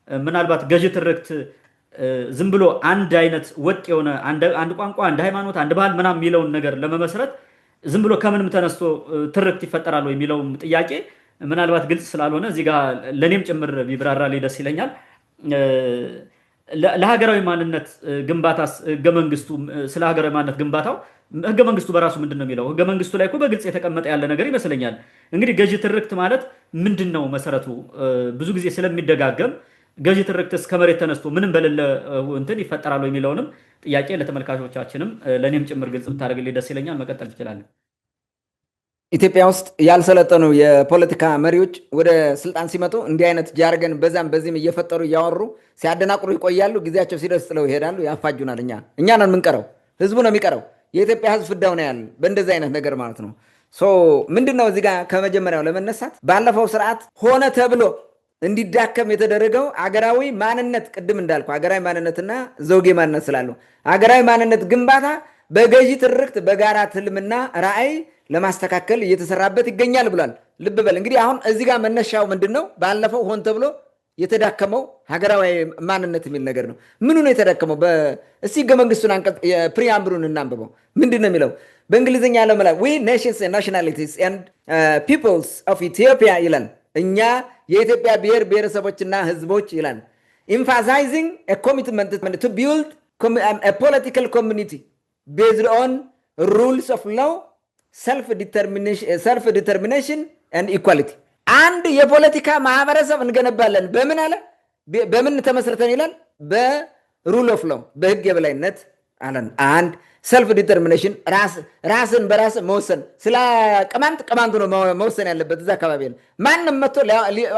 Speaker 1: ምናልባት ገዢ ትርክት ዝም ብሎ አንድ አይነት ወጥ የሆነ አንድ ቋንቋ፣ አንድ ሃይማኖት፣ አንድ ባህል ምናምን የሚለውን ነገር ለመመስረት ዝም ብሎ ከምንም ተነስቶ ትርክት ይፈጠራል ወይ የሚለውም ጥያቄ ምናልባት ግልጽ ስላልሆነ እዚህ ጋር ለእኔም ጭምር ቢብራራ ደስ ይለኛል። ለሀገራዊ ማንነት ግንባታስ ህገ መንግስቱ ስለ ሀገራዊ ማንነት ግንባታው ህገ መንግስቱ በራሱ ምንድን ነው የሚለው? ህገ መንግስቱ ላይ እኮ በግልጽ የተቀመጠ ያለ ነገር ይመስለኛል። እንግዲህ ገዢ ትርክት ማለት ምንድን ነው መሰረቱ? ብዙ ጊዜ ስለሚደጋገም ገዢ ትርክት እስከ መሬት ተነስቶ ምንም በሌለ እንትን ይፈጠራሉ የሚለውንም ጥያቄ ለተመልካቾቻችንም ለእኔም ጭምር ግልጽ ብታደርግልኝ ደስ ይለኛል። መቀጠል ትችላለን።
Speaker 2: ኢትዮጵያ ውስጥ ያልሰለጠኑ የፖለቲካ መሪዎች ወደ ስልጣን ሲመጡ እንዲህ አይነት ጃርገን በዛም በዚህም እየፈጠሩ እያወሩ ሲያደናቅሩ ይቆያሉ። ጊዜያቸው ሲደርስ ጥለው ይሄዳሉ፣ ያፋጁናል። እኛ ነን የምንቀረው፣ ህዝቡ ነው የሚቀረው። የኢትዮጵያ ህዝብ ፍዳው ነው ያለ በእንደዚህ አይነት ነገር ማለት ነው። ምንድነው እዚህ ጋር ከመጀመሪያው ለመነሳት ባለፈው ስርዓት ሆነ ተብሎ እንዲዳከም የተደረገው አገራዊ ማንነት፣ ቅድም እንዳልኩ አገራዊ ማንነትና ዘውጌ ማንነት ስላለው አገራዊ ማንነት ግንባታ በገዢ ትርክት በጋራ ትልምና ራዕይ ለማስተካከል እየተሰራበት ይገኛል ብሏል። ልብ በል እንግዲህ አሁን እዚህ ጋር መነሻው ምንድን ነው? ባለፈው ሆን ተብሎ የተዳከመው ሀገራዊ ማንነት የሚል ነገር ነው። ምኑ ነው የተዳከመው? እስቲ ህገ መንግስቱን አንቀጽ ፕሪአምብሉን እናንብበው። ምንድን ነው የሚለው? በእንግሊዝኛ ያለው መላ ዊ ኔሽንስ ናሽናሊቲስ ኤንድ ፒፕልስ ኦፍ ኢትዮጵያ ይላል። እኛ የኢትዮጵያ ብሔር ብሔረሰቦችና ህዝቦች ይላል። ኤምፋሳይዚንግ ኮሚትመንት ቱ ቢልድ ፖለቲካል ኮሚኒቲ ቤዝድ ኦን ሩልስ ኦፍ ሎው ሰልፍ ዲተርሚኔሽን ኤንድ ኢኳሊቲ። አንድ የፖለቲካ ማህበረሰብ እንገነባለን። በምን አለ? በምን ተመስርተን ይላል? በሩል ኦፍ ሎው በህግ የበላይነት አለን። አንድ ሰልፍ ዲተርሚኔሽን ራስን በራስ መወሰን። ስለ ቅማንቱ ነው መወሰን ያለበት። እዛ አካባቢ ማንም መጥቶ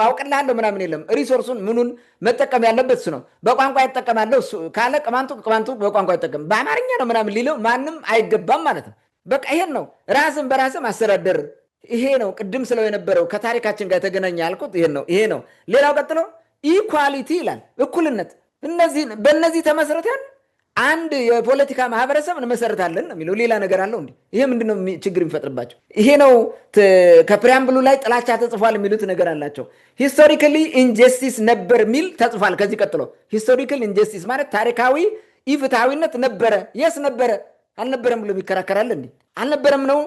Speaker 2: አውቅልሃለሁ ምናምን የለም። ሪሶርሱን ምኑን መጠቀም ያለበት እሱ ነው። በቋንቋ ይጠቀማለሁ ካለ ቅማንቱ በቋንቋ ይጠቀም፣ በአማርኛ ነው ምናምን ሊለው ማንም አይገባም ማለት ነው። በቃ ይሄን ነው ራስን በራስ ማስተዳደር። ይሄ ነው ቅድም ስለው የነበረው ከታሪካችን ጋር የተገናኘ ያልኩት ይሄ ነው። ሌላው ቀጥሎ ኢኳሊቲ ይላል፣ እኩልነት። በእነዚህ ተመስርተን አንድ የፖለቲካ ማህበረሰብ እንመሰርታለን ነው የሚለው። ሌላ ነገር አለው እንዴ? ይሄ ምንድነው ችግር የሚፈጥርባቸው? ይሄ ነው ከፕሪያምብሉ ላይ ጥላቻ ተጽፏል የሚሉት ነገር አላቸው። ሂስቶሪካሊ ኢንጀስቲስ ነበር የሚል ተጽፏል። ከዚህ ቀጥሎ ሂስቶሪካል ኢንጀስቲስ ማለት ታሪካዊ ኢፍትሐዊነት ነበረ። የስ ነበረ አልነበረም ብሎ ይከራከራል እንዴ? አልነበረም ነው።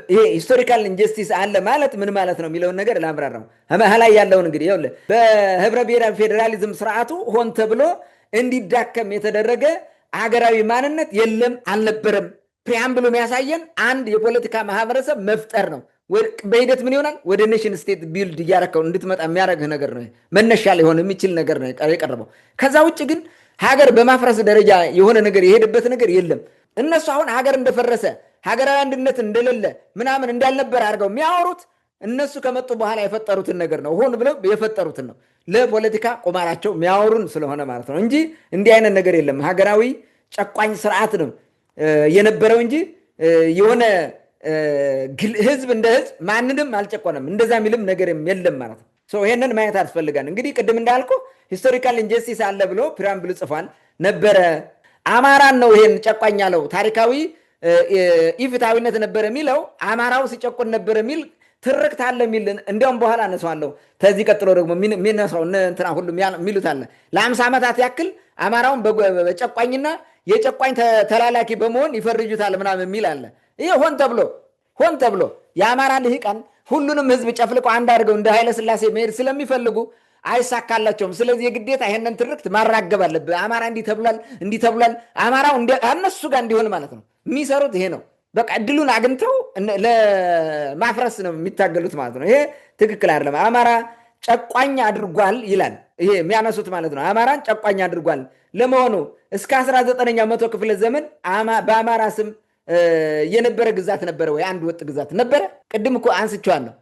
Speaker 2: ይሄ ሂስቶሪካል ኢንጀስቲስ አለ ማለት ምን ማለት ነው የሚለውን ነገር ላምራራው። ላይ ያለውን እንግዲህ ይኸውልህ፣ በህብረ ብሔራዊ ፌዴራሊዝም ስርዓቱ ሆን ተብሎ እንዲዳከም የተደረገ ሀገራዊ ማንነት የለም፣ አልነበረም። ፕሪያምብሉ የሚያሳየን አንድ የፖለቲካ ማህበረሰብ መፍጠር ነው። በሂደት ምን ይሆናል? ወደ ኔሽን ስቴት ቢልድ እያረከው እንድትመጣ የሚያደርግህ ነገር ነው። መነሻ ሊሆን የሚችል ነገር ነው የቀረበው። ከዛ ውጭ ግን ሀገር በማፍረስ ደረጃ የሆነ ነገር የሄደበት ነገር የለም። እነሱ አሁን ሀገር እንደፈረሰ ሀገራዊ አንድነት እንደሌለ ምናምን እንዳልነበር አድርገው የሚያወሩት እነሱ ከመጡ በኋላ የፈጠሩትን ነገር ነው። ሆን ብለው የፈጠሩትን ነው ለፖለቲካ ቁማራቸው የሚያወሩን ስለሆነ ማለት ነው እንጂ እንዲህ አይነት ነገር የለም። ሀገራዊ ጨቋኝ ስርዓት ነው የነበረው እንጂ የሆነ ህዝብ እንደ ህዝብ ማንንም አልጨቆነም። እንደዛ የሚልም ነገር የለም ማለት ነው። ይሄንን ማየት አስፈልጋል። እንግዲህ ቅድም እንዳልኩ ሂስቶሪካል ኢንጀስቲስ አለ ብሎ ፕሪያምብሉ ጽፏል ነበረ። አማራን ነው ይሄን ጨቋኝ ያለው። ታሪካዊ ኢፍትሐዊነት ነበረ የሚለው አማራው ሲጨቆን ነበረ የሚል ትርክት አለ የሚል እንዲያውም በኋላ አነሳዋለሁ። ከዚህ ቀጥሎ ደግሞ የሚነሳው እንትና ሁሉ የሚሉት አለ። ለ50 ዓመታት ያክል አማራውን በጨቋኝና የጨቋኝ ተላላኪ በመሆን ይፈርጁታል ምናምን የሚል አለ። ይሄ ሆን ተብሎ የአማራ ልሂቃን ሁሉንም ህዝብ ጨፍልቆ አንድ አድርገው እንደ ኃይለ ሥላሴ መሄድ ስለሚፈልጉ አይሳካላቸውም። ስለዚህ የግዴታ ይሄንን ትርክት ማራገብ አለብህ። አማራ እንዲህ ተብሏል፣ አማራው እነሱ ጋር እንዲሆን ማለት ነው የሚሰሩት። ይሄ ነው በቃ እድሉን አግኝተው ለማፍረስ ነው የሚታገሉት ማለት ነው። ይሄ ትክክል አይደለም። አማራ ጨቋኝ አድርጓል ይላል ይሄ የሚያነሱት ማለት ነው። አማራን ጨቋኝ አድርጓል። ለመሆኑ እስከ 19ኛው መቶ ክፍለ ዘመን በአማራ ስም የነበረ ግዛት ነበረ ወይ? አንድ ወጥ ግዛት ነበረ? ቅድም እኮ አንስቼዋለሁ።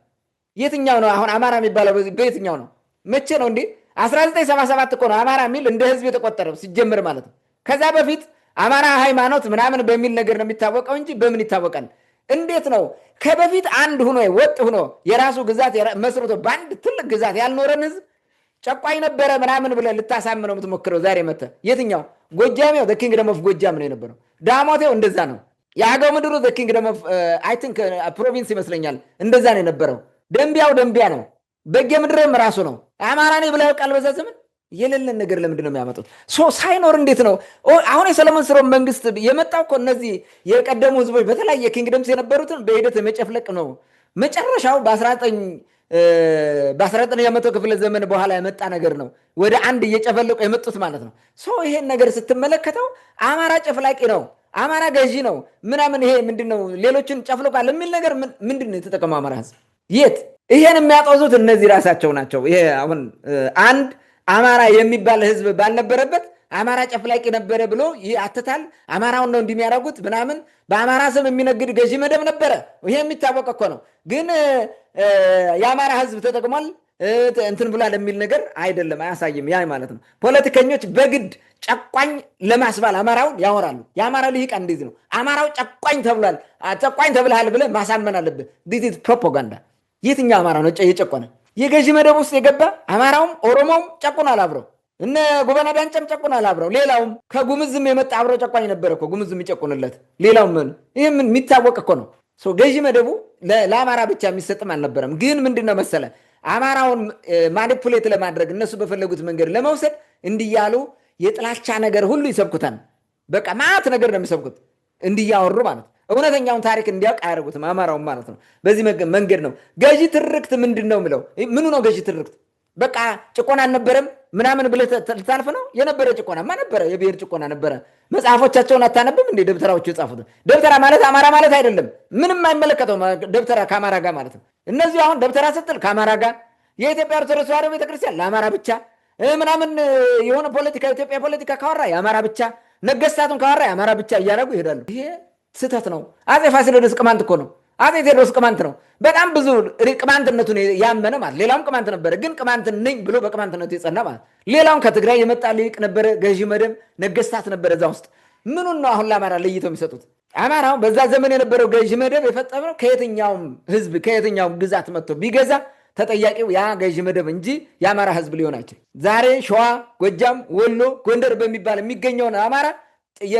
Speaker 2: የትኛው ነው አሁን አማራ የሚባለው? በየትኛው ነው? መቼ ነው እንዴ? 1977 እኮ ነው አማራ የሚል እንደ ህዝብ የተቆጠረው ሲጀምር ማለት ነው። ከዛ በፊት አማራ ሃይማኖት ምናምን በሚል ነገር ነው የሚታወቀው እንጂ በምን ይታወቃል? እንዴት ነው ከበፊት አንድ ሆኖ ወጥ ሆኖ የራሱ ግዛት መስርቶ በአንድ ትልቅ ግዛት ያልኖረን ህዝብ ጨቋኝ ነበረ ምናምን ብለህ ልታሳምነው የምትሞክረው? ዛሬ መተህ የትኛው? ጎጃሜው ዘ ኪንግደም ኦፍ ጎጃም ነው የነበረው። ዳሞቴው እንደዛ ነው። የአገው ምድሩ ዘ ኪንግደም ኦፍ አይ ቲንክ ፕሮቪንስ ይመስለኛል እንደዛ ነው የነበረው። ደንቢያው ደንቢያ ነው። በጌ ምድርም ራሱ ነው። አማራ ነኝ ብለህ ቃል በዛ ዘመን የሌለን ነገር ለምንድን ነው የሚያመጡት? ሳይኖር እንዴት ነው አሁን የሰለሞን ስርወ መንግስት የመጣው? እኮ እነዚህ የቀደሙ ህዝቦች በተለያየ ኪንግደምስ የነበሩትን በሂደት መጨፍለቅ ነው። መጨረሻው በ19ኛው መቶ ክፍለ ዘመን በኋላ የመጣ ነገር ነው። ወደ አንድ እየጨፈለቁ የመጡት ማለት ነው። ይሄን ነገር ስትመለከተው አማራ ጨፍላቂ ነው፣ አማራ ገዢ ነው ምናምን፣ ይሄ ምንድነው ሌሎችን ጨፍልቋል የሚል ነገር ምንድን ነው የተጠቀመው አማራ ህዝብ? የት? ይሄን የሚያጦዙት እነዚህ ራሳቸው ናቸው። ይሄ አሁን አንድ አማራ የሚባል ህዝብ ባልነበረበት አማራ ጨፍላቂ ነበረ ብሎ ያትታል። አማራውን ነው እንደሚያደርጉት ምናምን። በአማራ ስም የሚነግድ ገዢ መደብ ነበረ። ይሄ የሚታወቅ እኮ ነው። ግን የአማራ ህዝብ ተጠቅሟል እንትን ብሏል የሚል ነገር አይደለም፣ አያሳይም። ያ ማለት ነው ፖለቲከኞች በግድ ጨቋኝ ለማስባል አማራውን ያወራሉ። የአማራ ልሂቃ እንደዚህ ነው። አማራው ጨቋኝ ተብሏል፣ ጨቋኝ ተብልሃል ብለህ ማሳመን አለብህ። ዲስ ኢዝ ፕሮፓጋንዳ። የትኛው አማራ ነው የጨቆነ? የገዢ መደብ ውስጥ የገባ አማራውም ኦሮሞውም ጨቁናል አብረው። እነ ጎበና ዳንጨም ጨቁናል አብረው። ሌላውም ከጉምዝም የመጣ አብረው ጨቋኝ ነበረ እኮ ጉምዝም የሚጨቁንለት። ሌላው ምን ይህ ምን የሚታወቅ እኮ ነው። ገዢ መደቡ ለአማራ ብቻ የሚሰጥም አልነበረም። ግን ምንድነው መሰለ አማራውን ማኒፑሌት ለማድረግ እነሱ በፈለጉት መንገድ ለመውሰድ እንዲያሉ የጥላቻ ነገር ሁሉ ይሰብኩታል። በቃ ማት ነገር ነው የሚሰብኩት እንዲያወሩ ማለት ነው። እውነተኛውን ታሪክ እንዲያውቅ አያደርጉትም አማራውን ማለት ነው። በዚህ መንገድ ነው ገዢ ትርክት ምንድን ነው የሚለው። ምኑ ነው ገዢ ትርክት? በቃ ጭቆና አልነበረም ምናምን ብለህ ልታልፍ ነው? የነበረ ጭቆናማ ነበረ። የብሔር ጭቆና ነበረ። መጽሐፎቻቸውን አታነብም እንዴ? ደብተራዎቹ የጻፉት ደብተራ ማለት አማራ ማለት አይደለም። ምንም አይመለከተው ደብተራ ከአማራ ጋር ማለት ነው። እነዚህ አሁን ደብተራ ስትል ከአማራ ጋር፣ የኢትዮጵያ ኦርቶዶክስ ተዋሕዶ ቤተክርስቲያን ለአማራ ብቻ ምናምን፣ የሆነ ፖለቲካ የኢትዮጵያ ፖለቲካ ካወራ የአማራ ብቻ፣ ነገስታቱን ካወራ የአማራ ብቻ እያደረጉ ይሄዳሉ። ይሄ ስህተት ነው። አፄ ፋሲለደስ ቅማንት እኮ ነው። አፄ ቴዎድሮስ ቅማንት ነው። በጣም ብዙ ቅማንትነቱን ያመነ ማለት። ሌላውም ቅማንት ነበረ፣ ግን ቅማንት ነኝ ብሎ በቅማንትነቱ የጸና ማለት። ሌላውን ከትግራይ የመጣ ሊቅ ነበረ፣ ገዢ መደብ ነገስታት ነበረ እዛ ውስጥ። ምኑን ነው አሁን ለአማራ ለይተው የሚሰጡት? አማራው በዛ ዘመን የነበረው ገዢ መደብ የፈጠመው ከየትኛውም ህዝብ ከየትኛውም ግዛት መጥቶ ቢገዛ ተጠያቂው ያ ገዢ መደብ እንጂ የአማራ ህዝብ ሊሆን አይችልም። ዛሬ ሸዋ፣ ጎጃም፣ ወሎ፣ ጎንደር በሚባል የሚገኘውን አማራ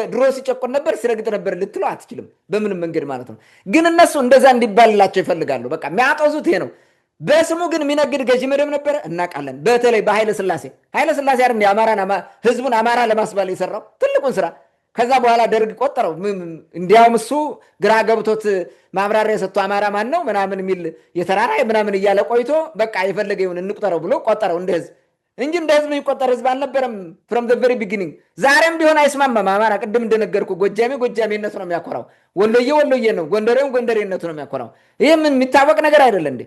Speaker 2: ድሮ ሲጨቆን ነበር ሲረግጥ ነበር ልትለው አትችልም፣ በምንም መንገድ ማለት ነው። ግን እነሱ እንደዛ እንዲባልላቸው ይፈልጋሉ። በቃ የሚያጦዙት ይሄ ነው። በስሙ ግን የሚነግድ ገዢ መደብ ነበረ እናውቃለን። በተለይ በኃይለ ሥላሴ አይደል የአማራን ህዝቡን አማራ ለማስባል የሰራው ትልቁን ስራ። ከዛ በኋላ ደርግ ቆጠረው። እንዲያውም እሱ ግራ ገብቶት ማብራሪያ ሰጥቶ አማራ ማን ነው ምናምን የሚል የተራራ ምናምን እያለ ቆይቶ በቃ የፈለገ ይሁን እንቁጠረው ብሎ ቆጠረው እንደ ህዝብ እንጂ እንደ ህዝብ የሚቆጠር ህዝብ አልነበረም። ፍሮም ዘ ቨሪ ቢጊኒንግ። ዛሬም ቢሆን አይስማማም አማራ። ቅድም እንደነገርኩ ጎጃሜ ጎጃሜነቱ ነው የሚያኮራው፣ ወሎዬ ወሎዬ ነው፣ ጎንደሬው ጎንደሬነቱ ነው የሚያኮራው። ይህ ምን የሚታወቅ ነገር አይደለ እንዴ?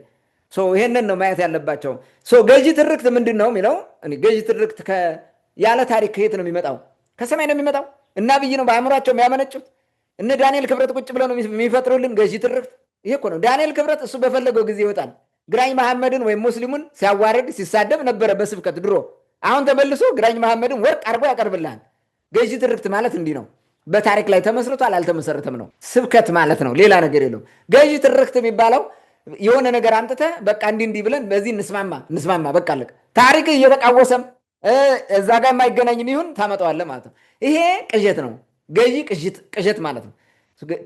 Speaker 2: ይሄንን ነው ማየት ያለባቸው። ገዢ ትርክት ምንድን ነው የሚለው? ገዢ ትርክት ያለ ታሪክ ከየት ነው የሚመጣው? ከሰማይ ነው የሚመጣው? እና ብይ ነው በአእምሯቸው የሚያመነጩት? እነ ዳንኤል ክብረት ቁጭ ብለው ነው የሚፈጥሩልን ገዢ ትርክት። ይሄ እኮ ነው ዳንኤል ክብረት። እሱ በፈለገው ጊዜ ይወጣል። ግራኝ መሐመድን ወይም ሙስሊሙን ሲያዋርድ ሲሳደብ ነበረ በስብከት ድሮ። አሁን ተመልሶ ግራኝ መሐመድን ወርቅ አድርጎ ያቀርብልሃል። ገዢ ትርክት ማለት እንዲህ ነው። በታሪክ ላይ ተመስርቷል አልተመሰረተም ነው። ስብከት ማለት ነው፣ ሌላ ነገር የለውም። ገዢ ትርክት የሚባለው የሆነ ነገር አንጥተህ በቃ እንዲህ ብለን በዚህ እንስማማ በቃ አለቀ። ታሪክ እየተቃወሰም እዛ ጋር የማይገናኝም ይሁን ታመጣዋለህ ማለት ነው። ይሄ ቅዠት ነው። ገዢ ቅዠት ማለት ነው።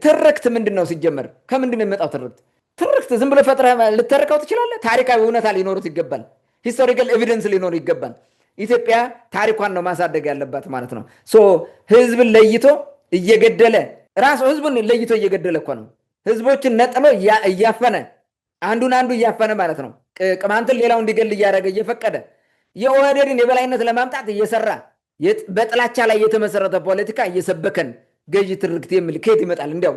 Speaker 2: ትርክት ምንድን ነው ሲጀመር? ከምንድን ነው የሚመጣው ትርክት? ትርክት ዝም ብሎ ፈጥረህ ልተርከው ትችላለህ? ታሪካዊ እውነታ ሊኖሩት ይገባል። ሂስቶሪካል ኤቪደንስ ሊኖር ይገባል። ኢትዮጵያ ታሪኳን ነው ማሳደግ ያለባት ማለት ነው። ህዝብን ለይቶ እየገደለ ራሱ ህዝቡን ለይቶ እየገደለ እኮ ነው። ህዝቦችን ነጥሎ እያፈነ አንዱን አንዱ እያፈነ ማለት ነው። ቅማንትን ሌላው እንዲገል እያደረገ እየፈቀደ የኦህዴድን የበላይነት ለማምጣት እየሰራ በጥላቻ ላይ የተመሰረተ ፖለቲካ እየሰበከን ገዢ ትርክት የሚል ከየት ይመጣል? እንዲያው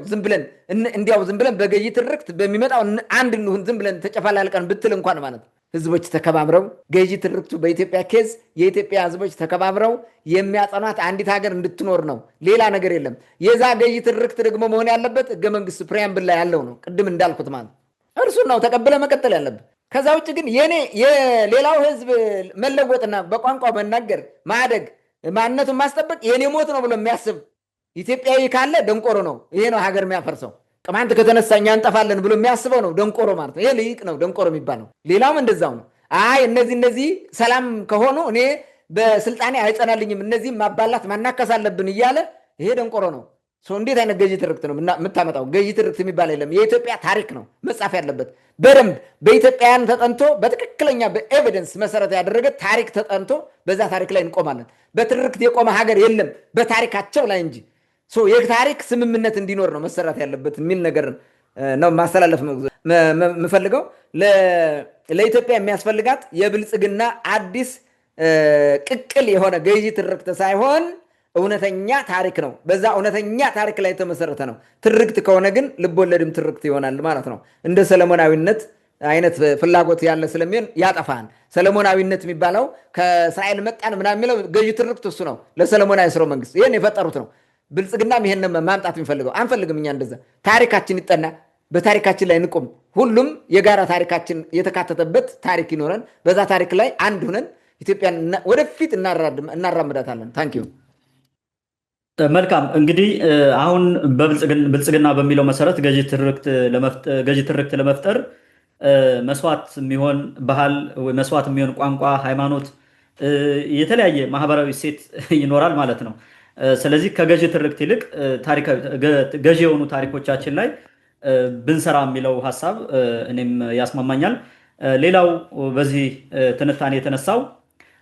Speaker 2: ዝም ብለን በገዢ ትርክት በሚመጣው አንድ እንሁን ዝም ብለን ተጨፋላልቀን ብትል እንኳን ማለት ነው ህዝቦች ተከባብረው ገዢ ትርክቱ በኢትዮጵያ ኬዝ የኢትዮጵያ ህዝቦች ተከባብረው የሚያጸኗት አንዲት ሀገር እንድትኖር ነው። ሌላ ነገር የለም። የዛ ገዢ ትርክት ደግሞ መሆን ያለበት ህገ መንግስት ፕሪያምብል ላይ ያለው ነው። ቅድም እንዳልኩት ማለት እርሱን ነው ተቀብለ መቀጠል ያለበት። ከዛ ውጭ ግን የሌላው ህዝብ መለወጥና በቋንቋ መናገር ማደግ ማንነቱን ማስጠበቅ የኔ ሞት ነው ብሎ የሚያስብ ኢትዮጵያዊ ካለ ደንቆሮ ነው። ይሄ ነው ሀገር የሚያፈርሰው። ቅማንት ከተነሳ እኛ እንጠፋለን ብሎ የሚያስበው ነው ደንቆሮ ማለት ነው። ይሄ ልሂቅ ነው ደንቆሮ የሚባለው። ሌላውም እንደዛው ነው። እነዚህ ሰላም ከሆኑ እኔ በስልጣኔ አይጸናልኝም፣ እነዚህ ማባላት ማናከስ አለብን እያለ ይሄ ደንቆሮ ነው። እንዴት አይነት ገዢ ትርክት ነው የምታመጣው? ገዢ ትርክት የሚባል የለም። የኢትዮጵያ ታሪክ ነው መጻፍ ያለበት በደንብ በኢትዮጵያውያን ተጠንቶ በትክክለኛ በኤቪደንስ መሰረት ያደረገ ታሪክ ተጠንቶ በዛ ታሪክ ላይ እንቆማለን። በትርክት የቆመ ሀገር የለም በታሪካቸው ላይ እንጂ። የታሪክ ስምምነት እንዲኖር ነው መሰራት ያለበት የሚል ነገር ነው ማስተላለፍ የምፈልገው። ለኢትዮጵያ የሚያስፈልጋት የብልጽግና አዲስ ቅቅል የሆነ ገዢ ትርክት ሳይሆን እውነተኛ ታሪክ ነው። በዛ እውነተኛ ታሪክ ላይ የተመሰረተ ነው። ትርክት ከሆነ ግን ልቦለድም ትርክት ይሆናል ማለት ነው። እንደ ሰለሞናዊነት አይነት ፍላጎት ያለ ስለሚሆን ያጠፋን። ሰለሞናዊነት የሚባለው ከእስራኤል መጣን ምናምን የሚለው ገዢ ትርክት እሱ ነው። ለሰለሞናዊ ስርወ መንግስት ይህን የፈጠሩት ነው። ብልጽግናም ይሄን ማምጣት የሚፈልገው አንፈልግም። እኛ እንደዛ ታሪካችን ይጠና፣ በታሪካችን ላይ እንቁም። ሁሉም የጋራ ታሪካችን የተካተተበት ታሪክ ይኖረን። በዛ ታሪክ ላይ አንድ ሁነን ኢትዮጵያን ወደፊት እናራምዳታለን። ታንኪዩ።
Speaker 1: መልካም እንግዲህ አሁን ብልጽግና በሚለው መሰረት ገዢ ትርክት ለመፍጠር መስዋዕት የሚሆን ባህል፣ መስዋዕት የሚሆን ቋንቋ፣ ሃይማኖት፣ የተለያየ ማህበራዊ እሴት ይኖራል ማለት ነው። ስለዚህ ከገዢ ትርክት ይልቅ ገዢ የሆኑ ታሪኮቻችን ላይ ብንሰራ የሚለው ሀሳብ እኔም ያስማማኛል። ሌላው በዚህ ትንታኔ የተነሳው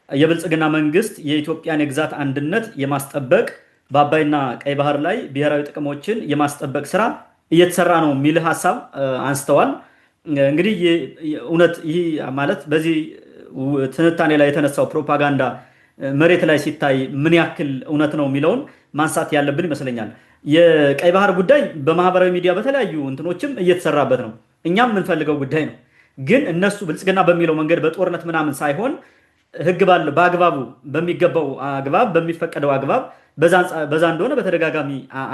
Speaker 1: የብልጽግና መንግስት የኢትዮጵያን የግዛት አንድነት የማስጠበቅ በአባይና ቀይ ባህር ላይ ብሔራዊ ጥቅሞችን የማስጠበቅ ስራ እየተሰራ ነው የሚል ሀሳብ አንስተዋል። እንግዲህ እውነት ይህ ማለት በዚህ ትንታኔ ላይ የተነሳው ፕሮፓጋንዳ መሬት ላይ ሲታይ ምን ያክል እውነት ነው የሚለውን ማንሳት ያለብን ይመስለኛል። የቀይ ባህር ጉዳይ በማህበራዊ ሚዲያ በተለያዩ እንትኖችም እየተሰራበት ነው። እኛም የምንፈልገው ጉዳይ ነው። ግን እነሱ ብልጽግና በሚለው መንገድ በጦርነት ምናምን ሳይሆን ህግ በአግባቡ በሚገባው አግባብ በሚፈቀደው አግባብ በዛ እንደሆነ በተደጋጋሚ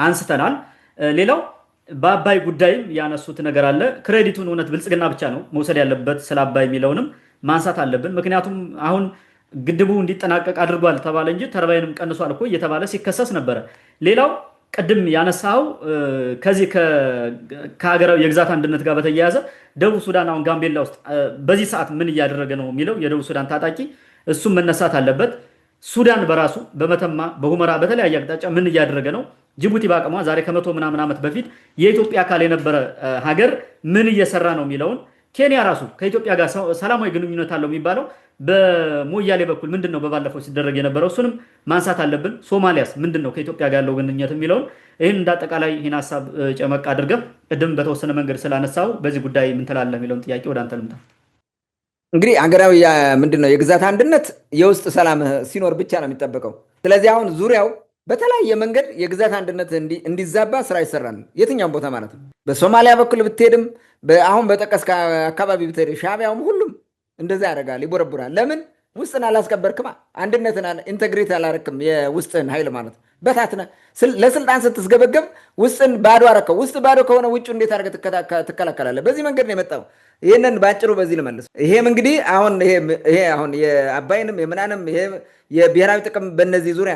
Speaker 1: አንስተናል። ሌላው በአባይ ጉዳይም ያነሱት ነገር አለ። ክሬዲቱን እውነት ብልጽግና ብቻ ነው መውሰድ ያለበት ስለ አባይ የሚለውንም ማንሳት አለብን። ምክንያቱም አሁን ግድቡ እንዲጠናቀቅ አድርጓል ተባለ እንጂ ተርባይንም ቀንሷል እኮ እየተባለ ሲከሰስ ነበረ። ሌላው ቅድም ያነሳው ከዚህ ከሀገራዊ የግዛት አንድነት ጋር በተያያዘ ደቡብ ሱዳን አሁን ጋምቤላ ውስጥ በዚህ ሰዓት ምን እያደረገ ነው የሚለው የደቡብ ሱዳን ታጣቂ እሱም መነሳት አለበት። ሱዳን በራሱ በመተማ በሁመራ በተለያየ አቅጣጫ ምን እያደረገ ነው? ጅቡቲ በአቅሟ ዛሬ ከመቶ ምናምን ዓመት በፊት የኢትዮጵያ አካል የነበረ ሀገር ምን እየሰራ ነው የሚለውን ኬንያ ራሱ ከኢትዮጵያ ጋር ሰላማዊ ግንኙነት አለው የሚባለው በሞያሌ በኩል ምንድን ነው በባለፈው ሲደረግ የነበረው እሱንም ማንሳት አለብን። ሶማሊያስ ምንድን ነው ከኢትዮጵያ ጋር ያለው ግንኙነት የሚለውን ይህን እንዳጠቃላይ ይህን ሀሳብ ጨመቅ አድርገህ ቅድም በተወሰነ መንገድ ስላነሳው በዚህ ጉዳይ ምን ትላለህ የሚለውን ጥያቄ ወደ አንተ ልምጣ።
Speaker 2: እንግዲህ ሀገራዊ ምንድን ነው የግዛት አንድነት የውስጥ ሰላም ሲኖር ብቻ ነው የሚጠበቀው። ስለዚህ አሁን ዙሪያው በተለያየ መንገድ የግዛት አንድነት እንዲዛባ ስራ ይሰራል። የትኛውም ቦታ ማለት ነው። በሶማሊያ በኩል ብትሄድም አሁን በጠቀስከ አካባቢ ብትሄድ ሻዕቢያውም ሁሉም እንደዛ ያደርጋል፣ ይቦረቡራል። ለምን? ውስጥን አላስከበርክማ፣ አንድነትን ኢንተግሬት አላረክም። የውስጥን ኃይል ማለት በታትነ ለስልጣን ስትስገበገብ ውስጥን ባዶ አረከው። ውስጥ ባዶ ከሆነ ውጭ እንዴት አድርገህ ትከላከላለህ? በዚህ መንገድ ነው የመጣው። ይህንን ባጭሩ በዚህ ልመልስ። ይሄም እንግዲህ ይሄ አሁን የአባይንም የምናንም ይሄ የብሔራዊ ጥቅም በእነዚህ ዙሪያ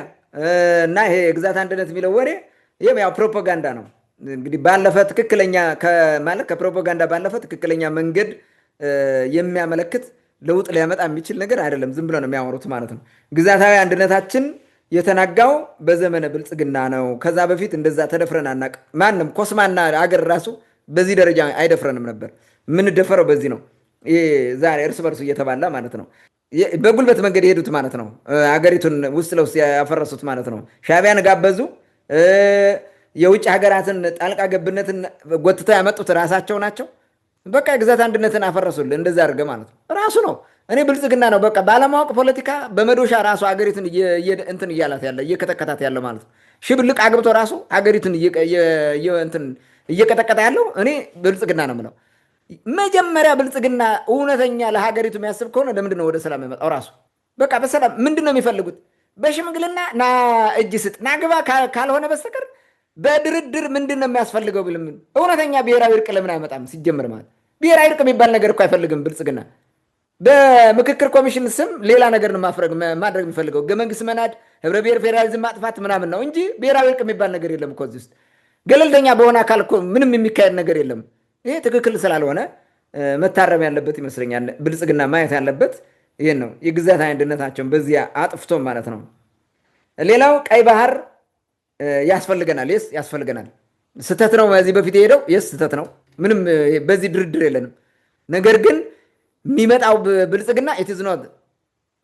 Speaker 2: እና ይሄ የግዛት አንድነት የሚለው ወሬ ይህም ያው ፕሮፓጋንዳ ነው። እንግዲህ ባለፈ ትክክለኛ ማለት ከፕሮፓጋንዳ ባለፈ ትክክለኛ መንገድ የሚያመለክት ለውጥ ሊያመጣ የሚችል ነገር አይደለም። ዝም ብሎ ነው የሚያወሩት ማለት ነው። ግዛታዊ አንድነታችን የተናጋው በዘመነ ብልጽግና ነው። ከዛ በፊት እንደዛ ተደፍረን አናቅ። ማንም ኮስማና አገር ራሱ በዚህ ደረጃ አይደፍረንም ነበር። የምንደፈረው በዚህ ነው። ዛሬ እርስ በርሱ እየተባላ ማለት ነው። በጉልበት መንገድ የሄዱት ማለት ነው። አገሪቱን ውስጥ ለውስጥ ያፈረሱት ማለት ነው። ሻዕቢያን ጋበዙ። የውጭ ሀገራትን ጣልቃ ገብነትን ጎትተው ያመጡት ራሳቸው ናቸው። በቃ የግዛት አንድነትን አፈረሱልን። እንደዛ አድርገህ ማለት ነው። ራሱ ነው እኔ ብልጽግና ነው በቃ ባለማወቅ ፖለቲካ በመዶሻ ራሱ ሀገሪቱን እንትን እያላት ያለ እየከተከታት ያለ ማለት ነው። ሽብልቅ አግብቶ ራሱ ሀገሪቱን እንትን እየቀጠቀጠ ያለው እኔ ብልጽግና ነው የምለው። መጀመሪያ ብልጽግና እውነተኛ ለሀገሪቱ የሚያስብ ከሆነ ለምንድን ነው ወደ ሰላም የመጣው? ራሱ በቃ በሰላም ምንድን ነው የሚፈልጉት? በሽምግልና ና እጅ ስጥ ና ግባ ካልሆነ በስተቀር በድርድር ምንድን ነው የሚያስፈልገው? ብልም እውነተኛ ብሔራዊ እርቅ ለምን አይመጣም? ሲጀምር ማለት ብሔራዊ እርቅ የሚባል ነገር እኮ አይፈልግም ብልጽግና። በምክክር ኮሚሽን ስም ሌላ ነገር ነው ማድረግ የሚፈልገው፣ ህገ መንግስት መናድ፣ ህብረ ብሔር ፌዴራሊዝም ማጥፋት ምናምን ነው እንጂ ብሔራዊ እርቅ የሚባል ነገር የለም እኮ እዚህ ውስጥ። ገለልተኛ በሆነ አካል እኮ ምንም የሚካሄድ ነገር የለም። ይሄ ትክክል ስላልሆነ መታረም ያለበት ይመስለኛል። ብልጽግና ማየት ያለበት ይህን ነው፣ የግዛት አንድነታቸውን በዚያ አጥፍቶ ማለት ነው። ሌላው ቀይ ባህር ያስፈልገናል። የስ ያስፈልገናል። ስህተት ነው ከዚህ በፊት የሄደው የስ ስህተት ነው። ምንም በዚህ ድርድር የለንም። ነገር ግን የሚመጣው ብልጽግና ኢት ኢዝ ኖት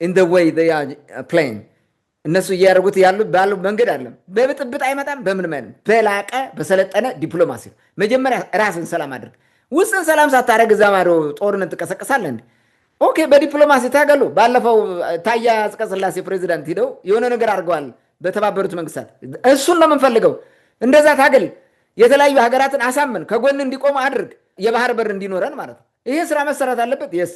Speaker 2: ኢን ዘ ዌይ ዘይ አር ፕሌይንግ እነሱ እያደረጉት ያሉ ባሉ መንገድ አይደለም። በብጥብጥ አይመጣም፣ በምንም አይደለም። በላቀ በሰለጠነ ዲፕሎማሲ መጀመሪያ ራስን ሰላም አድርግ። ውስጥን ሰላም ሳታደርግ እዛ ማዶ ጦርነት ትቀሰቅሳለህ እንዴ? ኦኬ፣ በዲፕሎማሲ ታገሉ። ባለፈው ታዬ አጽቀሥላሴ ፕሬዚዳንት ሂደው የሆነ ነገር አድርገዋል በተባበሩት መንግስታት። እሱን ነው የምንፈልገው። እንደዛ ታገል። የተለያዩ ሀገራትን አሳምን፣ ከጎን እንዲቆሙ አድርግ፣ የባህር በር እንዲኖረን ማለት ነው። ይሄ ስራ መሰራት አለበት። የስ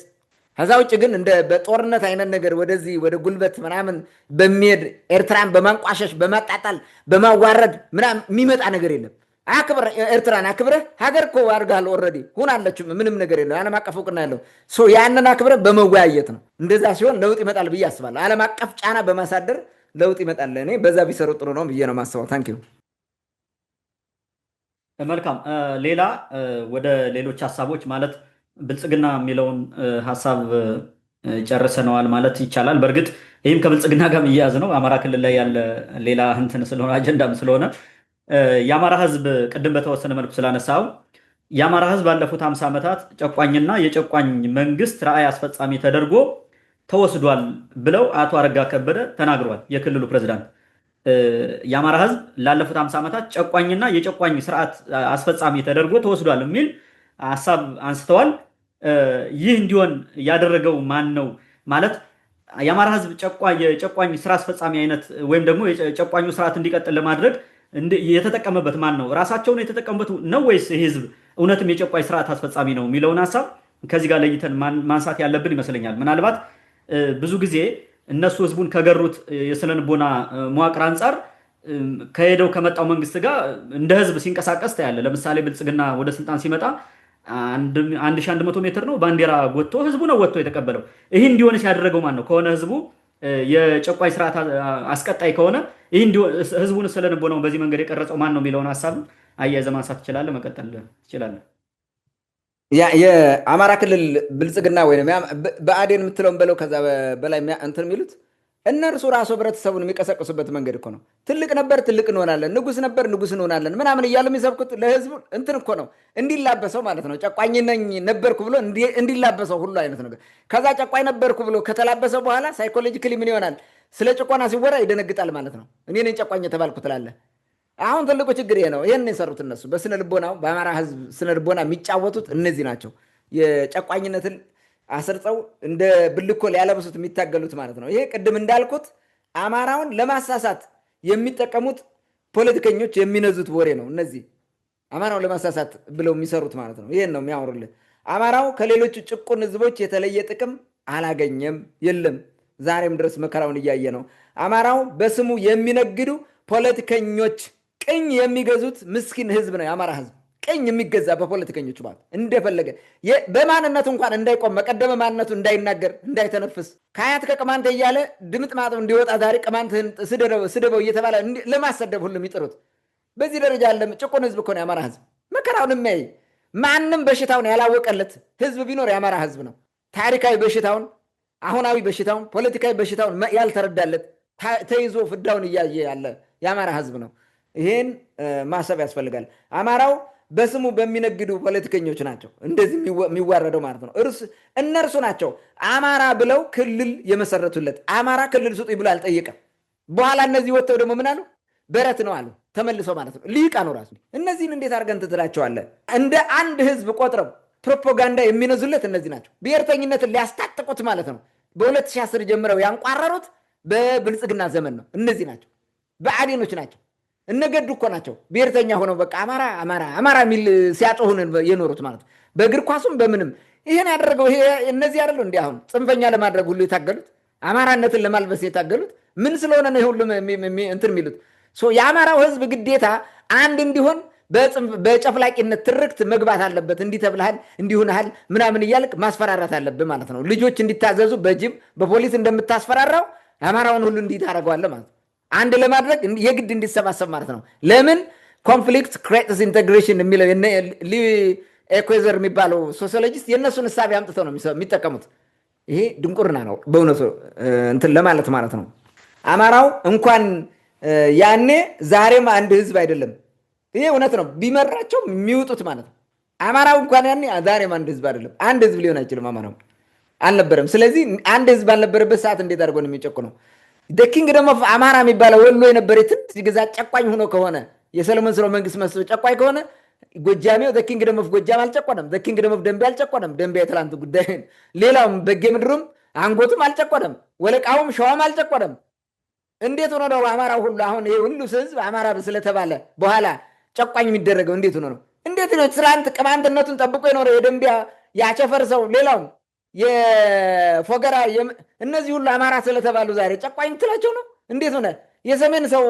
Speaker 2: ከዛ ውጭ ግን እንደ በጦርነት አይነት ነገር ወደዚህ ወደ ጉልበት ምናምን በሚሄድ ኤርትራን በማንቋሸሽ በማጣጣል በማዋረድ ምናምን የሚመጣ ነገር የለም። አክብረ ኤርትራን አክብረህ ሀገር እኮ አድርጋል ኦልሬዲ ሁናለች። ምንም ነገር የለው። ዓለም አቀፍ እውቅና ያለው ያንን አክብረህ በመወያየት ነው። እንደዛ ሲሆን ለውጥ ይመጣል ብዬ አስባለሁ። ዓለም አቀፍ ጫና በማሳደር ለውጥ ይመጣል። እኔ በዛ ቢሰሩ ጥሩ ነው ብዬ ነው የማስበው። ታንኪዩ።
Speaker 1: መልካም። ሌላ ወደ ሌሎች ሀሳቦች ማለት ብልጽግና የሚለውን ሀሳብ ጨርሰነዋል ማለት ይቻላል። በእርግጥ ይህም ከብልጽግና ጋር የሚያያዝ ነው። አማራ ክልል ላይ ያለ ሌላ እንትን ስለሆነ አጀንዳም ስለሆነ የአማራ ሕዝብ ቅድም በተወሰነ መልኩ ስላነሳው የአማራ ሕዝብ ባለፉት 50 ዓመታት ጨቋኝና የጨቋኝ መንግስት ራዕይ አስፈጻሚ ተደርጎ ተወስዷል ብለው አቶ አረጋ ከበደ ተናግረዋል። የክልሉ ፕሬዝዳንት የአማራ ሕዝብ ላለፉት 50 ዓመታት ጨቋኝና የጨቋኝ ስርዓት አስፈጻሚ ተደርጎ ተወስዷል የሚል ሀሳብ አንስተዋል። ይህ እንዲሆን ያደረገው ማን ነው? ማለት የአማራ ሕዝብ የጨቋኝ ስራ አስፈጻሚ አይነት ወይም ደግሞ የጨቋኙ ስርዓት እንዲቀጥል ለማድረግ የተጠቀመበት ማን ነው? ራሳቸውን የተጠቀሙበት ነው ወይስ ይህ ህዝብ እውነትም የጨቋኝ ስርዓት አስፈጻሚ ነው የሚለውን ሀሳብ ከዚህ ጋር ለይተን ማንሳት ያለብን ይመስለኛል። ምናልባት ብዙ ጊዜ እነሱ ህዝቡን ከገሩት የስነልቦና መዋቅር አንጻር ከሄደው ከመጣው መንግስት ጋር እንደ ህዝብ ሲንቀሳቀስ ታያለ። ለምሳሌ ብልጽግና ወደ ስልጣን ሲመጣ 1100 ሜትር ነው ባንዲራ ጎትቶ ህዝቡ ነው ወጥቶ የተቀበለው። ይህ እንዲሆንስ ያደረገው ማን ነው? ከሆነ ህዝቡ የጨቋኝ ስርዓት አስቀጣይ ከሆነ ይህ ህዝቡን ስለልቦናው በዚህ መንገድ የቀረጸው ማን ነው የሚለውን ሀሳብ አያይዘህ ማንሳት ትችላለህ፣ መቀጠል ትችላለህ።
Speaker 2: የአማራ ክልል ብልጽግና ወይም ብአዴን የምትለውን በለው ከዛ በላይ እንትን የሚሉት እነርሱ ራሱ ህብረተሰቡን የሚቀሰቅሱበት መንገድ እኮ ነው። ትልቅ ነበር ትልቅ እንሆናለን፣ ንጉስ ነበር ንጉስ እንሆናለን ምናምን እያሉ የሚሰብኩት ለህዝቡ እንትን እኮ ነው፣ እንዲላበሰው ማለት ነው። ጨቋኝ ነኝ ነበርኩ ብሎ እንዲላበሰው ሁሉ አይነት ነገር። ከዛ ጨቋኝ ነበርኩ ብሎ ከተላበሰው በኋላ ሳይኮሎጂካሊ ምን ይሆናል? ስለ ጭቆና ሲወራ ይደነግጣል ማለት ነው። እኔ ነኝ ጨቋኝ የተባልኩ ትላለህ። አሁን ትልቁ ችግር ይሄ ነው። ይህን የሰሩት እነሱ በስነ ልቦናው በአማራ ህዝብ ስነ ልቦና የሚጫወቱት እነዚህ ናቸው። የጨቋኝነትን አሰርጸው እንደ ብልኮ ሊያለብሱት የሚታገሉት ማለት ነው። ይሄ ቅድም እንዳልኩት አማራውን ለማሳሳት የሚጠቀሙት ፖለቲከኞች የሚነዙት ወሬ ነው። እነዚህ አማራውን ለማሳሳት ብለው የሚሰሩት ማለት ነው። ይሄን ነው የሚያወሩልን። አማራው ከሌሎቹ ጭቁን ህዝቦች የተለየ ጥቅም አላገኘም፣ የለም። ዛሬም ድረስ መከራውን እያየ ነው። አማራው በስሙ የሚነግዱ ፖለቲከኞች፣ ቅኝ የሚገዙት ምስኪን ህዝብ ነው የአማራ ህዝብ። ቅኝ የሚገዛ በፖለቲከኞች ማለት እንደፈለገ በማንነቱ እንኳን እንዳይቆም መቀደመ ማንነቱ እንዳይናገር እንዳይተነፍስ ከአያት ከቅማንት እያለ ድምጥ ማጠው እንዲወጣ ዛሬ ቅማንትህን ስደበው እየተባለ ለማሰደብ ሁሉ የሚጥሩት በዚህ ደረጃ ያለ ጭቁን ህዝብ እኮ ነው የአማራ ህዝብ። መከራውን የሚያይ ማንም በሽታውን ያላወቀለት ህዝብ ቢኖር የአማራ ህዝብ ነው። ታሪካዊ በሽታውን፣ አሁናዊ በሽታውን፣ ፖለቲካዊ በሽታውን ያልተረዳለት ተይዞ ፍዳውን እያየ ያለ የአማራ ህዝብ ነው። ይህን ማሰብ ያስፈልጋል። አማራው በስሙ በሚነግዱ ፖለቲከኞች ናቸው እንደዚህ የሚዋረደው ማለት ነው። እነርሱ ናቸው አማራ ብለው ክልል የመሰረቱለት። አማራ ክልል ስጡኝ ብሎ አልጠየቀም። በኋላ እነዚህ ወጥተው ደግሞ ምን አሉ? በረት ነው አሉ ተመልሰው ማለት ነው። ሊቃ ነው ራሱ። እነዚህን እንዴት አድርገን ትትላቸዋለህ? እንደ አንድ ህዝብ ቆጥረው ፕሮፓጋንዳ የሚነዙለት እነዚህ ናቸው። ብሔርተኝነትን ሊያስታጥቁት ማለት ነው። በ2010 ጀምረው ያንቋረሩት በብልጽግና ዘመን ነው። እነዚህ ናቸው፣ ብአዴኖች ናቸው። እነገዱ እኮ ናቸው ብሔርተኛ ሆነው በቃ አማራ አማራ አማራ የሚል ሲያጮሁን የኖሩት ማለት ነው። በእግር ኳሱም በምንም ይሄን ያደረገው ይሄ እነዚህ አይደሉ እንዲ አሁን ጽንፈኛ ለማድረግ ሁሉ የታገሉት አማራነትን ለማልበስ የታገሉት ምን ስለሆነ ነው ሁሉ እንትን የሚሉት? የአማራው ህዝብ ግዴታ አንድ እንዲሆን በጨፍላቂነት ትርክት መግባት አለበት። እንዲህ ተብልሃል እንዲሁንሃል ምናምን እያልቅ ማስፈራራት አለብህ ማለት ነው። ልጆች እንዲታዘዙ በጅብ በፖሊስ እንደምታስፈራራው አማራውን ሁሉ እንዲህ ታደርገዋለህ ማለት ነው። አንድ ለማድረግ የግድ እንዲሰባሰብ ማለት ነው። ለምን ኮንፍሊክት ክሬትስ ኢንቴግሬሽን የሚለው ሊ ኤኩዌዘር የሚባለው ሶሲዮሎጂስት የእነሱን እሳቤ አምጥተው ነው የሚጠቀሙት። ይሄ ድንቁርና ነው በእውነቱ እንትን ለማለት ማለት ነው። አማራው እንኳን ያኔ ዛሬም አንድ ህዝብ አይደለም። ይሄ እውነት ነው። ቢመራቸው የሚውጡት ማለት ነው። አማራው እንኳን ያኔ ዛሬም አንድ ህዝብ አይደለም። አንድ ህዝብ ሊሆን አይችልም። አማራው አልነበረም። ስለዚህ አንድ ህዝብ አልነበረበት ሰዓት እንዴት አድርጎ ነው የሚጨቁነው? ኪንግደም ኦፍ አማራ የሚባለው ወሎ የነበረ ትንሽ ግዛት ጨቋኝ ሆኖ ከሆነ የሰለሞን ስርወ መንግስት መስሎ ጨቋኝ ከሆነ ጎጃሜው ኪንግደም ኦፍ ጎጃም አልጨቆነም። ኪንግደም ኦፍ ደንቢያ አልጨቆነም። ደንቢያ የትላንቱ ጉዳይ። ሌላውም በጌ ምድሩም አንጎቱም አልጨቆነም። ወለቃውም ሸዋም አልጨቆነም። እንዴት ሆኖ ነው አማራው ሁሉ አሁን ይሄ ሁሉ ህዝብ አማራ ስለተባለ በኋላ ጨቋኝ የሚደረገው? እንዴት ሆኖ ነው? እንዴት ነው ትላንት ቅማንትነቱን ጠብቆ የኖረው የደንቢያ ያቸፈር ሰው ሌላውም የፎገራ እነዚህ ሁሉ አማራ ስለተባሉ ዛሬ ጨቋኝ ትላቸው ነው? እንዴት ሆነ? የሰሜን ሰው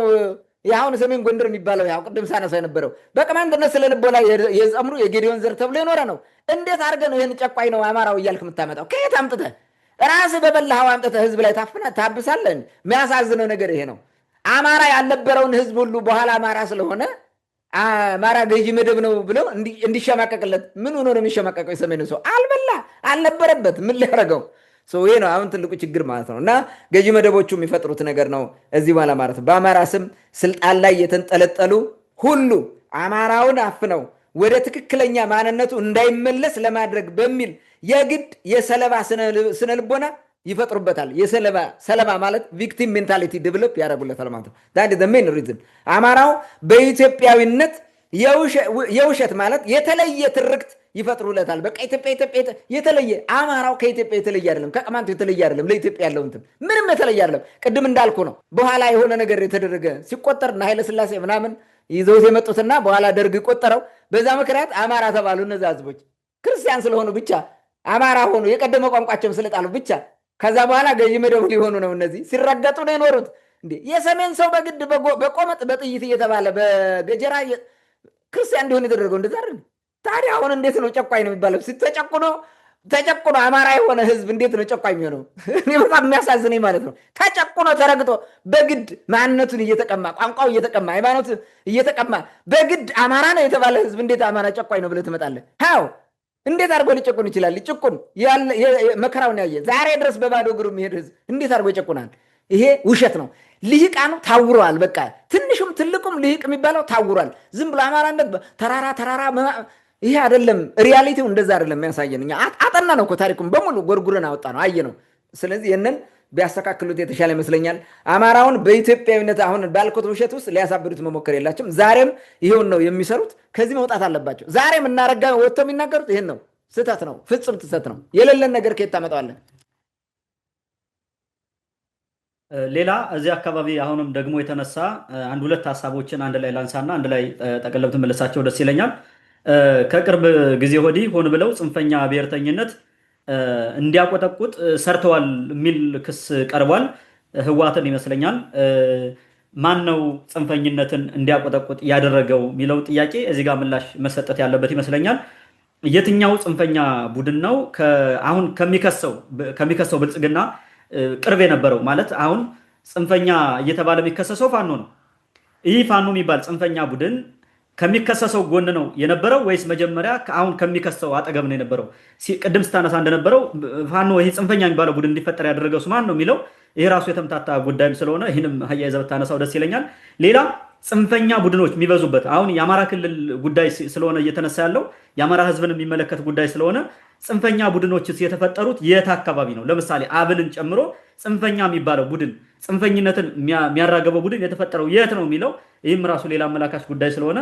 Speaker 2: የአሁን ሰሜን ጎንደር የሚባለው ያው ቅድም ሳነሳ የነበረው በቅማንትነት ስለልቦና የጸምሩ የጌዲዮን ዘር ተብሎ የኖረ ነው። እንዴት አድርገህ ነው ይህን ጨቋኝ ነው አማራው እያልክ የምታመጣው? ከየት አምጥተህ? ራስህ በበላኸው አምጥተህ ህዝብ ላይ ታብሳለህ። የሚያሳዝነው ነገር ይሄ ነው። አማራ ያልነበረውን ህዝብ ሁሉ በኋላ አማራ ስለሆነ አማራ ገዢ መደብ ነው ብለው እንዲሸማቀቅለት። ምን ሆኖ ነው የሚሸማቀቀው? የሰሜኑ ሰው አልበላ አልነበረበት ምን ሊያደርገው? ይሄ ነው አሁን ትልቁ ችግር ማለት ነው። እና ገዢ መደቦቹ የሚፈጥሩት ነገር ነው እዚህ በኋላ ማለት ነው። በአማራ ስም ስልጣን ላይ የተንጠለጠሉ ሁሉ አማራውን አፍነው ወደ ትክክለኛ ማንነቱ እንዳይመለስ ለማድረግ በሚል የግድ የሰለባ ስነ ልቦና ይፈጥሩበታል። ሰለባ ማለት ቪክቲም ሜንታሊቲ ዴቨሎፕ ያደርጉለታል ማለት ነው። ዳት ኢዝ ዘ ሜን ሪዝን አማራው በኢትዮጵያዊነት የውሸት ማለት የተለየ ትርክት ይፈጥሩለታል። በቃ ኢትዮጵያ የተለየ አማራው ከኢትዮጵያ የተለየ አይደለም፣ ከቅማንቱ የተለየ አይደለም። ለኢትዮጵያ ያለው እንትን ምንም የተለየ አይደለም። ቅድም እንዳልኩ ነው። በኋላ የሆነ ነገር የተደረገ ሲቆጠር እና ኃይለ ሥላሴ ምናምን ይዘውት የመጡትና በኋላ ደርግ ይቆጠረው በዛ ምክንያት አማራ ተባሉ። እነዛ ህዝቦች ክርስቲያን ስለሆኑ ብቻ አማራ ሆኑ፣ የቀደመ ቋንቋቸውን ስለጣሉ ብቻ። ከዛ በኋላ ገዢ መደቡ ሊሆኑ ነው። እነዚህ ሲረገጡ ነው የኖሩት። እንዴ የሰሜን ሰው በግድ በቆመጥ በጥይት እየተባለ በገጀራ ክርስቲያን እንዲሆን የተደረገው እንደዛ አይደል? ታዲያ አሁን እንዴት ነው ጨቋኝ ነው የሚባለው? ተጨቁኖ አማራ የሆነ ህዝብ እንዴት ነው ጨቋኝ የሚሆነው? እኔ በጣም የሚያሳዝነኝ ማለት ነው። ተጨቁኖ ተረግጦ በግድ ማንነቱን እየተቀማ ቋንቋው እየተቀማ ሃይማኖት እየተቀማ በግድ አማራ ነው የተባለ ህዝብ እንዴት አማራ ጨቋኝ ነው ብለህ ትመጣለህ? ሃው እንዴት አድርጎ ሊጨቁን ይችላል? ሊጨቁን መከራውን ያየ ዛሬ ድረስ በባዶ እግሩ የሚሄድ ህዝብ እንዴት አድርጎ ይጨቁናል? ይሄ ውሸት ነው። ልሂቃኑ ታውረዋል። በቃ ትንሹም ትልቁም ልሂቅ የሚባለው ታውሯል። ዝም ብሎ አማራነት ተራራ ይሄ አይደለም። ሪያሊቲው እንደዛ አይደለም የሚያሳየን። እኛ አጠና ነው እኮ ታሪኩን በሙሉ ጎርጉረን አወጣ ነው አየ ነው። ስለዚህ ይህንን ቢያስተካክሉት የተሻለ ይመስለኛል። አማራውን በኢትዮጵያዊነት አሁን ባልኩት ውሸት ውስጥ ሊያሳብዱት መሞከር የላቸውም። ዛሬም ይሄውን ነው የሚሰሩት። ከዚህ መውጣት አለባቸው። ዛሬም እናረጋ ወጥተው የሚናገሩት ይሄን ነው። ስህተት ነው፣ ፍጹም ስህተት ነው። የሌለን ነገር ከየት ታመጣዋለህ?
Speaker 1: ሌላ እዚህ አካባቢ አሁንም ደግሞ የተነሳ አንድ ሁለት ሀሳቦችን አንድ ላይ ላንሳና አንድ ላይ ጠቅለብ ትመለሳቸው ደስ ይለኛል። ከቅርብ ጊዜ ወዲህ ሆን ብለው ጽንፈኛ ብሔርተኝነት እንዲያቆጠቁጥ ሰርተዋል የሚል ክስ ቀርቧል። ህወሓትን ይመስለኛል። ማን ነው ጽንፈኝነትን እንዲያቆጠቁጥ ያደረገው የሚለው ጥያቄ እዚህ ጋር ምላሽ መሰጠት ያለበት ይመስለኛል። የትኛው ጽንፈኛ ቡድን ነው አሁን ከሚከሰው ብልጽግና ቅርብ የነበረው? ማለት አሁን ጽንፈኛ እየተባለ የሚከሰሰው ፋኖ ነው። ይህ ፋኖ የሚባል ጽንፈኛ ቡድን ከሚከሰሰው ጎን ነው የነበረው ወይስ መጀመሪያ አሁን ከሚከሰው አጠገብ ነው የነበረው? ቅድም ስታነሳ እንደነበረው ፋኖ ይሄ ጽንፈኛ የሚባለው ቡድን እንዲፈጠር ያደረገው ማን ነው የሚለው ይሄ ራሱ የተምታታ ጉዳይም ስለሆነ ይህንም አያይዘህ ብታነሳው ደስ ይለኛል። ሌላ ጽንፈኛ ቡድኖች የሚበዙበት አሁን የአማራ ክልል ጉዳይ ስለሆነ እየተነሳ ያለው የአማራ ህዝብን የሚመለከት ጉዳይ ስለሆነ ጽንፈኛ ቡድኖችስ የተፈጠሩት የት አካባቢ ነው? ለምሳሌ አብንን ጨምሮ ጽንፈኛ የሚባለው ቡድን ጽንፈኝነትን የሚያራገበው ቡድን የተፈጠረው የት ነው የሚለው ይህም ራሱ ሌላ አመላካች ጉዳይ ስለሆነ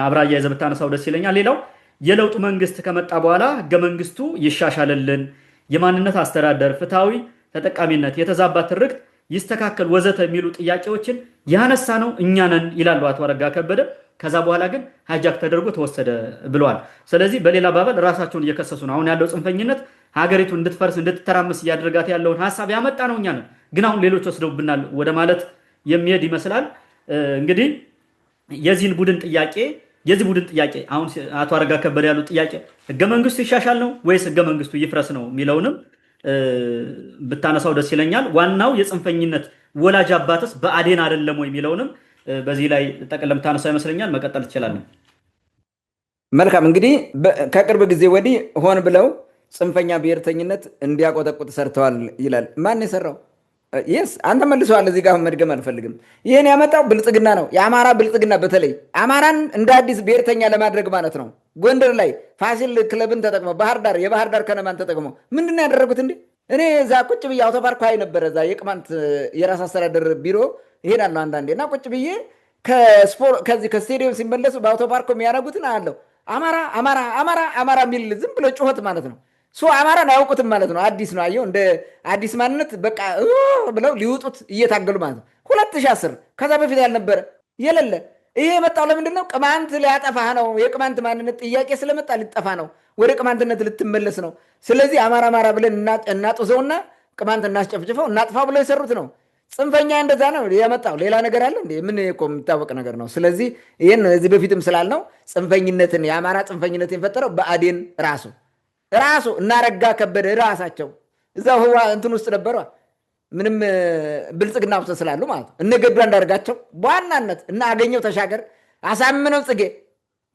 Speaker 1: አብራ አያይዘህ ብታነሳው ደስ ይለኛል። ሌላው የለውጡ መንግስት ከመጣ በኋላ ህገ መንግስቱ ይሻሻልልን፣ የማንነት አስተዳደር፣ ፍትሃዊ ተጠቃሚነት፣ የተዛባ ትርክት ይስተካከል ወዘተ የሚሉ ጥያቄዎችን ያነሳ ነው እኛ ነን ይላሉ አቶ አረጋ ከበደ። ከዛ በኋላ ግን ሃይጃክ ተደርጎ ተወሰደ ብለዋል። ስለዚህ በሌላ አባባል ራሳቸውን እየከሰሱ ነው። አሁን ያለው ጽንፈኝነት ሀገሪቱ እንድትፈርስ እንድትተራመስ እያደረጋት ያለውን ሀሳብ ያመጣ ነው እኛ ነን፣ ግን አሁን ሌሎች ወስደውብናል ወደ ማለት የሚሄድ ይመስላል። እንግዲህ የዚህ ቡድን ጥያቄ አሁን አቶ አረጋ ከበደ ያሉት ጥያቄ ህገ መንግስቱ ይሻሻል ነው ወይስ ህገ መንግስቱ ይፍረስ ነው የሚለውንም ብታነሳው ደስ ይለኛል። ዋናው የጽንፈኝነት ወላጅ አባትስ ብአዴን አይደለም ወይ የሚለውንም በዚህ ላይ ጠቅለም ታነሳው ይመስለኛል። መቀጠል ትችላለን።
Speaker 2: መልካም። እንግዲህ ከቅርብ ጊዜ ወዲህ ሆን ብለው ጽንፈኛ ብሔርተኝነት እንዲያቆጠቁጥ ሰርተዋል ይላል። ማን የሰራው? ይስ አንተ መልሰዋል። እዚህ ጋር መድገም አልፈልግም። ይህን ያመጣው ብልጽግና ነው። የአማራ ብልጽግና በተለይ አማራን እንደ አዲስ ብሔርተኛ ለማድረግ ማለት ነው። ጎንደር ላይ ፋሲል ክለብን ተጠቅመው የባህር ዳር ከነማን ተጠቅመው ምንድን ያደረጉት እንዴ? እኔ እዛ ቁጭ ብዬ አውቶፓርክ ሀይ ነበረ። እዛ የቅማንት የራስ አስተዳደር ቢሮ ይሄዳለሁ አንዳንዴ እና ቁጭ ብዬ ከዚህ ከስቴዲየም ሲመለሱ በአውቶፓርክ የሚያደርጉትን አለው አማራ አማራ አማራ አማራ የሚል ዝም ብሎ ጩኸት ማለት ነው። አማራን አያውቁትም ማለት ነው። አዲስ ነው። አየው እንደ አዲስ ማንነት በቃ ብለው ሊውጡት እየታገሉ ማለት ነው። 2010 ከዛ በፊት ያልነበረ የሌለ ይሄ የመጣው ለምንድን ነው? ቅማንት ሊያጠፋህ ነው። የቅማንት ማንነት ጥያቄ ስለመጣ ሊጠፋ ነው። ወደ ቅማንትነት ልትመለስ ነው። ስለዚህ አማራ ብለን እናጡዘውና ቅማንት እናስጨፍጭፈው እናጥፋ ብለው የሰሩት ነው። ጽንፈኛ እንደዛ ነው የመጣው። ሌላ ነገር አለ እንዴ? ምን እኮ የሚታወቅ ነገር ነው። ስለዚህ ይህን እዚህ በፊትም ስላልነው ጽንፈኝነትን የአማራ ጽንፈኝነትን የፈጠረው ብአዴን ራሱ እናረጋ ከበደ ራሳቸው እዛው ህዋ እንትን ውስጥ ነበሩ። ምንም ብልጽግና ውስጥ ስላሉ ማለት ነው። እነገዱ አንዳርጋቸው በዋናነት እና አገኘው ተሻገር አሳምነው ጽጌ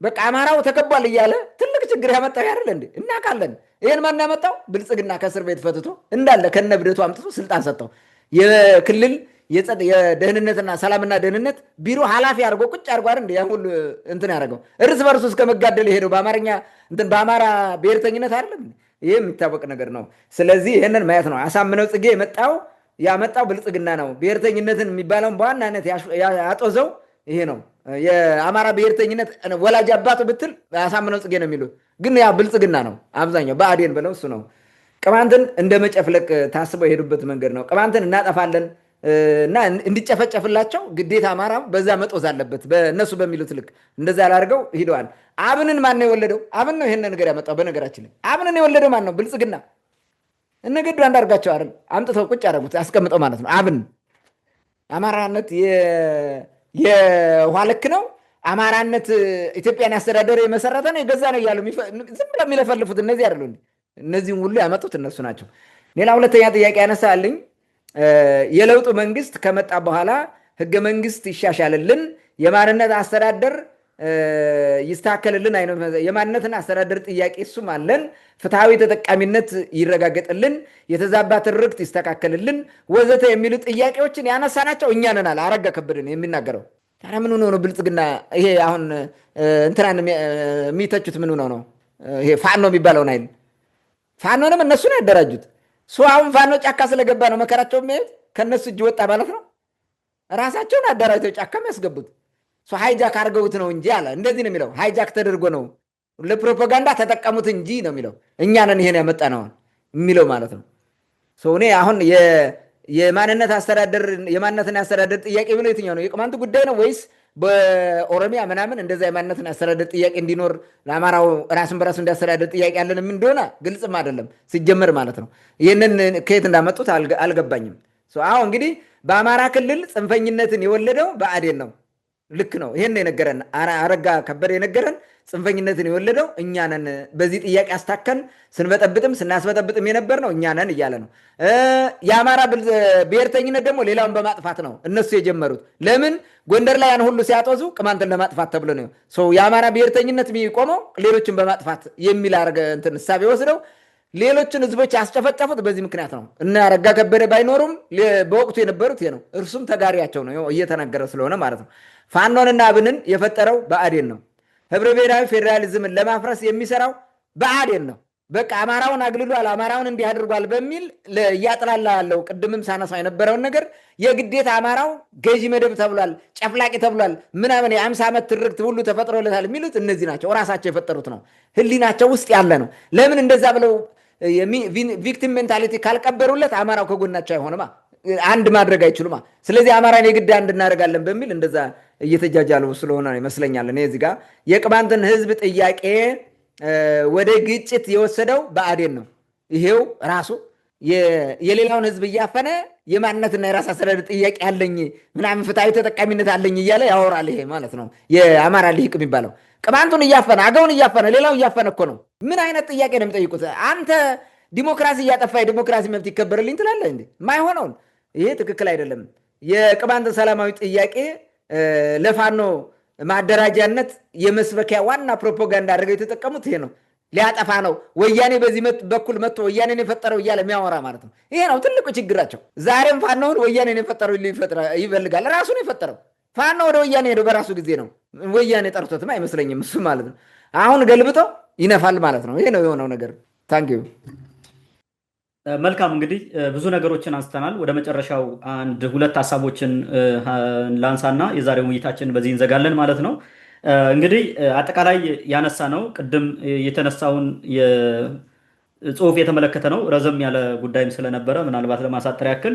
Speaker 2: በቃ አማራው ተከቧል እያለ ትልቅ ችግር ያመጣው አይደል እንዴ? እናውቃለን። ይሄን ማን ያመጣው? ብልጽግና ከእስር ቤት ፈትቶ እንዳለ ከነብደቱ አምጥቶ ስልጣን ሰጠው። የክልል የደህንነትና ሰላምና ደህንነት ቢሮ ኃላፊ አድርጎ ቁጭ አድርጎ አይደል እንዴ? ያን ሁሉ እንትን ያደርገው እርስ በርሱ እስከ መጋደል የሄደው በአማራ ብሔርተኝነት አይደለም። ይሄ የሚታወቅ ነገር ነው። ስለዚህ ይህንን ማየት ነው። አሳምነው ጽጌ ያመጣው ብልጽግና ነው። ብሔርተኝነትን የሚባለውን በዋናነት ያጦዘው ይሄ ነው። የአማራ ብሔርተኝነት ወላጅ አባቱ ብትል አሳምነው ጽጌ ነው የሚሉት፣ ግን ያ ብልጽግና ነው። አብዛኛው ብአዴን ብለው እሱ ነው። ቅማንትን እንደ መጨፍለቅ ታስበው የሄዱበት መንገድ ነው። ቅማንትን እናጠፋለን እና እንዲጨፈጨፍላቸው ግዴታ አማራ በዛ መጦዝ አለበት በእነሱ በሚሉት ልክ እንደዛ ያላርገው ሂደዋል። አብንን ማን ነው የወለደው? አብን ነው ይሄን ነገር ያመጣው። በነገራችን ላይ አብንን የወለደው ማን ነው? ብልጽግና። እነገዱ አንዳርጋቸው አይደል አምጥተው ቁጭ ያደረጉት አስቀምጠው ማለት ነው። አብን አማራነት የውሃ ልክ ነው። አማራነት ኢትዮጵያን ያስተዳደረ የመሰረተ ነው የገዛ ነው እያሉ ዝም ብለው የሚለፈልፉት እነዚህ አይደሉ? እነዚህም ሁሉ ያመጡት እነሱ ናቸው። ሌላ ሁለተኛ ጥያቄ ያነሳልኝ የለውጡ መንግስት ከመጣ በኋላ ህገ መንግስት ይሻሻልልን፣ የማንነት አስተዳደር ይስተካከልልን፣ የማንነትን አስተዳደር ጥያቄ እሱም አለን፣ ፍትሃዊ ተጠቃሚነት ይረጋገጥልን፣ የተዛባ ትርክት ይስተካከልልን ወዘተ የሚሉ ጥያቄዎችን ያነሳናቸው እኛ ነን አለ አረጋ ከበደን የሚናገረው። ታዲያ ምን ሆኖ ነው ብልጽግና ይሄ አሁን እንትናን የሚተቹት? ምን ሆኖ ነው ይሄ ፋኖ የሚባለውን አይደል? ፋኖንም እነሱ ነው ያደራጁት። አሁን ፋኖ ጫካ ስለገባ ነው መከራቸው የሚያዩት። ከነሱ እጅ ወጣ ማለት ነው። ራሳቸውን አደራጅተው ጫካ የሚያስገቡት ሃይጃክ አድርገውት ነው እንጂ አለ። እንደዚህ ነው የሚለው። ሃይጃክ ተደርጎ ነው ለፕሮፓጋንዳ ተጠቀሙት እንጂ ነው የሚለው። እኛ ነን ይሄን ያመጣ ነው የሚለው ማለት ነው። እኔ አሁን የማንነትን አስተዳደር ጥያቄ ብሎ የትኛው ነው? የቅማንት ጉዳይ ነው ወይስ በኦሮሚያ ምናምን እንደዛ የማንነትን አስተዳደር ጥያቄ እንዲኖር ለአማራው ራስን በራሱ እንዲያስተዳደር ጥያቄ ያለንም እንደሆነ ግልጽም አይደለም ሲጀመር ማለት ነው። ይህንን ከየት እንዳመጡት አልገባኝም። አሁን እንግዲህ በአማራ ክልል ጽንፈኝነትን የወለደው ብአዴን ነው። ልክ ነው። ይሄን የነገረን አረጋ ከበደ የነገረን ጽንፈኝነትን የወለደው እኛ ነን። በዚህ ጥያቄ አስታከን ስንበጠብጥም ስናስበጠብጥም የነበር ነው እኛ ነን እያለ ነው። የአማራ ብሔርተኝነት ደግሞ ሌላውን በማጥፋት ነው እነሱ የጀመሩት። ለምን ጎንደር ላይ ያን ሁሉ ሲያጦዙ ቅማንትን ለማጥፋት ተብሎ ነው። የአማራ ብሔርተኝነት የሚቆመው ሌሎችን በማጥፋት የሚል እንትን እሳቤ ወስደው ሌሎችን ህዝቦች ያስጨፈጨፉት በዚህ ምክንያት ነው። እና አረጋ ከበደ ባይኖሩም በወቅቱ የነበሩት ይሄ ነው። እርሱም ተጋሪያቸው ነው እየተናገረ ስለሆነ ማለት ነው። ፋኖንና አብንን የፈጠረው ብአዴን ነው። ህብረ ብሔራዊ ፌዴራሊዝምን ለማፍረስ የሚሰራው ብአዴን ነው። በቃ አማራውን አግልሏል፣ አማራውን እንዲህ አድርጓል በሚል እያጥላላ ያለው ቅድምም ሳነሳ የነበረውን ነገር የግዴታ አማራው ገዢ መደብ ተብሏል፣ ጨፍላቂ ተብሏል፣ ምናምን የ50 ዓመት ትርክት ሁሉ ተፈጥሮለታል የሚሉት እነዚህ ናቸው። እራሳቸው የፈጠሩት ነው፣ ህሊናቸው ውስጥ ያለ ነው። ለምን እንደዛ ብለው ቪክቲም ሜንታሊቲ ካልቀበሩለት አማራው ከጎናቸው አይሆንማ፣ አንድ ማድረግ አይችሉማ። ስለዚህ አማራን የግድ አንድ እናደርጋለን በሚል እንደዛ እየተጃጃሉ ስለሆነ ይመስለኛል። እኔ እዚህ ጋር የቅማንትን ህዝብ ጥያቄ ወደ ግጭት የወሰደው ብአዴን ነው። ይሄው ራሱ የሌላውን ህዝብ እያፈነ የማንነትና የራስ አስተዳደር ጥያቄ አለኝ ምናምን ፍትሃዊ ተጠቃሚነት አለኝ እያለ ያወራል። ይሄ ማለት ነው የአማራ ልሂቅ የሚባለው ቅማንቱን እያፈነ አገውን እያፈነ ሌላው እያፈነ እኮ ነው። ምን አይነት ጥያቄ ነው የሚጠይቁት? አንተ ዲሞክራሲ እያጠፋ የዲሞክራሲ መብት ይከበርልኝ ትላለህ እንዴ? ማይሆነውን ይሄ ትክክል አይደለም። የቅማንት ሰላማዊ ጥያቄ ለፋኖ ማደራጃነት የመስበኪያ ዋና ፕሮፓጋንዳ አድርገው የተጠቀሙት ይሄ ነው። ሊያጠፋ ነው ወያኔ በዚህ በኩል መጥቶ ወያኔን የፈጠረው እያለ የሚያወራ ማለት ነው። ይሄ ነው ትልቁ ችግራቸው። ዛሬም ፋኖውን ወያኔን የፈጠረው ይፈልጋል። ራሱን የፈጠረው ፋኖ ወደ ወያኔ ሄደው በራሱ ጊዜ ነው። ወያኔ ጠርቶትም አይመስለኝም እሱ ማለት ነው። አሁን ገልብጦ ይነፋል ማለት ነው። ይሄ ነው የሆነው ነገር። ታንኪዩ።
Speaker 1: መልካም እንግዲህ ብዙ ነገሮችን አንስተናል። ወደ መጨረሻው አንድ ሁለት ሀሳቦችን ላንሳና የዛሬው ውይይታችን በዚህ እንዘጋለን ማለት ነው። እንግዲህ አጠቃላይ ያነሳ ነው ቅድም የተነሳውን ጽሁፍ የተመለከተ ነው። ረዘም ያለ ጉዳይም ስለነበረ ምናልባት ለማሳጠር ያክል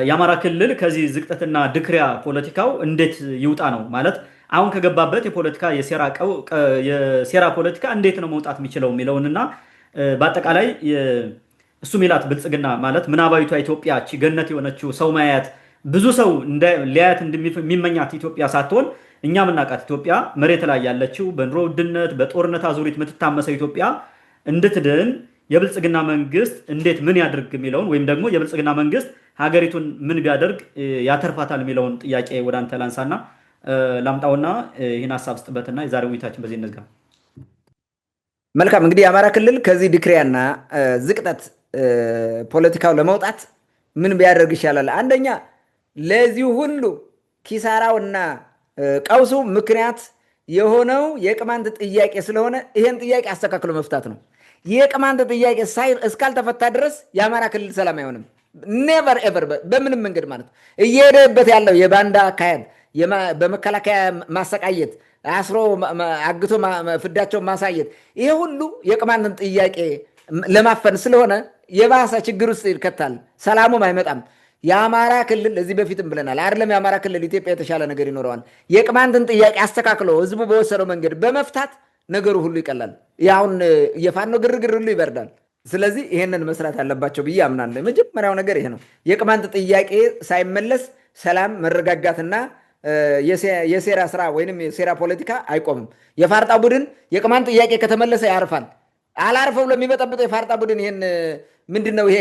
Speaker 1: የአማራ ክልል ከዚህ ዝቅጠትና ድክሪያ ፖለቲካው እንዴት ይውጣ ነው ማለት አሁን ከገባበት የፖለቲካ የሴራ ፖለቲካ እንዴት ነው መውጣት የሚችለው የሚለውንና በአጠቃላይ እሱ ሚላት ብልጽግና ማለት ምናባዊቷ ኢትዮጵያ ገነት የሆነችው ሰው ማያት ብዙ ሰው ሊያያት እንደሚመኛት ኢትዮጵያ ሳትሆን እኛ ምናቃት ኢትዮጵያ መሬት ላይ ያለችው በኑሮ ውድነት በጦርነት አዙሪት የምትታመሰው ኢትዮጵያ እንድትድን የብልጽግና መንግስት እንዴት ምን ያድርግ የሚለውን ወይም ደግሞ የብልጽግና መንግስት ሀገሪቱን ምን ቢያደርግ ያተርፋታል የሚለውን ጥያቄ ወደ አንተ ላንሳና ላምጣውና ይህን ሀሳብ ስጥበትና የዛሬው ውይይታችን በዚህ እንዝጋ።
Speaker 2: መልካም እንግዲህ የአማራ ክልል ከዚህ ድክሪያና ዝቅጠት ፖለቲካው ለመውጣት ምን ቢያደርግ ይሻላል? አንደኛ ለዚህ ሁሉ ኪሳራውና ቀውሱ ምክንያት የሆነው የቅማንት ጥያቄ ስለሆነ ይህን ጥያቄ አስተካክሎ መፍታት ነው። የቅማንት ጥያቄ እስካልተፈታ ድረስ የአማራ ክልል ሰላም አይሆንም። ኔቨር ኤቨር በምንም መንገድ ማለት ነው። እየሄደበት ያለው የባንዳ አካሄድ፣ በመከላከያ ማሰቃየት፣ አስሮ አግቶ ፍዳቸውን ማሳየት፣ ይሄ ሁሉ የቅማንትን ጥያቄ ለማፈን ስለሆነ የባሰ ችግር ውስጥ ይከታል። ሰላሙም አይመጣም። የአማራ ክልል እዚህ በፊትም ብለናል አይደለም? የአማራ ክልል ኢትዮጵያ የተሻለ ነገር ይኖረዋል። የቅማንትን ጥያቄ አስተካክሎ ህዝቡ በወሰደው መንገድ በመፍታት ነገሩ ሁሉ ይቀላል። ያሁን የፋኖ ግርግር ሁሉ ይበርዳል። ስለዚህ ይሄንን መስራት ያለባቸው ብዬ አምናለሁ። የመጀመሪያው ነገር ይሄ ነው። የቅማንት ጥያቄ ሳይመለስ ሰላም መረጋጋትና የሴራ ስራ ወይንም የሴራ ፖለቲካ አይቆምም። የፋርጣ ቡድን የቅማንት ጥያቄ ከተመለሰ ያርፋል። አላርፈው ለሚበጠብጠው የፋርጣ ቡድን ይሄን ምንድነው ይሄ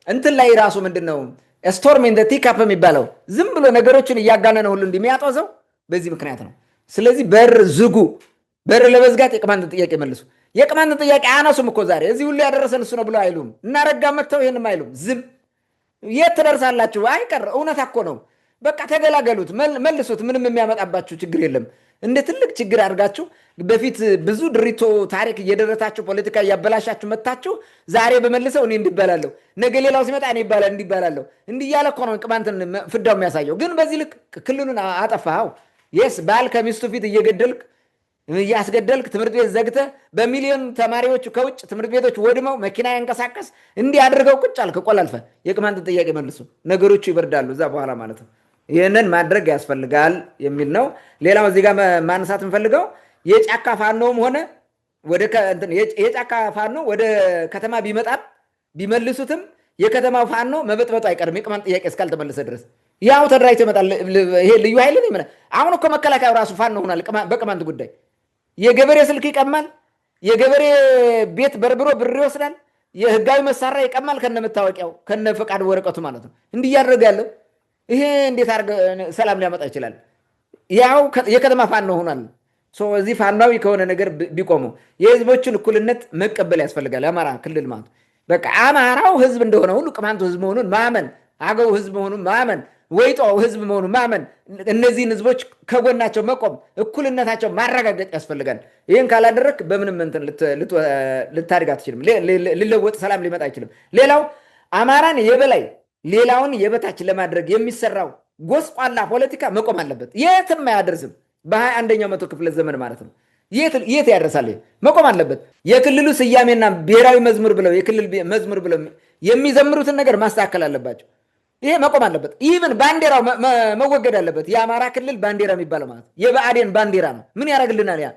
Speaker 2: እንትን ላይ ራሱ ምንድነው ስቶርም ኢን ዘ ቲካፕ የሚባለው ዝም ብሎ ነገሮችን እያጋነነ ሁሉ እንደሚያጦዘው በዚህ ምክንያት ነው። ስለዚህ በር ዝጉ። በር ለመዝጋት የቅማንት ጥያቄ መልሱ። የቅማንት ጥያቄ አያነሱም እኮ ዛሬ እዚህ ሁሉ ያደረሰን እሱ ነው ብለው አይሉም። እናረጋ መጥተው ይሄንም አይሉም። ዝም የት ትደርሳላችሁ? አይቀር እውነት እኮ ነው። በቃ ተገላገሉት፣ መልሱት። ምንም የሚያመጣባችሁ ችግር የለም። እንደ ትልቅ ችግር አድርጋችሁ በፊት ብዙ ድሪቶ ታሪክ እየደረታችሁ ፖለቲካ እያበላሻችሁ መታችሁ ዛሬ በመልሰው እኔ እንዲባላለሁ ነገ ሌላው ሲመጣ እኔ እንዲባላለሁ እንዲህ እያለ እኮ ነው ቅማንትን ፍዳው የሚያሳየው። ግን በዚህ ልክ ክልሉን አጠፋኸው። የስ ባል ከሚስቱ ፊት እያስገደልክ ትምህርት ቤት ዘግተህ በሚሊዮን ተማሪዎቹ ከውጭ ትምህርት ቤቶች ወድመው መኪና ያንቀሳቀስ እንዲህ አድርገው ቁጭ አልክ ቆላልፈህ። የቅማንትን ጥያቄ መልሱ፣ ነገሮቹ ይበርዳሉ እዛ በኋላ ማለት ነው። ይህንን ማድረግ ያስፈልጋል የሚል ነው። ሌላው እዚህ ጋር ማንሳት እንፈልገው የጫካ ፋኖም ሆነ የጫካ ፋኖ ወደ ከተማ ቢመጣም ቢመልሱትም የከተማው ፋኖ መበጥበጡ አይቀርም። የቅማንት ጥያቄ እስካልተመለሰ ድረስ ያው ተደራጅቶ ይመጣል። ይሄ ልዩ ኃይል ነው። አሁን እኮ መከላከያው ራሱ ፋኖ ሆኗል። በቅማንት ጉዳይ የገበሬ ስልክ ይቀማል፣ የገበሬ ቤት በርብሮ ብር ይወስዳል፣ የህጋዊ መሳሪያ ይቀማል ከነመታወቂያው ከነፈቃድ ወረቀቱ ማለት ነው። እንዲህ እያደረገ ያለው ይሄ እንዴት አድርገ ሰላም ሊያመጣ ይችላል? ያው የከተማ ፋኖ ሆኗል። እዚህ ፋናዊ ከሆነ ነገር ቢቆሙ የህዝቦችን እኩልነት መቀበል ያስፈልጋል። የአማራ ክልል ማለት በቃ አማራው ህዝብ እንደሆነ ሁሉ ቅማንቱ ህዝብ መሆኑን ማመን፣ አገው ህዝብ መሆኑን ማመን፣ ወይጦ ህዝብ መሆኑ ማመን፣ እነዚህን ህዝቦች ከጎናቸው መቆም፣ እኩልነታቸው ማረጋገጥ ያስፈልጋል። ይህን ካላደረክ በምንም እንትን ልታድግ አትችልም። ሊለወጥ ሰላም ሊመጣ አይችልም። ሌላው አማራን የበላይ ሌላውን የበታች ለማድረግ የሚሰራው ጎስቋላ ፖለቲካ መቆም አለበት። የትም አያደርስም። በ21ኛው መቶ ክፍለ ዘመን ማለት ነው። የት ያደርሳል? መቆም አለበት። የክልሉ ስያሜና ብሔራዊ መዝሙር ብለው የክልል መዝሙር ብለው የሚዘምሩትን ነገር ማስተካከል አለባቸው። ይሄ መቆም አለበት። ኢቭን ባንዲራው መወገድ አለበት። የአማራ ክልል ባንዲራ የሚባለው ማለት የብአዴን ባንዲራ ነው። ምን ያደርግልናል? ያ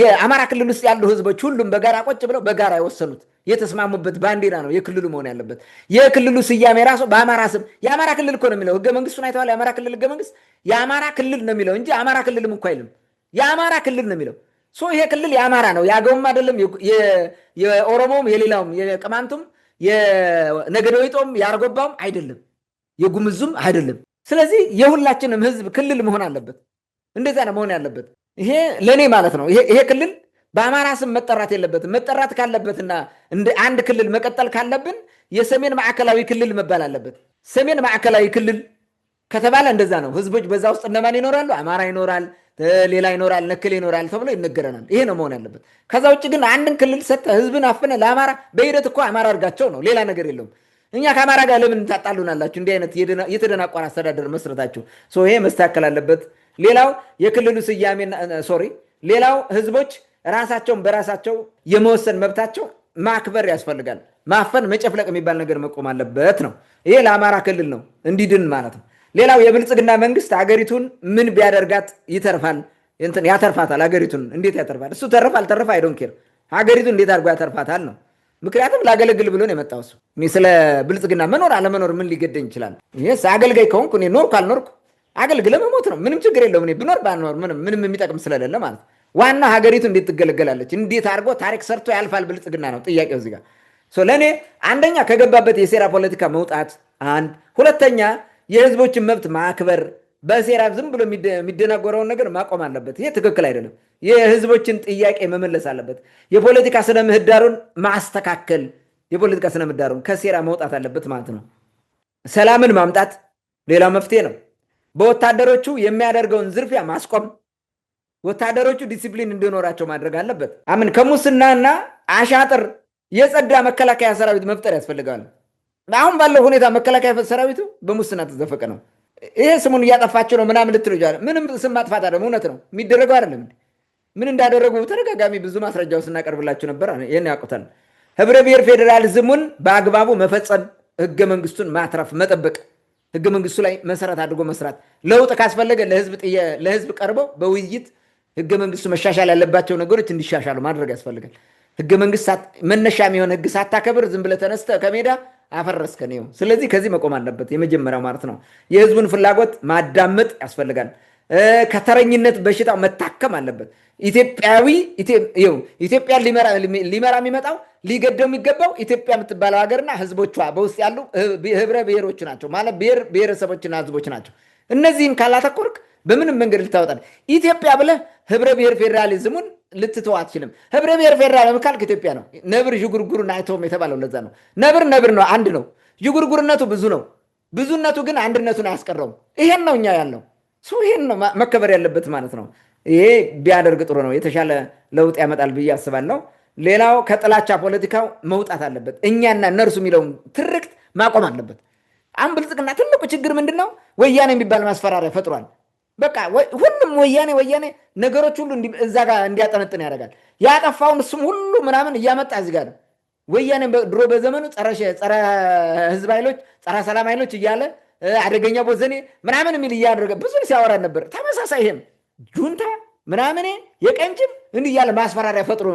Speaker 2: የአማራ ክልል ውስጥ ያሉ ህዝቦች ሁሉም በጋራ ቁጭ ብለው በጋራ የወሰኑት የተስማሙበት ባንዲራ ነው የክልሉ መሆን ያለበት። የክልሉ ስያሜ ራሱ በአማራ ስም የአማራ ክልል እኮ ነው የሚለው። ህገ መንግስቱን አይተዋል? የአማራ ክልል ህገ መንግስት የአማራ ክልል ነው የሚለው እንጂ አማራ ክልልም እኮ አይልም። የአማራ ክልል ነው የሚለው። ይሄ ክልል የአማራ ነው። የአገውም አይደለም፣ የኦሮሞውም፣ የሌላውም፣ የቅማንቱም፣ የነገደወይጦም፣ የአርጎባውም አይደለም፣ የጉምዙም አይደለም። ስለዚህ የሁላችንም ህዝብ ክልል መሆን አለበት። እንደዛ ነው መሆን ያለበት። ይሄ ለእኔ ማለት ነው። ይሄ ክልል በአማራ ስም መጠራት የለበትም። መጠራት ካለበትና እንደ አንድ ክልል መቀጠል ካለብን የሰሜን ማዕከላዊ ክልል መባል አለበት። ሰሜን ማዕከላዊ ክልል ከተባለ እንደዛ ነው። ህዝቦች በዛ ውስጥ እነማን ይኖራሉ? አማራ ይኖራል፣ ሌላ ይኖራል፣ ነክል ይኖራል ተብሎ ይነገረናል። ይሄ ነው መሆን ያለበት። ከዛ ውጭ ግን አንድን ክልል ሰጥተህ ህዝብን አፍነ ለአማራ በሂደት እኮ አማራ አድርጋቸው ነው፣ ሌላ ነገር የለውም። እኛ ከአማራ ጋር ለምን ታጣሉናላችሁ? እንዲህ አይነት የተደናቋን አስተዳደር መስረታችሁ። ይሄ መስተካከል አለበት። ሌላው የክልሉ ስያሜና ሌላው ህዝቦች ራሳቸውን በራሳቸው የመወሰን መብታቸው ማክበር ያስፈልጋል። ማፈን መጨፍለቅ የሚባል ነገር መቆም አለበት ነው። ይሄ ለአማራ ክልል ነው እንዲድን ማለት ነው። ሌላው የብልጽግና መንግስት ሀገሪቱን ምን ቢያደርጋት ይተርፋል? ያተርፋታል። ሀገሪቱን እንዴት ያተርፋል? እሱ ተረፍ አይዶን ኬር ሀገሪቱን እንዴት አድርጎ ያተርፋታል ነው። ምክንያቱም ላገለግል ብሎ ነው የመጣው እሱ። ስለ ብልጽግና መኖር አለመኖር ምን ሊገደኝ ይችላል? ይሄስ አገልጋይ ከሆንኩ እኔ ኖርኩ አልኖርኩ አገልግለ መሞት ነው። ምንም ችግር የለውም። እኔ ብኖር ባልኖር ምንም የሚጠቅም ስለሌለ ማለት ነው። ዋና ሀገሪቱ እንዴት ትገለገላለች? እንዴት አድርጎ ታሪክ ሰርቶ ያልፋል ብልጽግና ነው ጥያቄው እዚህ ጋር። ለእኔ አንደኛ ከገባበት የሴራ ፖለቲካ መውጣት አንድ፣ ሁለተኛ የህዝቦችን መብት ማክበር፣ በሴራ ዝም ብሎ የሚደናጎረውን ነገር ማቆም አለበት። ይሄ ትክክል አይደለም። የህዝቦችን ጥያቄ መመለስ አለበት። የፖለቲካ ስነ ምህዳሩን ማስተካከል፣ የፖለቲካ ስነ ምህዳሩን ከሴራ መውጣት አለበት ማለት ነው። ሰላምን ማምጣት ሌላው መፍትሄ ነው። በወታደሮቹ የሚያደርገውን ዝርፊያ ማስቆም፣ ወታደሮቹ ዲሲፕሊን እንዲኖራቸው ማድረግ አለበት። አምን ከሙስናና አሻጥር የጸዳ መከላከያ ሰራዊት መፍጠር ያስፈልጋል። አሁን ባለው ሁኔታ መከላከያ ሰራዊቱ በሙስና ተዘፈቀ ነው። ይሄ ስሙን እያጠፋቸው ነው ምናምን ልትሉ ይችላል። ምንም ስም ማጥፋት አይደለም፣ እውነት ነው የሚደረገው አይደለም። ምን እንዳደረጉ ተደጋጋሚ ብዙ ማስረጃው ስናቀርብላችሁ ነበር። ይህን ያውቁታል። ህብረ ብሔር ፌዴራሊዝሙን በአግባቡ መፈጸም፣ ህገ መንግስቱን ማትረፍ መጠበቅ፣ ህገ መንግስቱ ላይ መሰረት አድርጎ መስራት፣ ለውጥ ካስፈለገ ለህዝብ ቀርበው በውይይት ህገ መንግስቱ መሻሻል ያለባቸው ነገሮች እንዲሻሻሉ ማድረግ ያስፈልጋል። ህገ መንግስት መነሻ የሚሆን ህግ ሳታከብር ዝም ብለህ ተነስተህ ከሜዳ አፈረስከ ነው። ስለዚህ ከዚህ መቆም አለበት። የመጀመሪያው ማለት ነው የህዝቡን ፍላጎት ማዳመጥ ያስፈልጋል። ከተረኝነት በሽታው መታከም አለበት። ኢትዮጵያን ሊመራ የሚመጣው ሊገደው የሚገባው ኢትዮጵያ የምትባለው ሀገርና ህዝቦቿ በውስጥ ያሉ ህብረ ብሔሮች ናቸው ማለት ብሔረሰቦችና ህዝቦች ናቸው። እነዚህን ካላተኮርክ በምንም መንገድ ልታወጣ ኢትዮጵያ ብለህ ህብረ ብሔር ፌዴራሊዝሙን ልትተው አትችልም። ህብረ ብሔር ፌዴራሊዝም ካልክ ኢትዮጵያ ነው። ነብር ዥጉርጉሩን አይተውም የተባለው ለዛ ነው። ነብር ነው፣ አንድ ነው። ዥጉርጉርነቱ ብዙ ነው። ብዙነቱ ግን አንድነቱን አያስቀረውም። ይሄን ነው እኛ ያለው። ይሄን ነው መከበር ያለበት ማለት ነው። ይሄ ቢያደርግ ጥሩ ነው። የተሻለ ለውጥ ያመጣል ብዬ አስባለሁ። ሌላው ከጥላቻ ፖለቲካው መውጣት አለበት። እኛና እነርሱ የሚለውን ትርክት ማቆም አለበት። አሁን ብልጽግና ትልቁ ችግር ምንድን ነው? ወያኔ የሚባል ማስፈራሪያ ፈጥሯል። በቃ ሁሉም ወያኔ ነገሮች ሁሉ እዛ ጋር እንዲያጠነጥን ያደርጋል። ያጠፋውን እሱም ሁሉ ምናምን እያመጣ እዚህ ጋር ወያኔ ድሮ በዘመኑ ጸረ ህዝብ ኃይሎች፣ ጸረ ሰላም ኃይሎች እያለ አደገኛ ቦዘኔ ምናምን የሚል እያደረገ ብዙ ሲያወራ ነበር። ተመሳሳይ ይሄም ጁንታ ምናምን የቀንጭም እንዲህ እያለ ማስፈራሪያ ፈጥሮ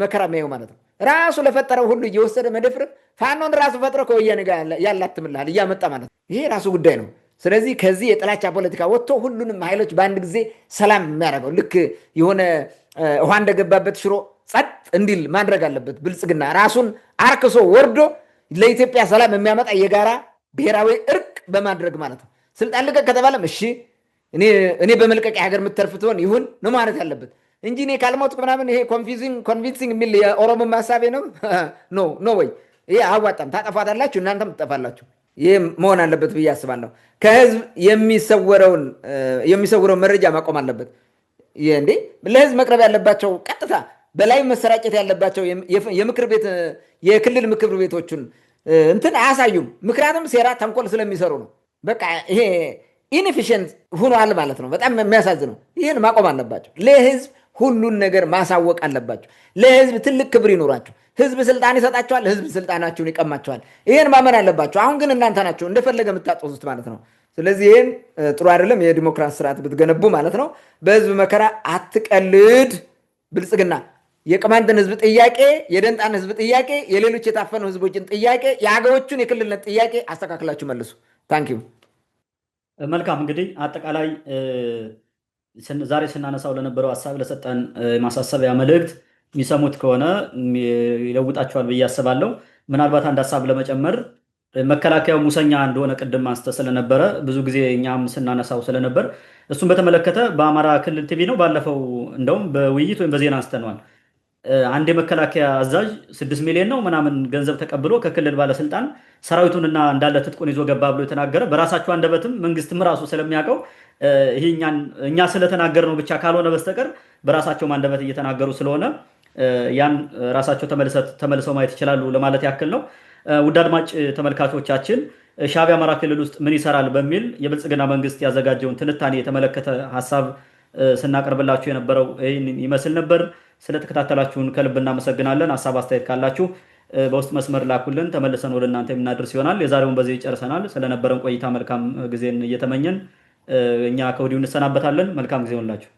Speaker 2: መከራ የሚያየው ማለት ነው። ራሱ ለፈጠረው ሁሉ እየወሰደ መደፍር ፋኖን ራሱ ፈጥሮ ከወያኔ ጋር ያላትምልሃል እያመጣ ማለት ነው። ይሄ ራሱ ጉዳይ ነው። ስለዚህ ከዚህ የጥላቻ ፖለቲካ ወጥቶ ሁሉንም ኃይሎች በአንድ ጊዜ ሰላም የሚያደርገው ልክ የሆነ ውሃ እንደገባበት ሽሮ ጸጥ እንዲል ማድረግ አለበት። ብልጽግና ራሱን አርክሶ ወርዶ ለኢትዮጵያ ሰላም የሚያመጣ የጋራ ብሔራዊ እርቅ በማድረግ ማለት ነው። ስልጣን ልቀቅ ከተባለም እሺ እኔ በመልቀቅ ሀገር የምትተርፍ ትሆን ይሁን ነው ማለት ያለበት እንጂ እኔ ካልሞትኩ ምናምን ይሄ ኮንቪንሲንግ የሚል የኦሮሞ ማሳቤ ነው ኖ ወይ ይሄ አዋጣም። ታጠፋታላችሁ፣ እናንተም ትጠፋላችሁ። ይህ መሆን አለበት ብዬ አስባለሁ። ከህዝብ የሚሰውረውን መረጃ ማቆም አለበት። እንዴ ለህዝብ መቅረብ ያለባቸው ቀጥታ በላይ መሰራጨት ያለባቸው የምክር ቤት የክልል ምክር ቤቶቹን እንትን አያሳዩም። ምክንያቱም ሴራ ተንኮል ስለሚሰሩ ነው። በቃ ይሄ ኢንኤፊሽንት ሆኗል ማለት ነው። በጣም የሚያሳዝነው ይህን ማቆም አለባቸው። ለህዝብ ሁሉን ነገር ማሳወቅ አለባቸው። ለህዝብ ትልቅ ክብር ይኖራቸው። ህዝብ ስልጣን ይሰጣቸዋል፣ ህዝብ ስልጣናችሁን ይቀማቸዋል። ይህን ማመን አለባቸው። አሁን ግን እናንተ ናቸው እንደፈለገ የምታጦዙት ማለት ነው። ስለዚህ ይህን ጥሩ አይደለም። የዲሞክራሲ ስርዓት ብትገነቡ ማለት ነው። በህዝብ መከራ አትቀልድ። ብልጽግና የቅማንትን ህዝብ ጥያቄ፣ የደንጣን ህዝብ ጥያቄ፣ የሌሎች የታፈኑ ህዝቦችን ጥያቄ፣ የአገዎቹን የክልልነት ጥያቄ አስተካክላችሁ መልሱ። ታንኪዩ።
Speaker 1: መልካም እንግዲህ አጠቃላይ ዛሬ ስናነሳው ለነበረው ሀሳብ ለሰጠን ማሳሰቢያ መልእክት የሚሰሙት ከሆነ ይለውጣቸዋል ብዬ አስባለሁ። ምናልባት አንድ ሀሳብ ለመጨመር መከላከያው ሙሰኛ እንደሆነ ቅድም አንስተ ስለነበረ ብዙ ጊዜ እኛም ስናነሳው ስለነበር እሱን በተመለከተ በአማራ ክልል ቲቪ ነው ባለፈው እንደውም በውይይት ወይም በዜና አንስተነዋል። አንድ የመከላከያ አዛዥ 6 ሚሊዮን ነው ምናምን ገንዘብ ተቀብሎ ከክልል ባለስልጣን ሰራዊቱንና እንዳለ ትጥቁን ይዞ ገባ ብሎ የተናገረ በራሳቸው አንደበትም መንግስትም ራሱ ስለሚያውቀው ይህ እኛ ስለተናገር ነው ብቻ ካልሆነ በስተቀር በራሳቸው አንደበት እየተናገሩ ስለሆነ ያን ራሳቸው ተመልሰው ማየት ይችላሉ ለማለት ያክል ነው። ውድ አድማጭ ተመልካቾቻችን ሻዕቢያ አማራ ክልል ውስጥ ምን ይሰራል በሚል የብልጽግና መንግስት ያዘጋጀውን ትንታኔ የተመለከተ ሀሳብ ስናቀርብላችሁ የነበረው ይህን ይመስል ነበር። ስለተከታተላችሁን ከልብ እናመሰግናለን። ሀሳብ አስተያየት ካላችሁ በውስጥ መስመር ላኩልን፣ ተመልሰን ወደ እናንተ የምናደርስ ይሆናል። የዛሬውን በዚህ ጨርሰናል። ስለነበረን ቆይታ መልካም ጊዜን እየተመኘን እኛ ከወዲሁ እንሰናበታለን። መልካም ጊዜ ሆንላችሁ።